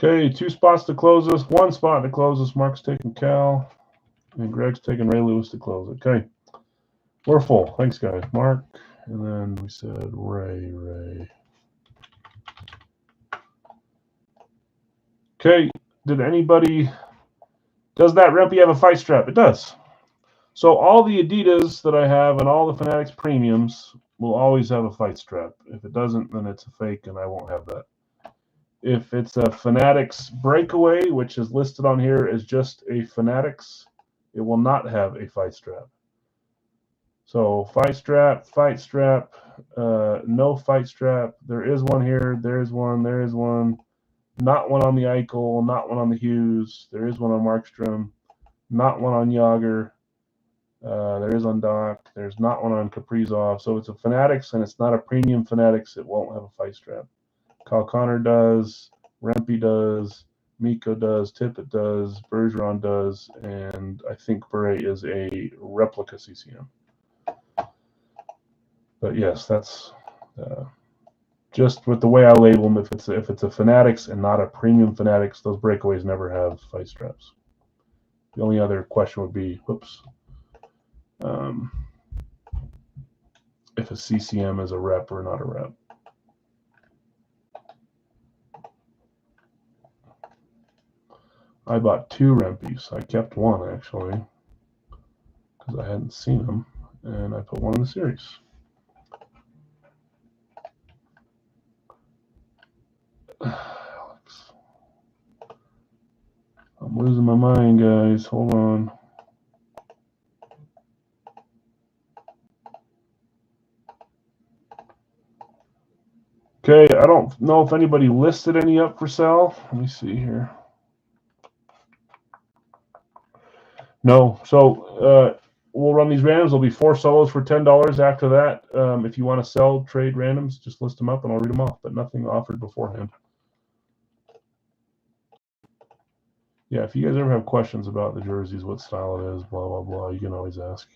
Okay, 2 spots to close us. 1 spot to close us. Mark's taking Cal. And Greg's taking Ray Lewis to close. Okay. We're full. Thanks, guys. Mark. And then we said Ray. Okay. Did anybody... Does that Rempe have a fight strap? It does. So all the Adidas that I have and all the Fanatics premiums will always have a fight strap. If it doesn't, then it's a fake and I won't have that. If it's a Fanatics breakaway, which is listed on here as just a Fanatics, it will not have a fight strap. So fight strap, no fight strap. There is one here. There's one. There is one. Not one on the Eichel. Not one on the Hughes. There is one on Markstrom. Not one on Yager. There is on Doc. There's not one on Kaprizov. So it's a Fanatics, and it's not a premium Fanatics. It won't have a fight strap. Kyle Connor does. Rempe does. Mikko does. Tippett does. Bergeron does. And I think Bure is a replica CCM. But yes, that's just with the way I label them. If it's a Fanatics and not a premium Fanatics, those breakaways never have fight straps. The only other question would be, if a CCM is a rep or not a rep. I bought 2 Rempes. I kept one actually because I hadn't seen them, and I put one in the series. Alex, I'm losing my mind, guys. Hold on. Okay, I don't know if anybody listed any up for sale. Let me see here. No, so we'll run these randoms. There'll be 4 solos for $10 after that. If you want to sell, trade randoms, just list them up and I'll read them off, but nothing offered beforehand. Yeah, if you guys ever have questions about the jerseys, what style it is, blah, blah, blah, you can always ask.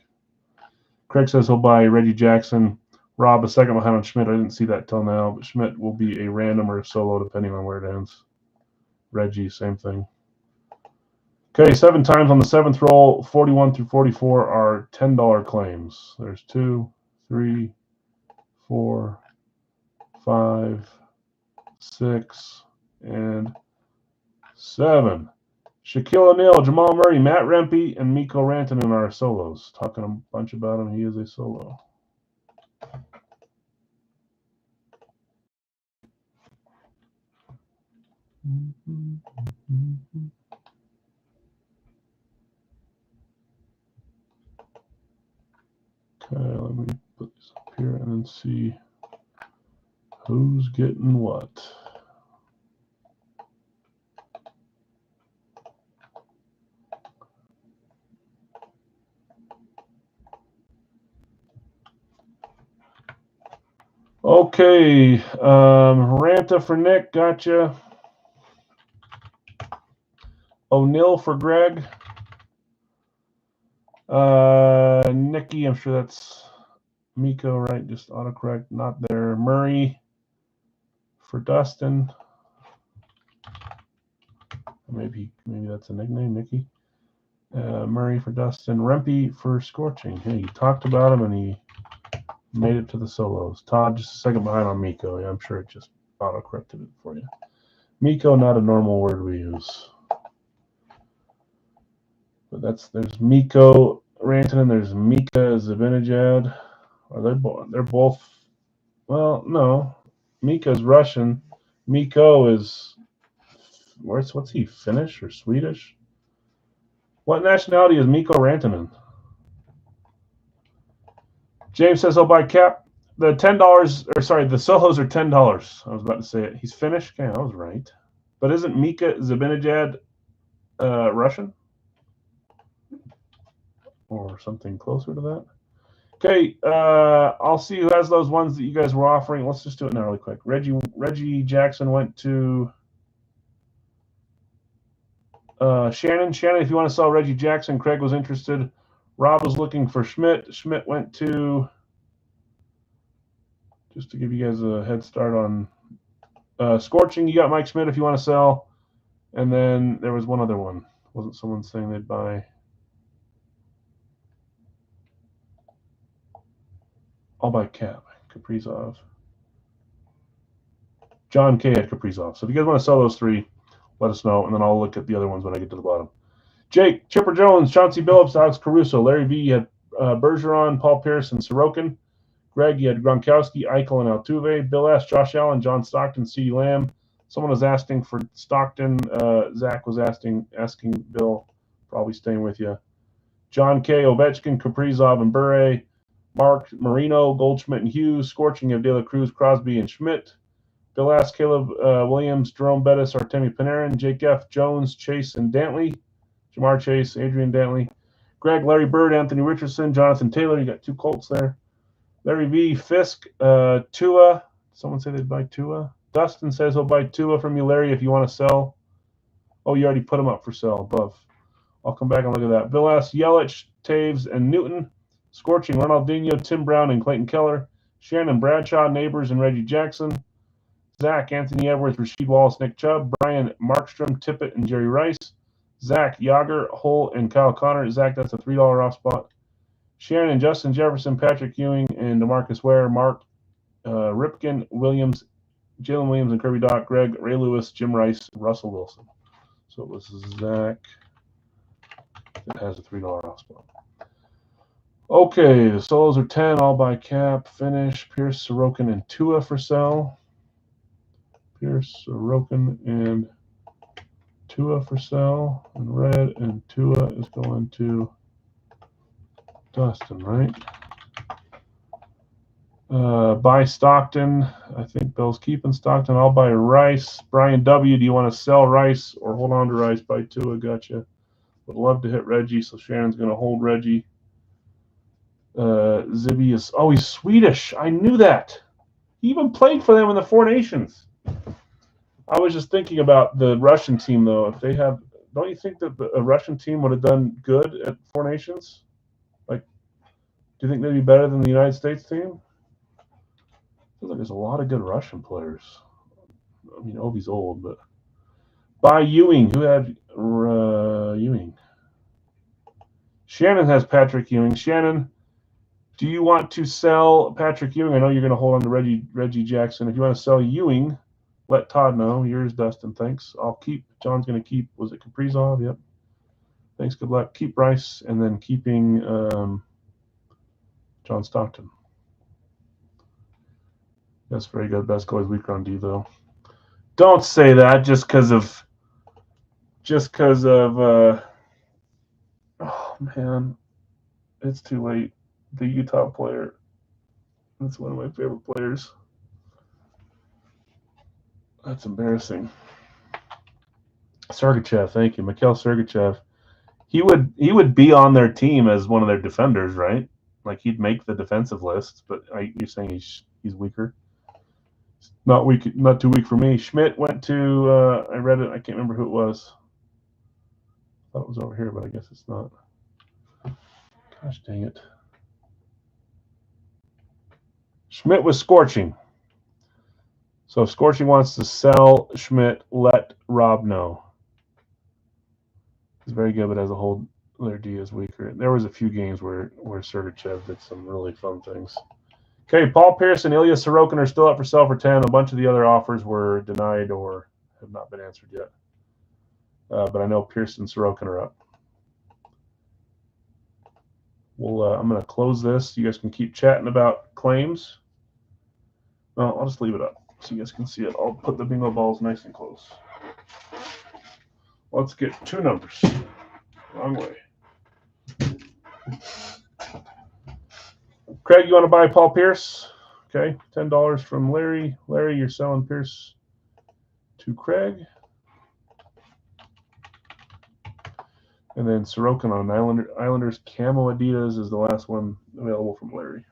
Craig says he'll buy Reggie Jackson. Rob, a second behind on Schmidt. I didn't see that till now, but Schmidt will be a random or a solo depending on where it ends. Reggie, same thing. Okay, 7 times on the 7th roll, 41 through 44 are $10 claims. There's 2, 3, 4, 5, 6, and 7. Shaquille O'Neal, Jamal Murray, Matt Rempe, and Mikko Rantanen are solos. Talking a bunch about him, he is a solo. Okay, let me put this up here and then see who's getting what. Okay, Ranta for Nick, gotcha. O'Neill for Greg. Nikki, I'm sure that's Mikko, right? Just autocorrect, not there. Murray for Dustin. Maybe that's a nickname, Nikki. Murray for Dustin. Rempe for Scorching. Hey, you talked about him and he made it to the solos. Todd, just a second behind on Mikko. Yeah, I'm sure it just auto-corrected it for you. Mikko, not a normal word we use. But there's Mikko Rantanen, there's Mika Zibanejad. They're both, well, no. Mika's Russian. Mikko is, what's he, Finnish or Swedish? What nationality is Mikko Rantanen? James says he'll buy Cap. The the solos are $10. I was about to say it. He's Finnish. Okay, I was right. But isn't Mika Zibanejad Russian? Or something closer to that? Okay, I'll see who has those ones that you guys were offering. Let's just do it now really quick. Reggie Jackson went to Shannon. Shannon, if you want to sell Reggie Jackson, Craig was interested. Rob was looking for Schmidt. Schmidt went to, just to give you guys a head start on Scorching. You got Mike Schmidt if you want to sell. And then there was one other one. Wasn't someone saying they'd buy? I'll buy Cap, Kaprizov. John K had Kaprizov. So if you guys want to sell those 3, let us know, and then I'll look at the other ones when I get to the bottom. Jake, Chipper Jones, Chauncey Billups, Alex Caruso, Larry V. You had Bergeron, Paul Pierce, and Sorokin. Greg, you had Gronkowski, Eichel, and Altuve. Bill S., Josh Allen, John Stockton, CeeDee Lamb. Someone was asking for Stockton. Zach was asking Bill, probably staying with you. John K., Ovechkin, Kaprizov, and Bure. Mark, Marino, Goldschmidt, and Hughes. Scorching, you have De La Cruz, Crosby, and Schmidt. Bill S., Caleb Williams, Jerome Bettis, Artemi Panarin, Jake F., Jones, Chase, and Dantley. Jamar Chase, Adrian Dantley. Greg, Larry Bird, Anthony Richardson, Jonathan Taylor. You got 2 Colts there. Larry V, Fisk, Tua. Someone say they'd buy Tua. Dustin says he'll buy Tua from you, Larry, if you want to sell. Oh, you already put him up for sale above. I'll come back and look at that. Bill S., Yelich, Taves, and Newton. Scorching, Ronaldinho, Tim Brown, and Clayton Keller. Shannon Bradshaw, Neighbors, and Reggie Jackson. Zach, Anthony Edwards, Rasheed Wallace, Nick Chubb. Brian, Markstrom, Tippett, and Jerry Rice. Zach, Yager, Hull, and Kyle Connor. Zach, that's a $3 off spot. Shannon, Justin Jefferson, Patrick Ewing, and DeMarcus Ware. Mark, Ripken, Williams, Jalen Williams, and Kirby Doc. Greg, Ray Lewis, Jim Rice, Russell Wilson. So it was Zach that has a $3 off spot. Okay, the solos are 10, all by Cap. Finish, Pierce, Sorokin, and Tua for sale. Pierce, Sorokin, and Tua for sale. And red, and Tua is going to Dustin, right? Buy Stockton. I think Bill's keeping Stockton. I'll buy Rice. Brian W., do you want to sell Rice or hold on to Rice? Buy Tua. Gotcha. Would love to hit Reggie, so Shannon's going to hold Reggie. Zibby is, he's Swedish. I knew that. He even played for them in the Four Nations. I was just thinking about the Russian team, though. If they have don't you think that a Russian team would have done good at Four Nations? Like, do you think they'd be better than the United States team? Feels like there's a lot of good Russian players. I mean, Ovi's old, but by Ewing, who had Ewing? Shannon has Patrick Ewing. Shannon, do you want to sell Patrick Ewing? I know you're going to hold on to Reggie Jackson. If you want to sell Ewing, let Todd know. Yours, Dustin. Thanks. I'll keep. John's going to keep. Was it Kaprizov? Yep. Thanks. Good luck. Keep Bryce, and then keeping John Stockton. That's very good. Best goalies weaker on D though. Don't say that just because of. Oh man, it's too late. The Utah player. That's one of my favorite players. That's embarrassing. Sergachev, thank you, Mikhail Sergachev. He would be on their team as one of their defenders, right? Like he'd make the defensive list. But you're saying he's weaker. Not weak, not too weak for me. Schmidt went to. I read it. I can't remember who it was. I thought it was over here, but I guess it's not. Gosh dang it. Schmidt was Scorching. So if Scorching wants to sell Schmidt, let Rob know. He's very good, but as a whole, their D is weaker. There was a few games where Sergachev did some really fun things. Okay, Paul Pierce and Ilya Sorokin are still up for sale for 10. A bunch of the other offers were denied or have not been answered yet. But I know Pierce and Sorokin are up. Well, I'm going to close this. You guys can keep chatting about claims. No, I'll just leave it up so you guys can see it. I'll put the bingo balls nice and close. Let's get two numbers. Wrong way. Craig, you want to buy Paul Pierce? Okay, $10 from Larry. Larry, you're selling Pierce to Craig. And then Sorokin on Islanders Camo Adidas is the last one available from Larry.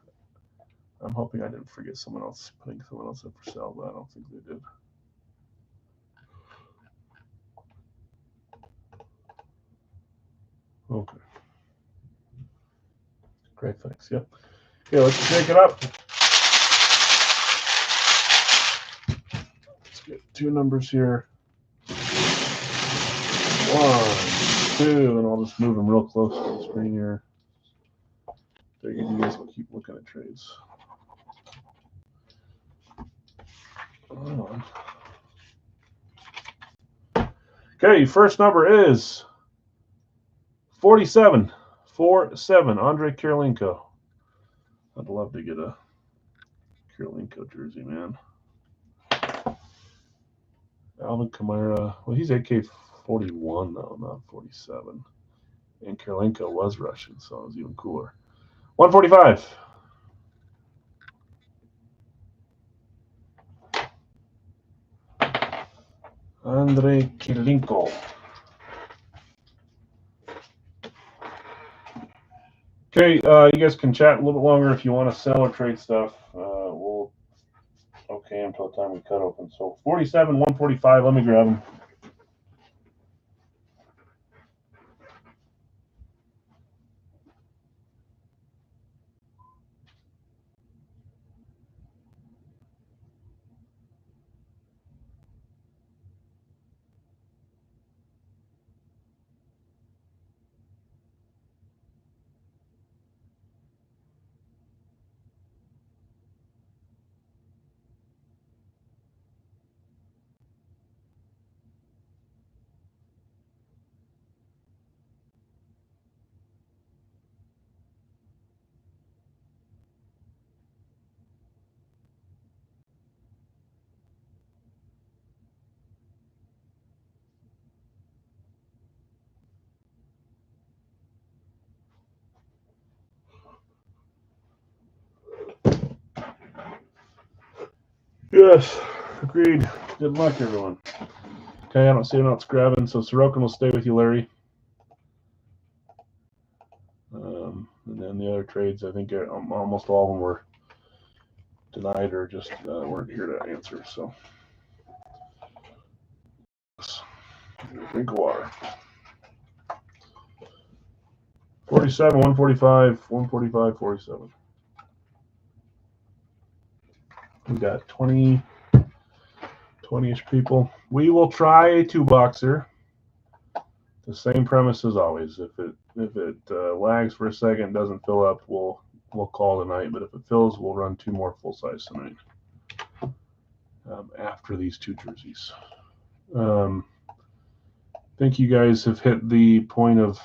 I'm hoping I didn't forget someone else, putting someone else up for sale, but I don't think they did. Okay. Great, thanks. Yep. Okay, let's shake it up. Let's get two numbers here. 1, 2, and I'll just move them real close to the screen here. So you guys can keep looking at trades. Okay, first number is 47. 47, Andre Kirilenko. I'd love to get a Kirilenko jersey, man. Alvin Kamara. Well, he's AK-41 though, not 47. And Kirilenko was Russian, so it was even cooler. 145. Andre Kirilenko. Okay, you guys can chat a little bit longer if you want to sell or trade stuff. We'll okay until the time we cut open. So 47, 145. Let me grab them. Yes, agreed. Good luck, everyone. Okay, I don't see anyone else grabbing, so Sorokin will stay with you, Larry. And then the other trades, I think almost all of them were denied or just weren't here to answer. So, drink of water. 47, 145, 145, 47. We got 20-ish people. We will try a 2-boxer. The same premise as always. If it lags for a second, doesn't fill up, we'll call tonight. But if it fills, we'll run 2 more full size tonight. After these 2 jerseys. I think you guys have hit the point of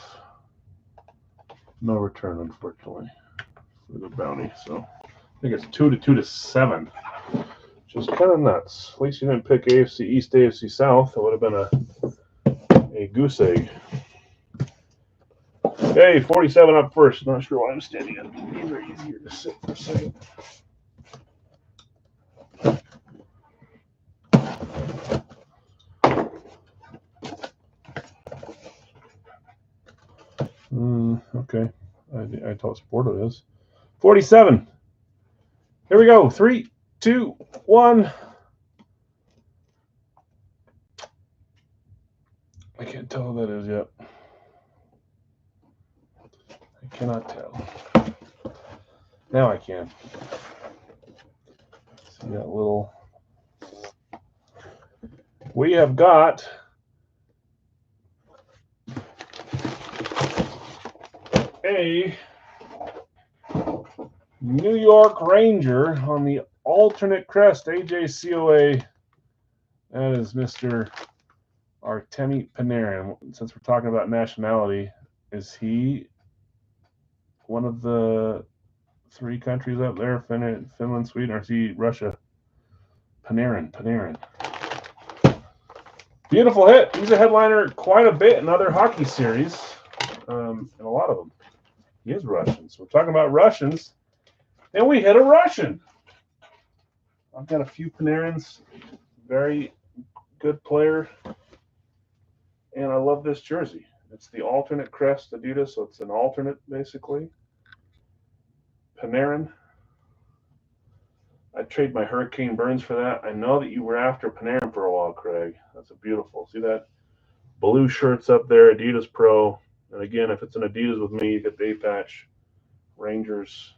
no return, unfortunately, for the bounty. So I think it's 2 to 7. Just kind of nuts. At least you didn't pick AFC East, AFC South. That would have been a goose egg. Hey, 47 up first. Not sure why I'm standing up. These are easier to sit for a second. Okay. I told sport it is. 47. Here we go. 3, 2, 1. I can't tell who that is yet. I cannot tell. Now I can. See that little. We have got a New York Ranger on the alternate crest, AJCOA. That is Mr. Artemi Panarin. Since we're talking about nationality, is he one of the 3 countries up there, Finland, Sweden, or is he Russia? Panarin. Beautiful hit. He's a headliner quite a bit in other hockey series, and a lot of them. He is Russian. So we're talking about Russians, and we hit a Russian. I've got a few Panarins. Very good player, and I love this jersey. It's the alternate crest Adidas, so it's an alternate basically. Panarin. I'd trade my Hurricane Burns for that. I know that you were after Panarin for a while, Craig. That's a beautiful. See that? Blue shirts up there, Adidas Pro. And again, if it's an Adidas with me, you get the A-patch. Rangers.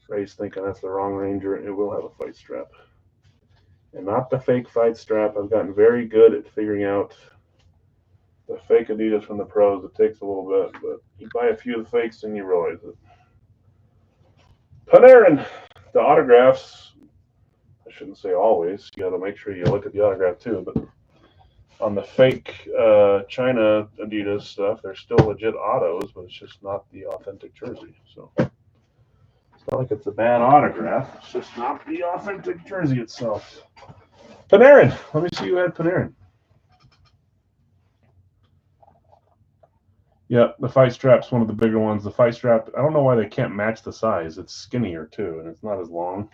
Ray's thinking that's the wrong Ranger. It will have a fight strap. And not the fake fight strap. I've gotten very good at figuring out the fake Adidas from the pros. It takes a little bit, but you buy a few of the fakes and you realize it. Panarin. The autographs, I shouldn't say always. You got to make sure you look at the autograph too. But on the fake China Adidas stuff, they're still legit autos, but it's just not the authentic jersey. So it's not like it's a bad autograph. It's just not the authentic jersey itself. Panarin. Let me see who had Panarin. Yeah, the fight strap's one of the bigger ones. The fight strap, I don't know why they can't match the size. It's skinnier too, and it's not as long.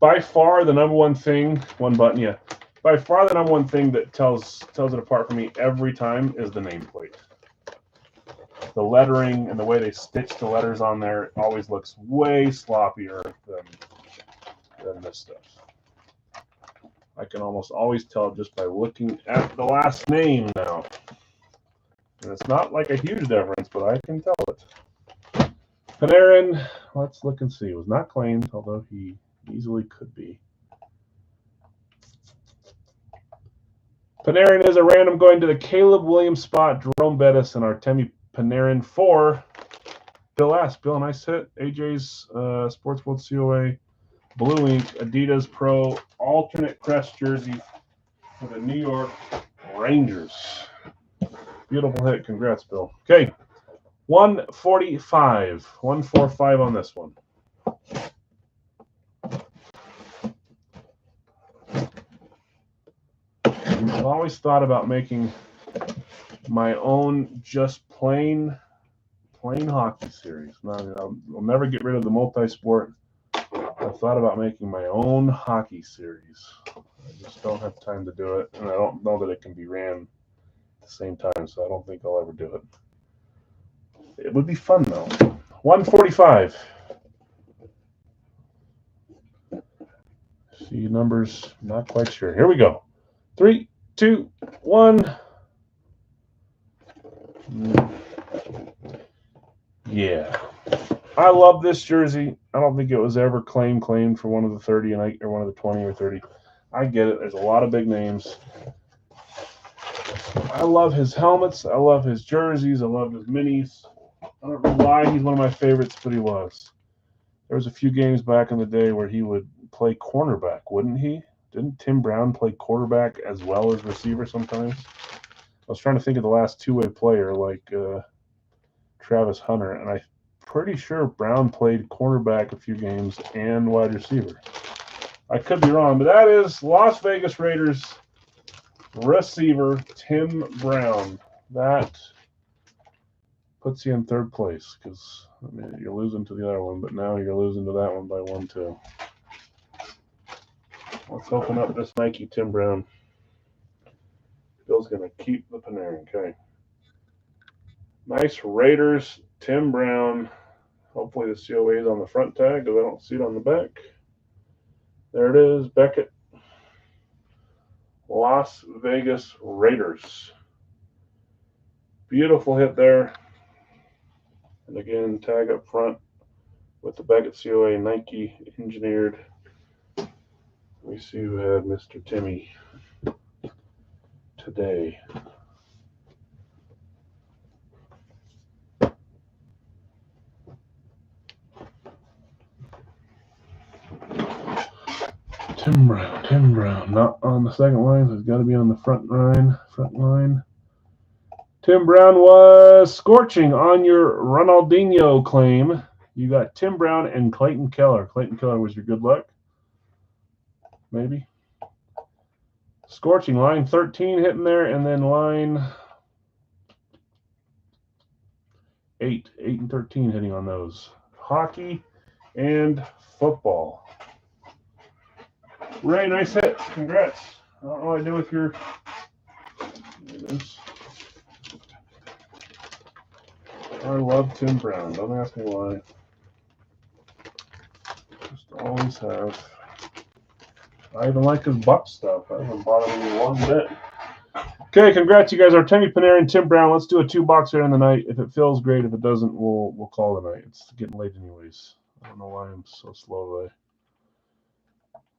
By far the number one thing, one button, yeah. By far the number one thing that tells it apart from me every time is the nameplate. The lettering and the way they stitch the letters on there always looks way sloppier than this stuff. I can almost always tell just by looking at the last name now. And it's not like a huge difference, but I can tell it. Panarin, let's look and see. Was not claimed, although he easily could be. Panarin is a random going to the Caleb Williams spot, Jerome Bettis, and Artemi Panarin for Bill S. Bill, nice hit. AJ's Sports World COA Blue Ink Adidas Pro alternate crest jersey for the New York Rangers. Beautiful hit. Congrats, Bill. Okay. 145. 145 on this one. I've always thought about making my own just plain hockey series. I'll never get rid of the multi-sport. I've thought about making my own hockey series. I just don't have time to do it, and I don't know that it can be ran the same time, so I don't think I'll ever do it. It would be fun though. 145. See numbers, not quite sure. Here we go. 3, 2, 1. I love this jersey. I don't think it was ever claimed for one of the 30 and or one of the 20 or 30. I get it. There's a lot of big names. I love his helmets. I love his jerseys. I love his minis. I don't know why he's one of my favorites, but he was. There was a few games back in the day where he would play cornerback, wouldn't he? Didn't Tim Brown play quarterback as well as receiver sometimes? I was trying to think of the last two-way player like Travis Hunter, and I'm pretty sure Brown played cornerback a few games and wide receiver. I could be wrong, but that is Las Vegas Raiders receiver Tim Brown. That puts you in third place because I mean, you're losing to the other one, but now you're losing to that one by 1, 2. Let's open up this Nike Tim Brown. Bill's going to keep the Panarin. Okay. Nice Raiders Tim Brown. Hopefully the COA is on the front tag because I don't see it on the back. There it is, Beckett. Las Vegas Raiders. Beautiful hit there. And again, tag up front with the Beckett COA Nike engineered. Let me see who had Mr. Timmy today. Tim Brown, not on the second line, so it's got to be on the front line. Tim Brown was scorching on your Ronaldinho claim. You got Tim Brown and Clayton Keller. Clayton Keller was your good luck, maybe. Scorching, line 13 hitting there, and then line 8 and 13 hitting on those. Hockey and football. Ray, nice hit. Congrats. I don't know what I do with your. There it is. I love Tim Brown. Don't ask me why. Just always have. I even like his Buck stuff. I haven't bought him one bit. Okay, congrats, you guys. Artemi Panarin, Tim Brown. Let's do a 2-boxer in the night. If it feels great, if it doesn't, we'll call the night. It's getting late anyways. I don't know why I'm so slow today.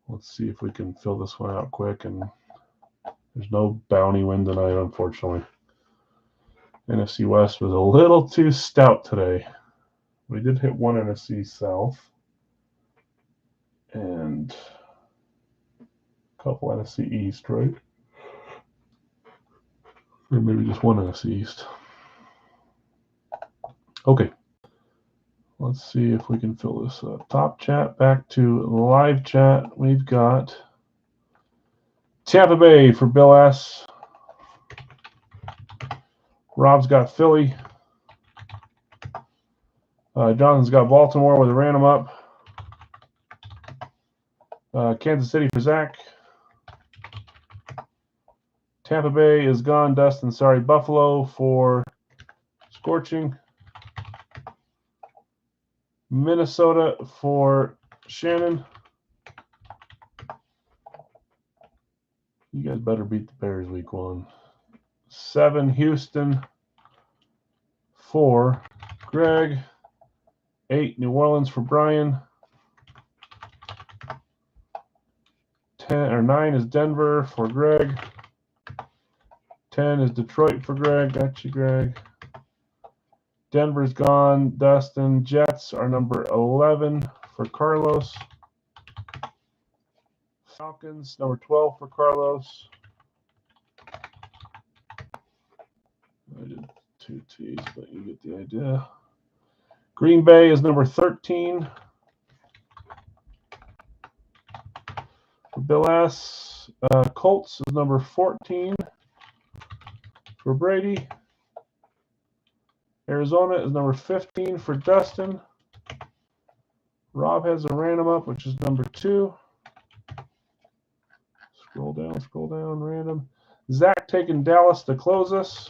Let's see if we can fill this one out quick. And there's no bounty win tonight, unfortunately. NFC West was a little too stout today. We did hit one NFC South. And a couple NFC East, right? Or maybe just one NFC East. Okay. Let's see if we can fill this up. Top chat, back to live chat. We've got Tampa Bay for Bill S. Rob's got Philly. Jonathan's got Baltimore with a random up. Kansas City for Zach. Tampa Bay is gone. Dustin, sorry. Buffalo for Scorching. Minnesota for Shannon. You guys better beat the Bears week 1. 7 Houston for Greg. 8 New Orleans for Brian. 9 is Denver for Greg. 10 is Detroit for Greg. Got you, Greg. Denver's gone. Dustin. Jets are number 11 for Carlos. Falcons, number 12 for Carlos. I did 2 T's, but you get the idea. Green Bay is number 13 for Bill S. Colts is number 14 for Brady. Arizona is number 15 for Dustin. Rob has a random up, which is number 2. Scroll down, random. Zach taking Dallas to close us.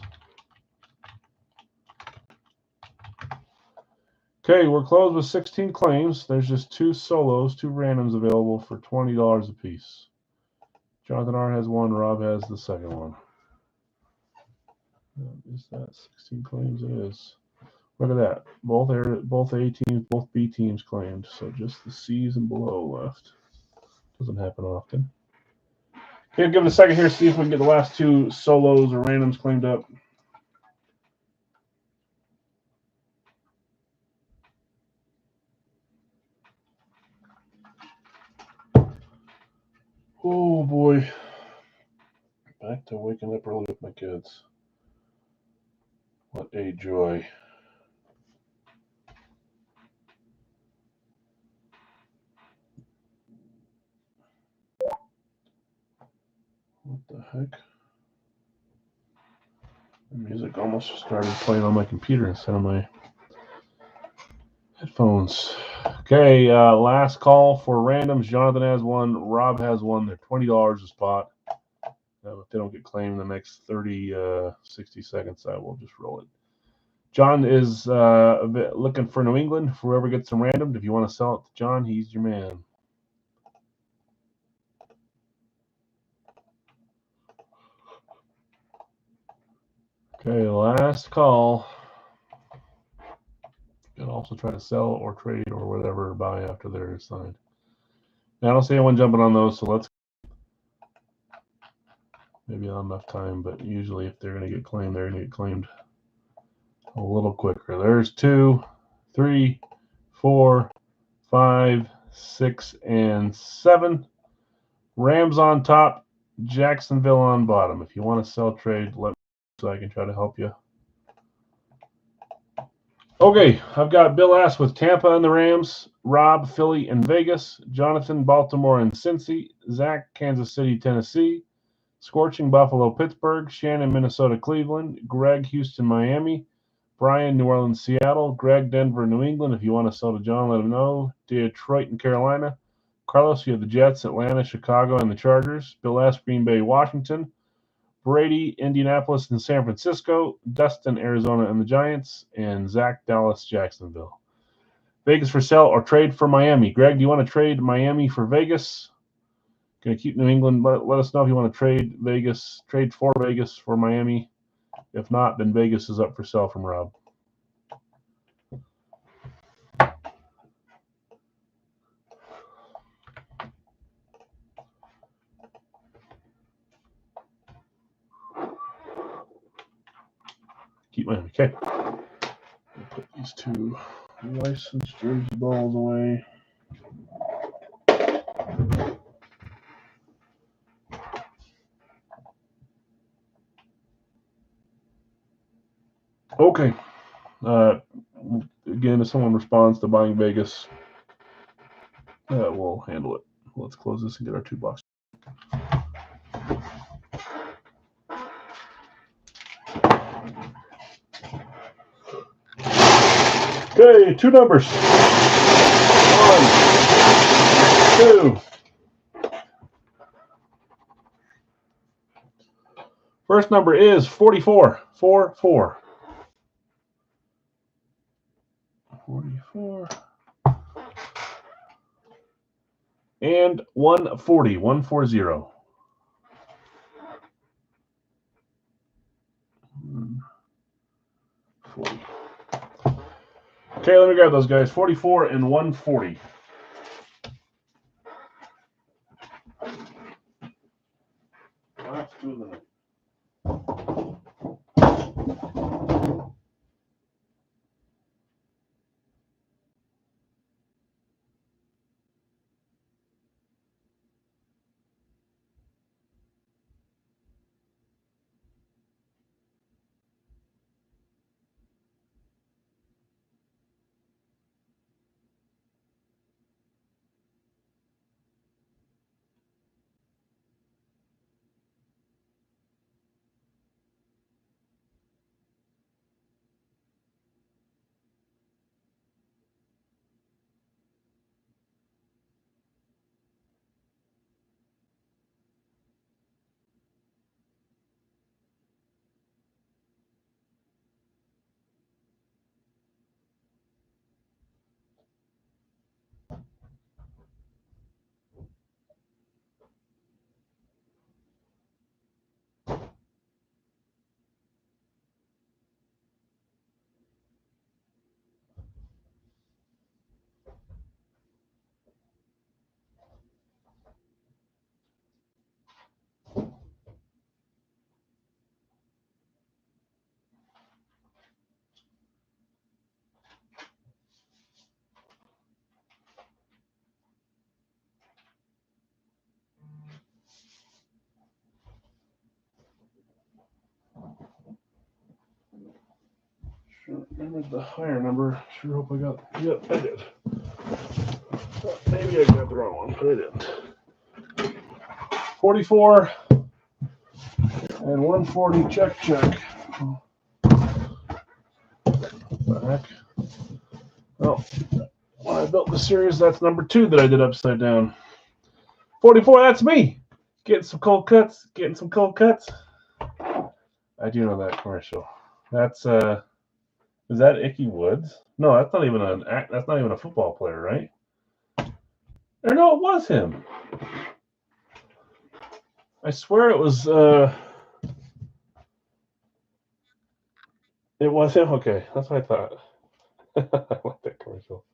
Okay, we're closed with 16 claims. There's just 2 solos, 2 randoms available for $20 a piece. Jonathan R. has 1. Rob has the second one. Is that 16 claims? It is. Look at that. Both A teams, both B teams claimed. So just the C's and below left. Doesn't happen often. Okay, give it a second here, see if we can get the last two solos or randoms claimed up. Oh boy. Back to waking up early with my kids. What a joy. What the heck? The music almost started playing on my computer instead of my headphones. Okay, last call for randoms. Jonathan has one. Rob has one. They're $20 a spot. If they don't get claimed in the next 60 seconds, I will just roll it. John is a bit looking for New England. Whoever gets them random, if you want to sell it to John, he's your man. Okay, last call. You can also try to sell or trade or whatever, buy after they're signed. Now, I don't see anyone jumping on those, so let's. Maybe not enough time, but usually if they're going to get claimed, they're going to get claimed a little quicker. There's 2, 3, 4, 5, 6, and 7. Rams on top, Jacksonville on bottom. If you want to sell trade, let me know so I can try to help you. Okay, I've got Bill S. with Tampa and the Rams, Rob, Philly and Vegas, Jonathan, Baltimore and Cincy, Zach, Kansas City, Tennessee, Scorching, Buffalo, Pittsburgh, Shannon, Minnesota, Cleveland, Greg, Houston, Miami, Brian, New Orleans, Seattle, Greg, Denver, New England. If you want to sell to John, let him know. Detroit and Carolina. Carlos, you have the Jets, Atlanta, Chicago, and the Chargers. Bill S., Green Bay, Washington. Brady, Indianapolis, and San Francisco. Dustin, Arizona, and the Giants. And Zach, Dallas, Jacksonville. Vegas for sell or trade for Miami. Greg, do you want to trade Miami for Vegas? Going to keep New England. Let us know if you want to trade Vegas. Trade for Vegas for Miami. If not, then Vegas is up for sale from Rob. Keep Miami. Okay. We'll put these two licensed jersey balls away. Okay. Again, if someone responds to buying Vegas, we'll handle it. Let's close this and get our 2 boxes. Okay, 2 numbers. 1, 2. First number is 44. 44. 44. And 140. 140. Okay, let me grab those guys. 44 and 140. Last 2 of the night. remembered the higher number. Sure hope I got. Yep, I did. Maybe I got the wrong one, but I didn't. 44 and 140. Check. What the heck? Well, when I built the series, that's number 2 that I did upside down. 44. That's me. Getting some cold cuts. I do know that commercial. That's is that Icky Woods? No, that's not even a football player, right? Or no, it was him. I swear it was it was him. Okay, that's what I thought. I like that commercial.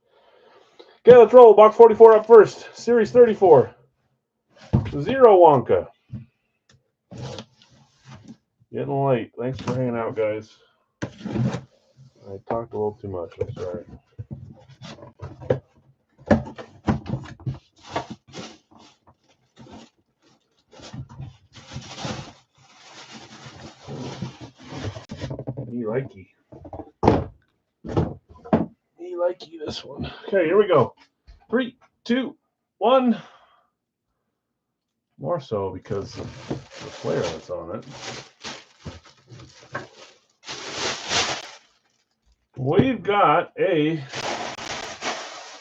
Okay, let's roll. Box 44 up first. Series 34. Zero Wonka. Getting late. Thanks for hanging out, guys. I talked a little too much. I'm sorry. Me likey this one. Okay, here we go. 3, 2, 1. More so because of the flare that's on it. We've got a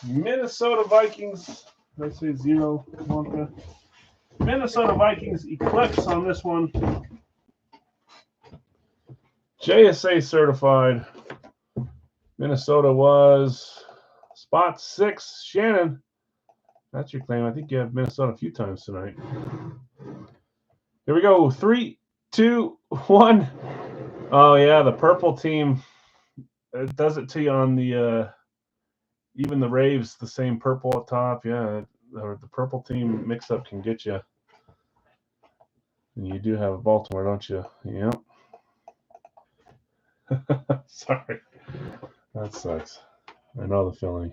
Minnesota Vikings. Let's say zero Wonka. Minnesota Vikings Eclipse on this one. JSA certified. Minnesota was spot 6. Shannon, that's your claim. I think you have Minnesota a few times tonight. Here we go. 3, 2, 1. Oh yeah, the purple team. It does it to you on the even the Raves, the same purple up top. Yeah, the purple team mix-up can get you. And you do have Baltimore, don't you? Yep. Sorry. That sucks. I know the feeling.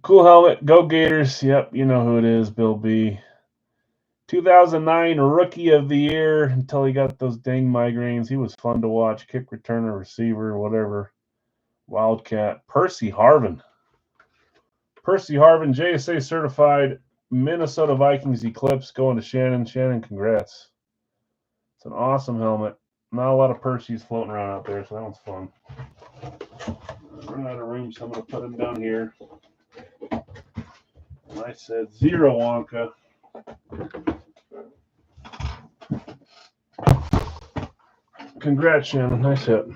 Cool helmet. Go Gators. Yep, you know who it is, Bill B. 2009 Rookie of the Year until he got those dang migraines. He was fun to watch. Kick returner, receiver, whatever. Wildcat. Percy Harvin. JSA certified. Minnesota Vikings Eclipse going to Shannon. Shannon, congrats. It's an awesome helmet. Not a lot of Percy's floating around out there, so that one's fun. Run out of room, so I'm going to put him down here. And I said zero Wonka. Congrats, Shannon. Nice hit.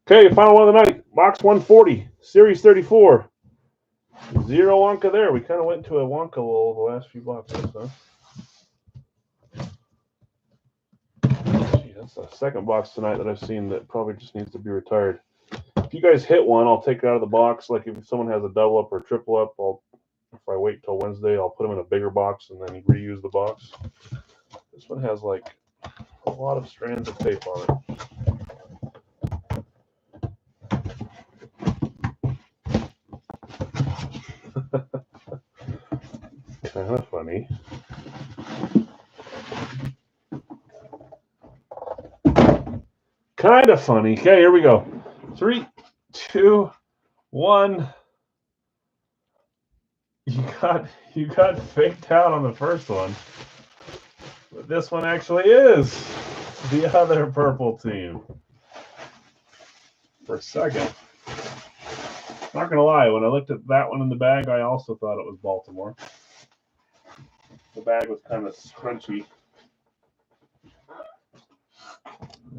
Okay, final one of the night. Box 140, Series 34. Zero Wonka there. We kind of went to a Wonka lull the last few boxes, huh? Gee, that's the second box tonight that I've seen that probably just needs to be retired. If you guys hit one, I'll take it out of the box. Like if someone has a double up or triple up, if I wait till Wednesday, I'll put them in a bigger box and then reuse the box. This one has like a lot of strands of tape on it. Kind of funny. Kind of funny. Okay, here we go. 3, 2, 1. You got faked out on the first one. But this one actually is the other purple team. For a second. Not gonna lie, when I looked at that one in the bag, I also thought it was Baltimore. The bag was kind of scrunchy.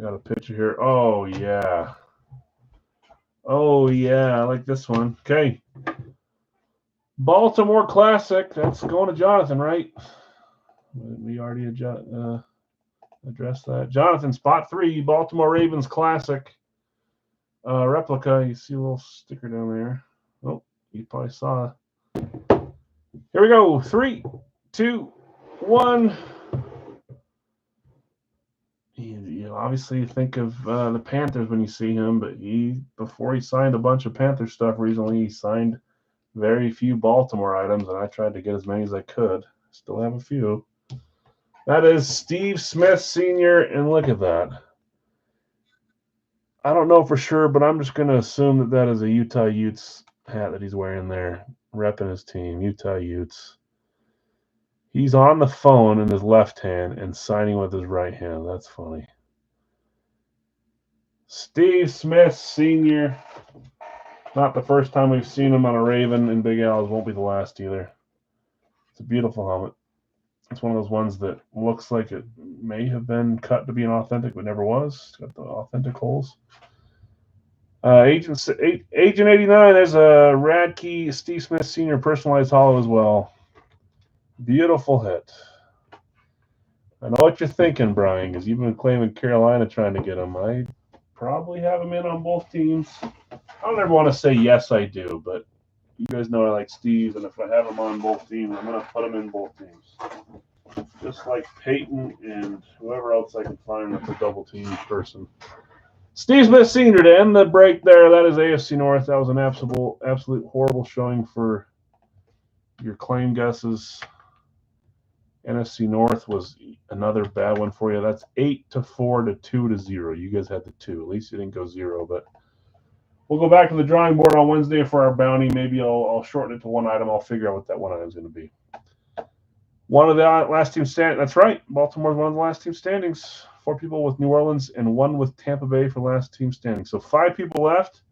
Got a picture here. Oh yeah. Oh yeah, I like this one. Okay. Baltimore Classic. That's going to Jonathan, right? We already addressed that. Jonathan, spot 3, Baltimore Ravens Classic. Replica. You see a little sticker down there. Oh, you probably saw. Here we go. 3, 2, 1. You obviously think of the Panthers when you see him, but before he signed a bunch of Panther stuff recently, he signed very few Baltimore items, and I tried to get as many as I could. Still have a few. That is Steve Smith Sr., and look at that. I don't know for sure, but I'm just going to assume that that is a Utah Utes hat that he's wearing there, repping his team, Utah Utes. He's on the phone in his left hand and signing with his right hand. That's funny. Steve Smith Sr. Not the first time we've seen him on a Raven, and Big Al's won't be the last either. It's a beautiful helmet. It's one of those ones that looks like it may have been cut to be an authentic, but never was. It's got the authentic holes. Agent 89 has a Radkey Steve Smith Sr. personalized hollow as well. Beautiful hit. I know what you're thinking, Brian, because you've been claiming Carolina trying to get him. I probably have him in on both teams. I don't ever want to say yes, I do, but you guys know I like Steve, and if I have him on both teams, I'm going to put him in both teams. Just like Peyton and whoever else I can find that's a double team person. Steve Smith Sr. to end the break there. That is AFC North. That was an absolute horrible showing for your claim guesses. NFC North was another bad one for you. That's 8-4 to 2-0. You guys had the 2. At least you didn't go 0, but we'll go back to the drawing board on Wednesday for our bounty. Maybe I'll shorten it to one item. I'll figure out what that one item is going to be. One of the last team standings. That's right. Baltimore's one of the last team standings. 4 people with New Orleans and 1 with Tampa Bay for last team standing. So 5 people left.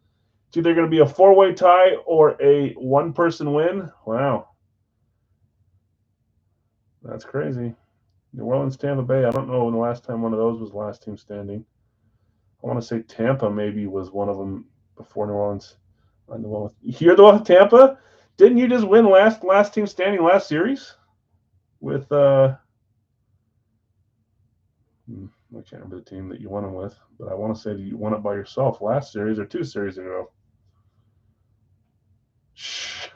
It's either going to be a 4-way tie or a 1-person win. Wow. That's crazy. New Orleans, Tampa Bay. I don't know when the last time one of those was last team standing. I want to say Tampa maybe was one of them before New Orleans. You're the one with Tampa? Didn't you just win last team standing last series? With I can't remember the team that you won them with, but I want to say that you won it by yourself last series or 2 series ago.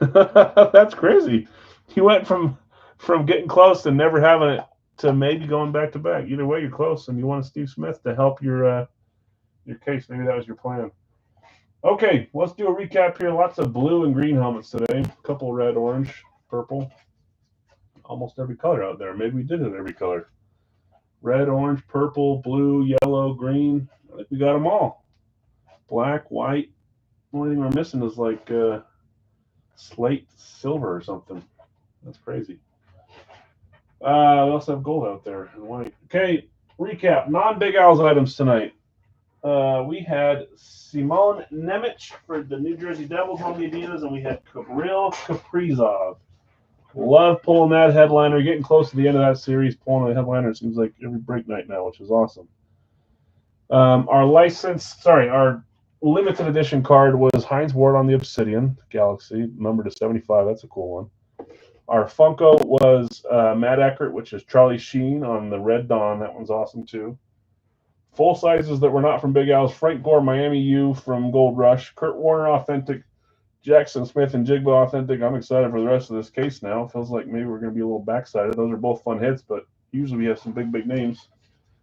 That's crazy. You went from getting close to never having it to maybe going back to back. Either way, you're close, and you want Steve Smith to help your case. Maybe that was your plan. Okay, let's do a recap here. Lots of blue and green helmets today. A couple red, orange, purple. Almost every color out there. Maybe we did it every color. Red, orange, purple, blue, yellow, green. I think we got them all. Black, white. The only thing we're missing is like slate silver or something. That's crazy. We also have gold out there and white. Okay, recap. Non-Big Al's items tonight. We had Simone Nemec for the New Jersey Devils on the Adidas, and we had Kirill Kaprizov. Love pulling that headliner. Getting close to the end of that series, pulling the headliner seems like every break night now, which is awesome. Our limited edition card was Heinz Ward on the Obsidian Galaxy, numbered to 75. That's a cool one. Our Funko was Matt Eckert, which is Charlie Sheen on the Red Dawn. That one's awesome too. Full sizes that were not from Big Al's: Frank Gore, Miami U from Gold Rush, Kurt Warner Authentic, Jackson Smith and Jigba Authentic. I'm excited for the rest of this case now. Feels like maybe we're going to be a little backsided. Those are both fun hits, but usually we have some big names.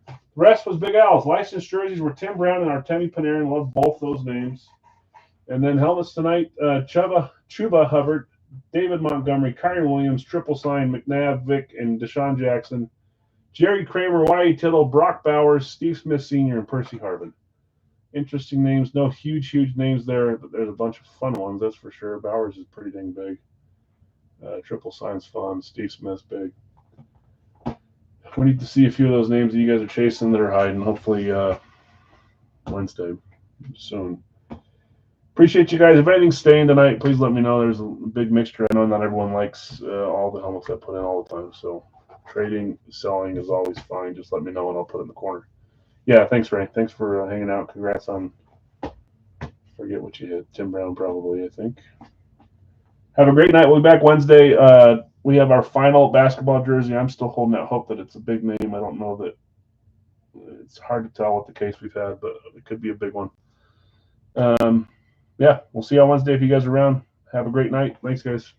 The rest was Big Al's. Licensed jerseys were Tim Brown and Artemi Panarin. Love both those names. And then helmets tonight, Chuba Hubbard, David Montgomery, Kyrie Williams, Triple Sign, McNabb, Vic, and Deshaun Jackson, Jerry Kramer, Wyatt Tittle, Brock Bowers, Steve Smith Sr., and Percy Harvin. Interesting names. No huge names there, but there's a bunch of fun ones, that's for sure. Bowers is pretty dang big. Triple Sign's fun. Steve Smith's big. We need to see a few of those names that you guys are chasing that are hiding. Hopefully Wednesday soon. Appreciate you guys. If anything's staying tonight, please let me know. There's a big mixture. I know not everyone likes all the helmets I put in all the time. So trading, selling is always fine. Just let me know and I'll put it in the corner. Yeah, thanks, Ray. Thanks for hanging out. Congrats on, forget what you hit. Tim Brown, probably, I think. Have a great night. We'll be back Wednesday. We have our final basketball jersey. I'm still holding out hope that it's a big name. I don't know that. It's hard to tell what the case we've had, but it could be a big one. Yeah, we'll see you on Wednesday if you guys are around. Have a great night. Thanks, guys.